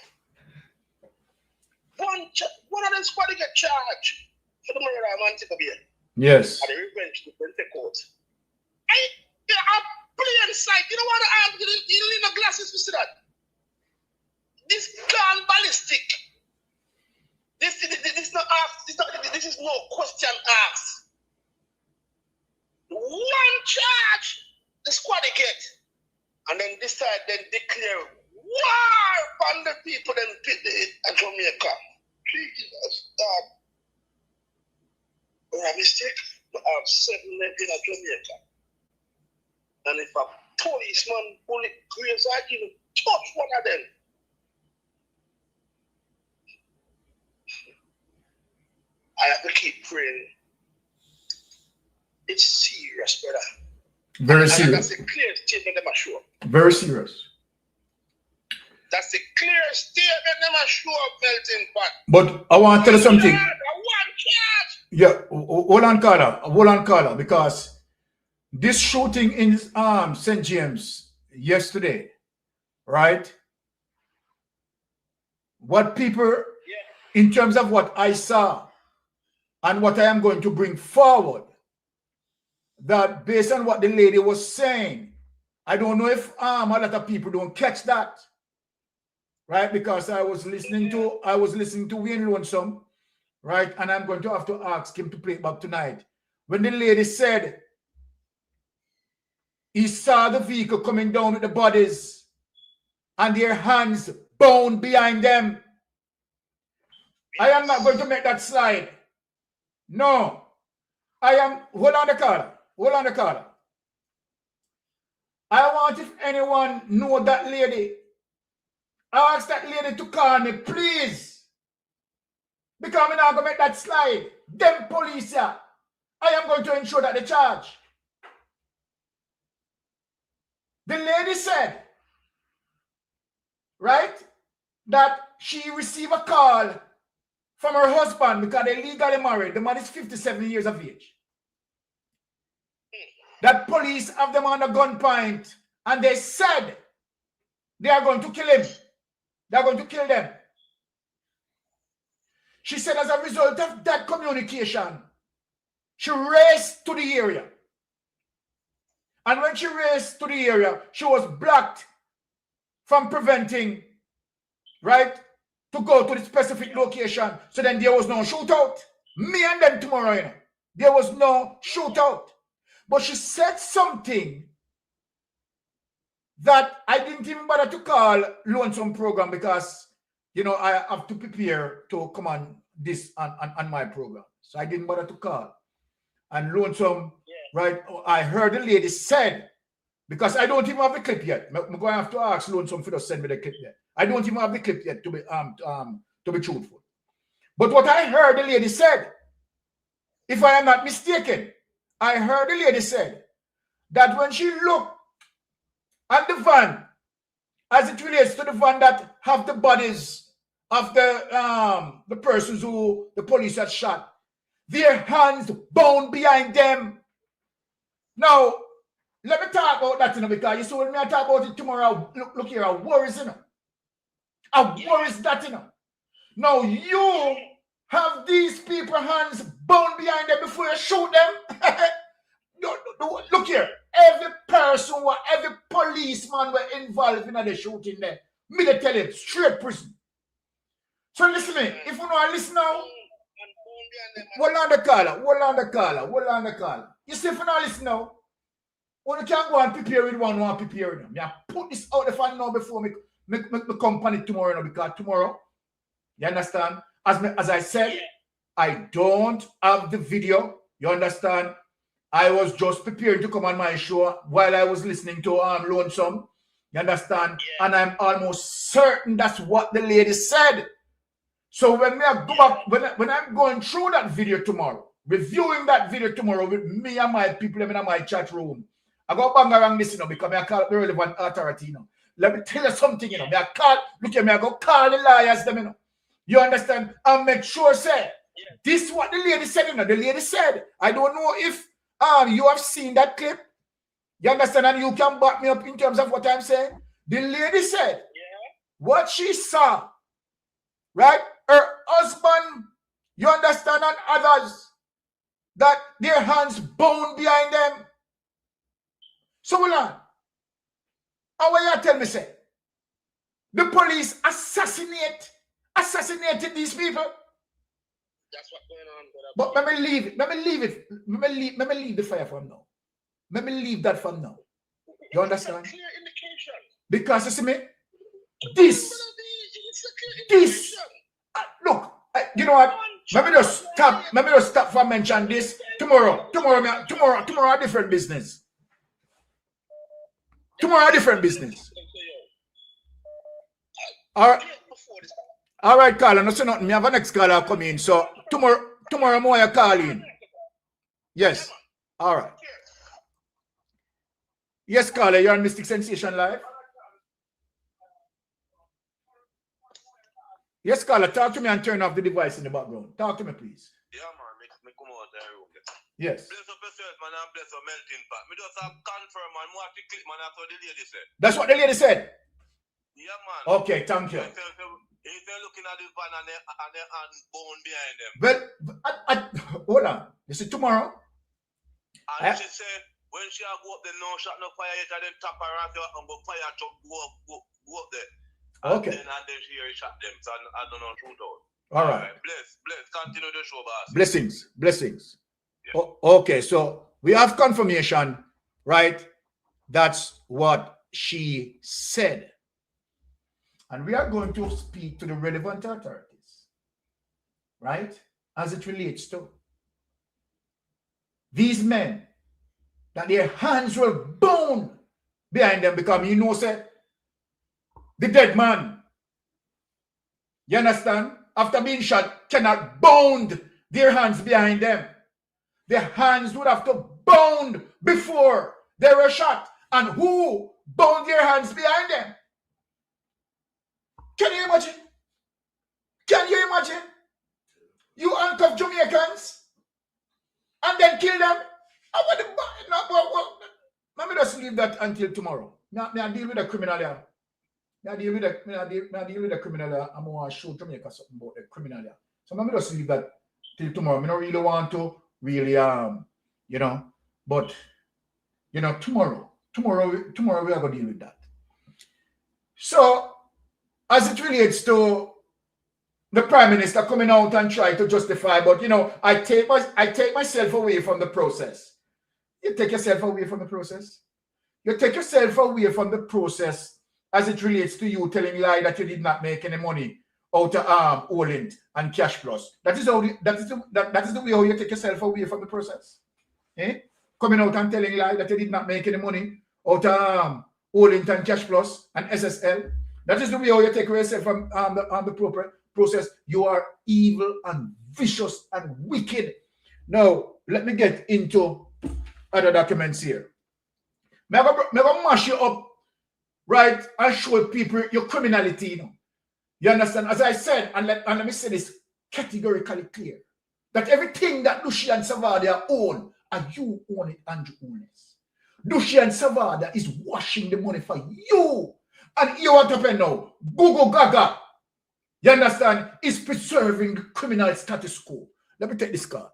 One of them squad get charged for the murder of man take a beer. Yes. And the revenge to the court. I'm plain sight. You don't want to ask, you don't need no glasses to see that. This gone ballistic. This not asked. This is no question asked. One charge the squad they get. And then this side then declare war on the people in Jamaica. Jesus, God. We have mistake. We have 7 men in Jamaica. And if a policeman bullet graves, I even touch one of them. I have to keep praying. It's serious, brother. Very serious. That's a clear statement, them are sure. Very serious. That's a clear statement, them are sure, melting pot. But I want to tell you something. One charge. Yeah, hold on, caller, because this shooting in St. James yesterday, right? What people, in terms of what I saw and what I am going to bring forward, that based on what the lady was saying, I don't know if a lot of people don't catch that, right? Because I was listening to Wayne Lonesome, right? And I'm going to have to ask him to play it back tonight. When the lady said he saw the vehicle coming down with the bodies and their hands bound behind them. I am not going to make that slide. No. Hold on the caller. I want, if anyone know that lady, I ask that lady to call me, please. Because I'm not going to make that slide. Them police, I am going to ensure that they charge. The lady said, right, that she received a call from her husband because they're legally married. The man is 57 years of age. That police have them on a gunpoint and they said they are going to kill him. They are going to kill them. She said as a result of that communication, she raced to the area. And when she raced to the area, she was blocked from preventing, right, to go to the specific location. So then there was no shootout. Me and them tomorrow, you know. There was no shootout. But she said something that I didn't even bother to call Lonesome program because, you know, I have to prepare to come on this on my program. So I didn't bother to call. And Lonesome, right, I heard the lady said, because I don't even have the clip yet. I'm going to have to ask Lonesome for to send me the clip yet. I don't even have the clip yet to be truthful. But what I heard the lady said, if I am not mistaken, I heard the lady said that when she looked at the van, as it relates to the van that have the bodies of the persons who the police had shot, their hands bound behind them. Now, let me talk about that, you know, because you see when I talk about it tomorrow, look here, I worries, you know. I worries that, you know. Now, you have these people hands bound behind them before you shoot them. Look here, every person, every policeman were involved in the shooting there. Me to tell you, straight prison. So listen to me, if you know, listen now. Hold on the caller. You see, if you not listen now, you can't go and prepare with one who want to prepare with them. Yeah, put this out if I know before me come on it tomorrow, because tomorrow, you understand? As I said, I don't have the video, you understand? I was just preparing to come on my show while I was listening to Lonesome. You understand? Yeah. And I'm almost certain that's what the lady said. So when I go back, when I'm going through that video tomorrow, reviewing that video tomorrow with me and my people in my chat room, I go bang around this, because I call the relevant authority, Let me tell you something, I call, look at me, I go call the liars, them, You understand? And make sure, say, this is what the lady said, The lady said, I don't know if you have seen that clip. You understand? And you can back me up in terms of what I'm saying. The lady said, what she saw, right? Her husband, you understand, and others, that their hands bound behind them. So, hold on. How will you tell me, say? The police assassinated these people? That's what's going on. But let me leave it. Let me leave the fire from now. Let me leave that from now. You understand? Clear indication. Because you see me, this, look, you know what? Let me just stop for mention this tomorrow. Tomorrow, a different business. Tomorrow, a different business. All right, Carl. No say nothing. Me have a next caller coming in. So tomorrow more you call in. Yes. All right. Yes, caller. You're on Mystic Sensation Live. Yes, caller. Talk to me and turn off the device in the background. Talk to me, please. Yeah, man. Me come out the room. Yes. Bless up yourself, man, and bless your melting pot. Me just have confirm, man. More to click, man. That's what the lady said. That's what the lady said. Yeah, man. Okay, thank you. If they're looking at the van and their hands bone behind them. Well, hold on. You see, tomorrow. And she said, when she go up there, no shot, no fire yet, and then tap her and go fire truck, go up there. Okay. And then she shot them. So I don't know, shoot out. All right. Bless. Continue the show, boss. Blessings. Yeah. Okay, so we have confirmation, right? That's what she said. And we are going to speak to the relevant authorities, right? As it relates to these men, that their hands were bound behind them, because you know, say, the dead man, you understand, after being shot, cannot bound their hands behind them. Their hands would have to bound before they were shot. And who bound their hands behind them? Can you imagine? Can you imagine? You handcuff Jamaicans and then kill them? Let me just leave that until tomorrow. Now I deal with the criminal here. I deal with the criminal here. I'm going to show Jamaica something about the criminal here. So let me just leave that till tomorrow. I don't really want to really, but, tomorrow we are going to deal with that. So, as it relates to the Prime Minister coming out and trying to justify, but, I take myself away from the process. You take yourself away from the process. You take yourself away from the process as it relates to you telling lie that you did not make any money out of Olint and Cash Plus. That is the way how you take yourself away from the process. Coming out and telling lie that you did not make any money out of Olint and Cash Plus and SSL. That is the way how you take yourself from the proper process. You are evil and vicious and wicked. Now, let me get into other documents here. I'm going to mash you up, right, and show people your criminality. You understand? As I said, and let me say this categorically clear, that everything that Lucian Savada own, and you own it, Andrew owns. Lucian Savada is washing the money for you. And you want to pay now. Google Gaga, you understand, is preserving the criminal status quo. Let me take this card.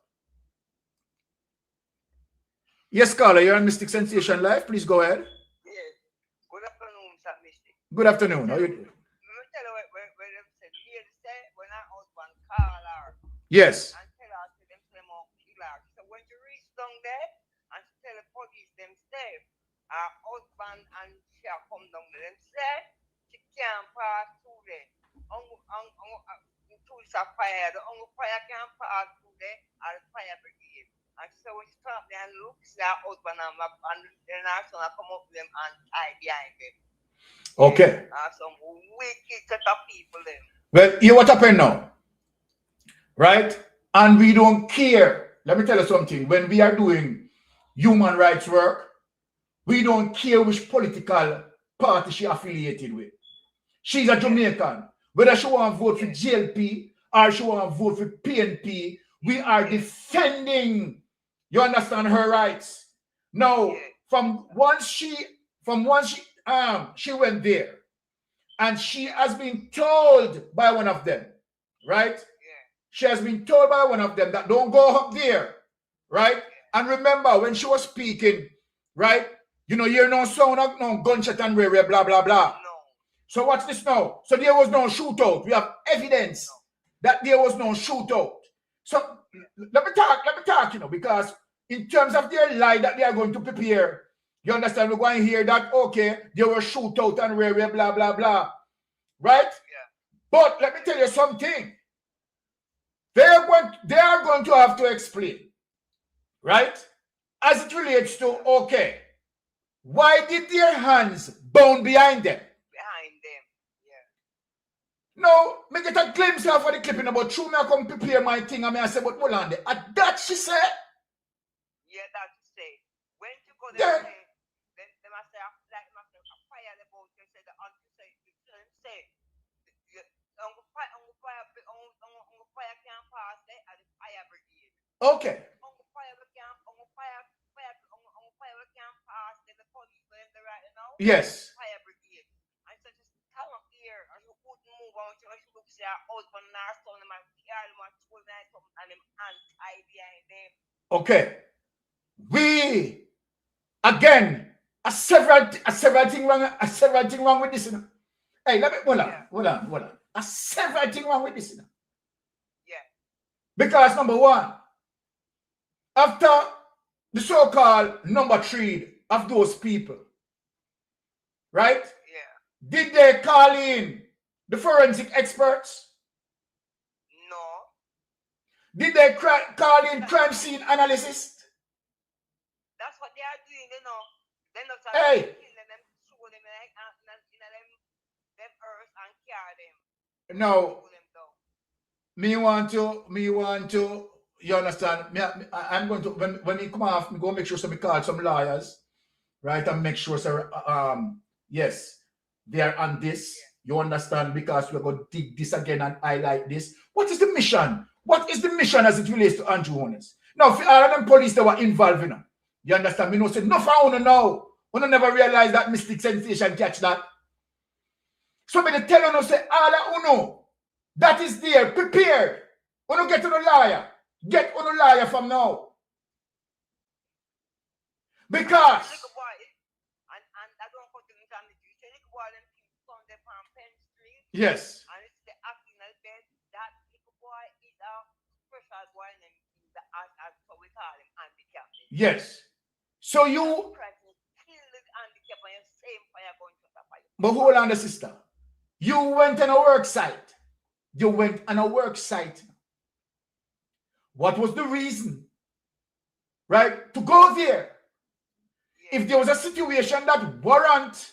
Yes, caller, you're on Mystic Sensation Live. Please go ahead. Yes. Good afternoon, Mr. Mystic. Good afternoon. How are you doing? When I husband call her. Yes. And tell her to them kill her. So when you reach down there and tell the police them stay, her husband and she come down there and say she can't pass through there. Through the fire, the fire can't pass through there, or the fire brigade. And so when she turn up there and look, see her husband and then her son come up with them and tie behind them. Okay. Some wicked set of people them. Well, hear what happened now. Right? And we don't care. Let me tell you something. When we are doing human rights work, we don't care which political party she affiliated with. She's a Jamaican. Whether she want to vote for GLP or she want to vote for PNP, we are defending, you understand, her rights. Now, from once she went there, and she has been told by one of them, right? She has been told by one of them that don't go up there, right? And remember, when she was speaking, right? You know, you're no sound of no gunshot and blah, blah, blah. So watch this now. So there was no shootout. We have evidence that there was no shootout. So let me talk, you know, because in terms of their lie that they are going to prepare, you understand, we're going to hear that, okay, there was shootout and blah, blah, blah. Right? But let me tell you something. They are going to have to explain, right? As it relates to, okay, why did their hands bound behind them? No, me get a glimpse of the clipping about true me I come prepare my thing and me I say, but Molande, at that she said. Yeah, that she say. When you go there, then they must say, like, a fire the boat, they say, the auntie say, fire can't pass there at the fire brigade. Okay. Fire can't pass there, the police when they're right now. Yes. Fire brigade. I said, just come up here and you couldn't move on. She looks at her husband and her son, and them hands tied behind them. Okay. We again several things wrong with this. You know? Hey, let me hold on. Several things wrong with this. You know? Yeah. Because number one, after the so-called number 3 of those people, right? Yeah. Did they call in the forensic experts? No. Did they call in crime scene analysts? That's what they are doing, you know. They're not hey. them, show them them earth and carry them. No. Me want to, you understand? I'm going to, when he come off, I'm going to make sure some call some lawyers, right? And make sure, sir, yes, they are on this. You understand? Because we're going to dig this again and highlight this. What is the mission? What is the mission as it relates to Andrew Holness? Now, for all of them police that were involved, you know, you understand? Me no say, no for I know. We don't never realize that mystic sensation catch that. Somebody tell us, say, all of uno that is there, prepared. We don't get to the liar. Get on the liar from now. Because yes. And it's the acting that that little boy is a special boy named as so we call him handicapped. Yes. So you but hold on, the sister. You went on a work site. What was the reason? Right? To go there. Yeah. If there was a situation that warrant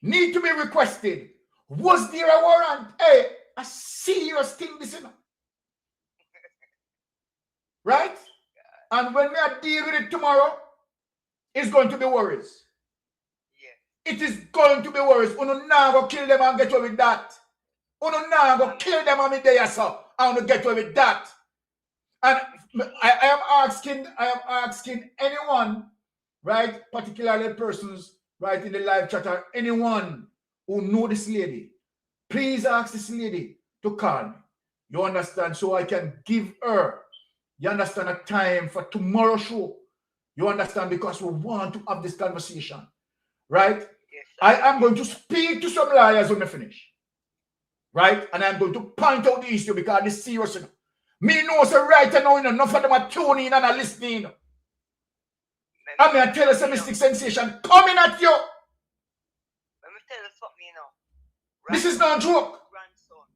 need to be requested, was there a warrant? Hey, a serious thing, this is right? And when we are dealing with it tomorrow, it's going to be worries. Yeah. It is going to be worries. Uno now go kill them and get away with that. Uno now go kill them and me there, so I want to get away with that. And I am asking anyone, right, particularly persons, right, in the live chat, or anyone who know this lady, please ask this lady to call me. You understand? So I can give her, you understand, a time for tomorrow's show. You understand? Because we want to have this conversation, right? Yes, I am going to speak to some liars when I finish, right? And I'm going to point out the issue because it's serious enough. Me knows right now, you know, enough of them are tuning in and are listening. I mean, I tell us a mystic sensation coming at you. Let me tell you something, you know. This is not a joke. Grandson,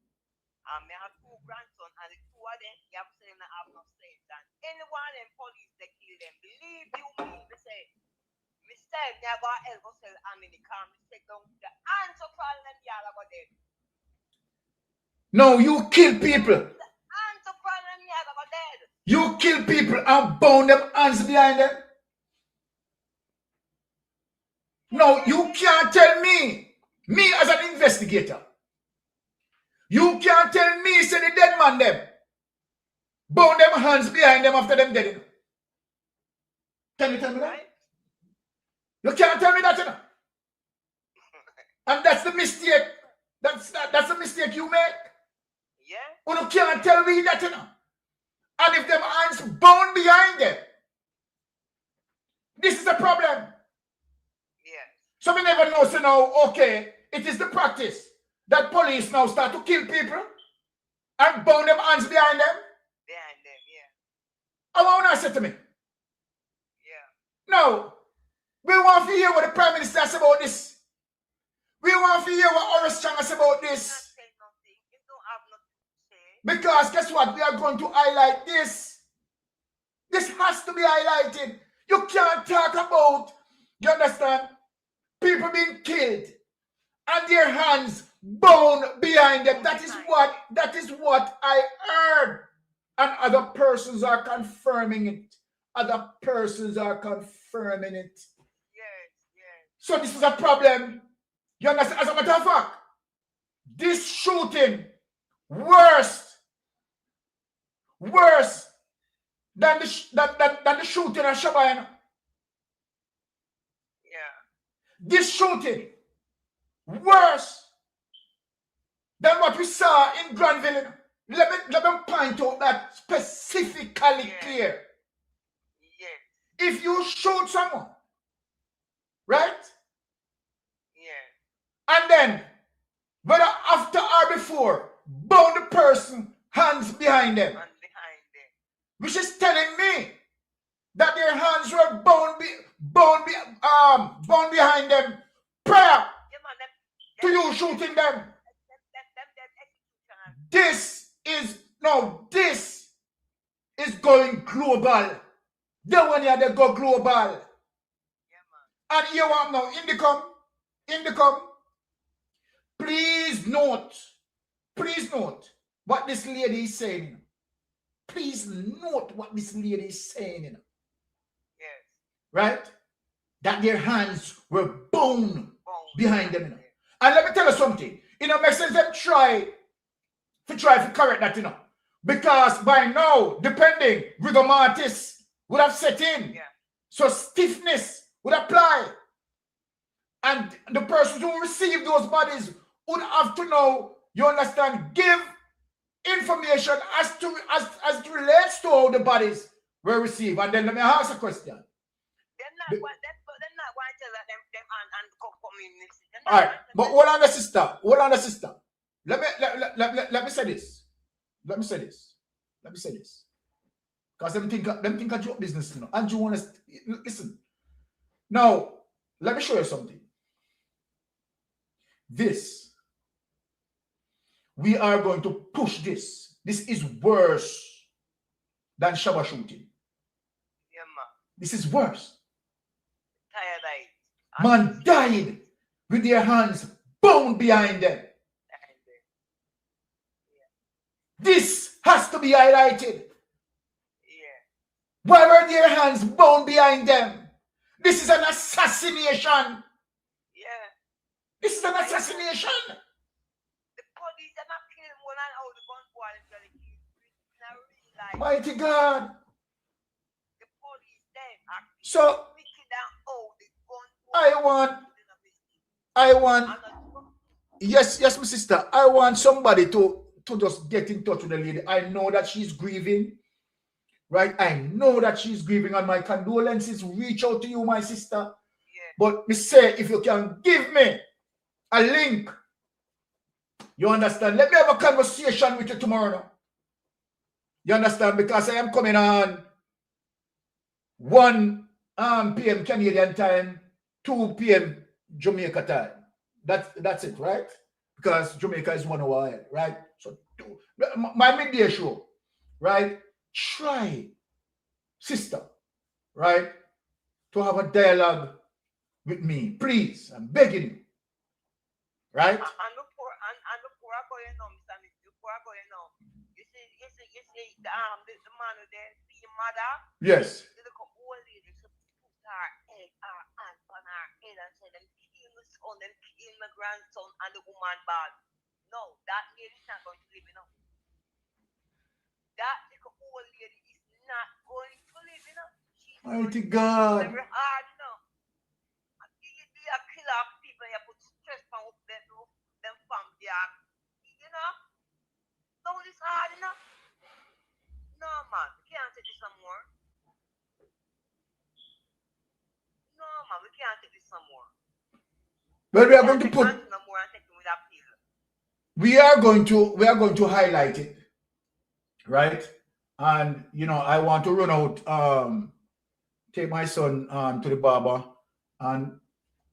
I have 2 grandsons, and the 2 of them, you have to say them have no sense. And anyone in police, they kill them. Believe you me, they say, Mr. Never ever sell America, Mr. Don't the answer for them, y'all about them. No, you kill people. Answer for them, y'all about dead. You kill people and bound them hands behind them. No, you can't tell me as an investigator, you can't tell me, say the dead man them, bound them hands behind them after them dead. Can you tell me that? You can't tell me that, you know? And that's the mistake. That's the mistake you make. Yeah. You can't tell me that, you know? And if them hands bound behind them, this is a problem. So we never know, so now, okay, it is the practice that police now start to kill people and bound them hands behind them. Behind them, yeah. I want to say to me. Yeah. No, we want to hear what the Prime Minister says about this. We want to hear what Horace Chang says about this. Because guess what? We are going to highlight this. This has to be highlighted. You can't talk about, you understand, people being killed and their hands bound behind them. That is what I heard. And other persons are confirming it. Other persons are confirming it. So this is a problem. You understand? As a matter of fact, this shooting worse than the shooting at Shabana. This shooting worse than what we saw in Granville. Let me point out that specifically clear. If you shoot someone, right? And then, whether after or before, bound the person hands behind them. Which is telling me that their hands were bound behind them prior to you shooting them. This is going global. The one here, they go global. And here I am now, Indicom. Please note what this lady is saying. Please note what this lady is saying. Yes. Right? That their hands were bound behind them. And let me tell you something. Makes sense them try to correct that, Because by now, depending, rigor mortis would have set in. Yeah. So stiffness would apply. And the person who received those bodies would have to know, you understand, give information as to relates to how the bodies were received. And then let me ask a question. They're not going to tell them and community. All right, but hold on the sister. Let me say this. Because them think I joke business, And you want to listen. Now, let me show you something. We are going to push this. This is worse than Shabba shooting. Yeah, man. This is worse. Tired. Man died with their hands bound behind them. This has to be highlighted. Why were their hands bound behind them? This is an assassination. Yeah. This is an assassination. The police are not killing one and all the gun boys are killing. Mighty God. The police then are So I want yes, my sister. I want somebody to just get in touch with the lady. I know that she's grieving. Right? I know that she's grieving, and my condolences reach out to you, my sister. Yeah. But me say, if you can give me a link, you understand? Let me have a conversation with you tomorrow. Now. You understand? Because I am coming on 1 p.m. Canadian time, 2 p.m. Jamaica time. That's it, right? Because Jamaica is 1 hour ahead, right? So my midday show, right? Try, sister, right, to have a dialogue with me, please. I'm begging you, right? And the poor going on, Mr. Miss, the poor going on. You see, the man who there, see mother. Yes. The little old lady, she put her hand on her head and said, "Them kill my son, them kill my grandson, and the woman bad." No, that lady's not going to live, you know. That little old lady is not going to live, you know. She's Mighty going to God. very hard, you know. You be a killer of people, you put stress on them family, you know. So it's hard, you know. No, man, we can't take this some more. No, man, we can't take this some more. Well, we are going to put. No more and take it with appeal. We are going to highlight it, right? And you know, I want to run out, take my son to the barber, and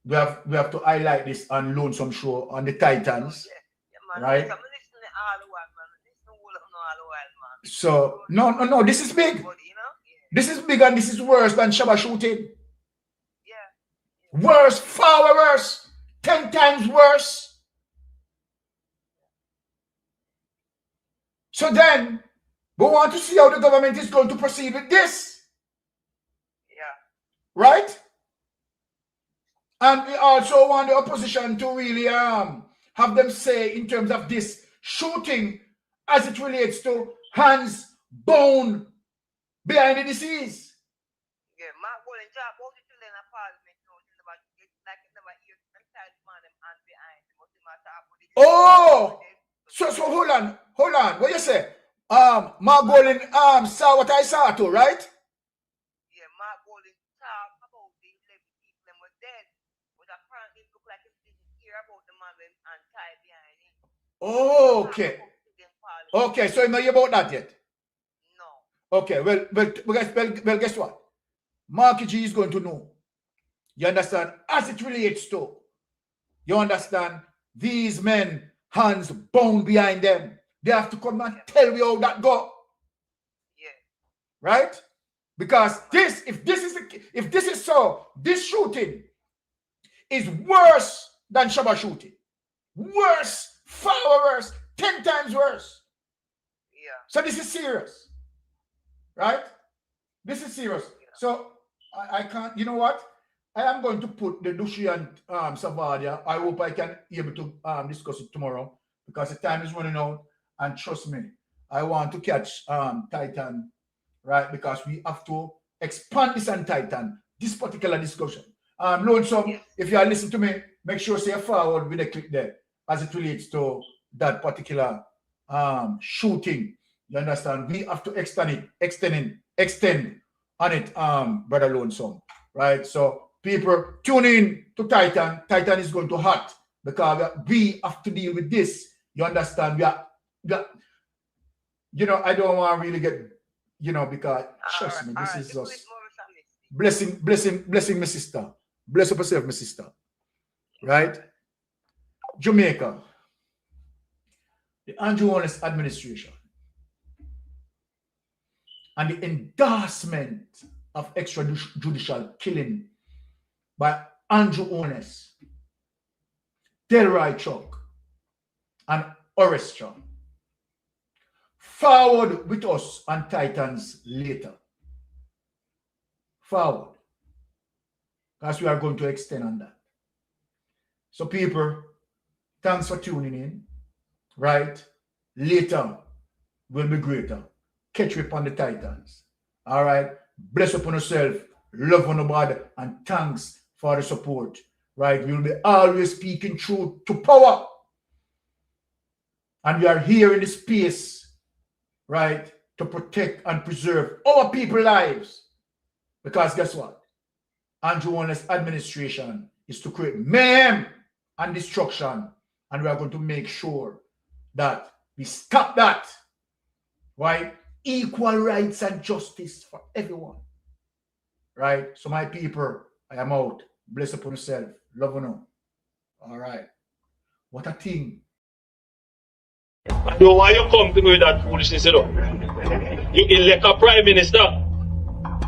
we have to highlight this on Lonesome Show on the Titans, right? So no, this is big. This is big, and this is worse than Shabba shooting. Worse, far worse, 10 times worse. So then, we want to see how the government is going to proceed with this. Yeah. Right? And we also want the opposition to really have them say in terms of this shooting as it relates to hands, bone behind the disease. Yeah, Mark Bolin job about the children of parliament, you know, like never hear them child man them hand behind them, but Oh! So hold on. What you say? Mark Bolin saw what I saw too, right? Yeah, Mark Bolin talk about the 11 people that were dead, but apparently it looked like he didn't hear about the man and tied behind him. Okay. Okay, so you know about that yet? No. Okay, well, guess what? Marky G is going to know. You understand? As it relates to, you understand, these men, hands bound behind them. They have to come and tell you how that go. Yeah. Right? Because if this is so, this shooting is worse than Shabba shooting. Worse, far worse, 10 times worse. Yeah. So this is serious. Right? This is serious. So I can't, you know what? I am going to put the Dushi and Savadia. I hope I can be able to discuss it tomorrow because the time is running out. And trust me, I want to catch Titan, right? Because we have to expand this on Titan, this particular discussion. Lonesome, if you are listening to me, make sure say forward with a click there as it relates to that particular shooting. You understand? We have to extend on it, Brother Lonesome, right? So people tune in to Titan. Titan is going to hot because we have to deal with this. You understand? You know, I don't want to really get, you know, because trust me, this is just blessing my sister. Bless up yourself, my sister. Right? Jamaica. The Andrew Holness administration and the endorsement of extrajudicial killing by Andrew Holness, Delroy Chuck, and Orchestra. Forward with us on Titans later. Forward. Because we are going to extend on that. So people, thanks for tuning in. Right? Later will be greater. Catch you upon the Titans. All right? Bless upon yourself. Love on nobody. And thanks for the support. Right? We will be always speaking truth to power. And we are here in the space, right, to protect and preserve our people's lives. Because guess what? Andrew Holness administration is to create mayhem and destruction. And we are going to make sure that we stop that. Right? Equal rights and justice for everyone. Right? So my people, I am out. Bless upon yourself. Love you. All right. What a thing. I don't want you come to me with that foolishness, you know. You elect a prime minister,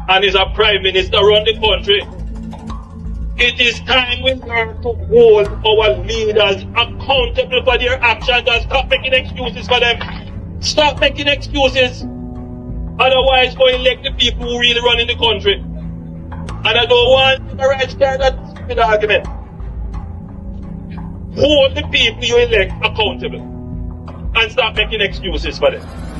and is a prime minister run the country. It is time we learn to hold our leaders accountable for their actions and stop making excuses for them. Stop making excuses. Otherwise, go elect the people who really run in the country. And I don't want the right to that stupid argument. Hold the people you elect accountable and stop making excuses for them.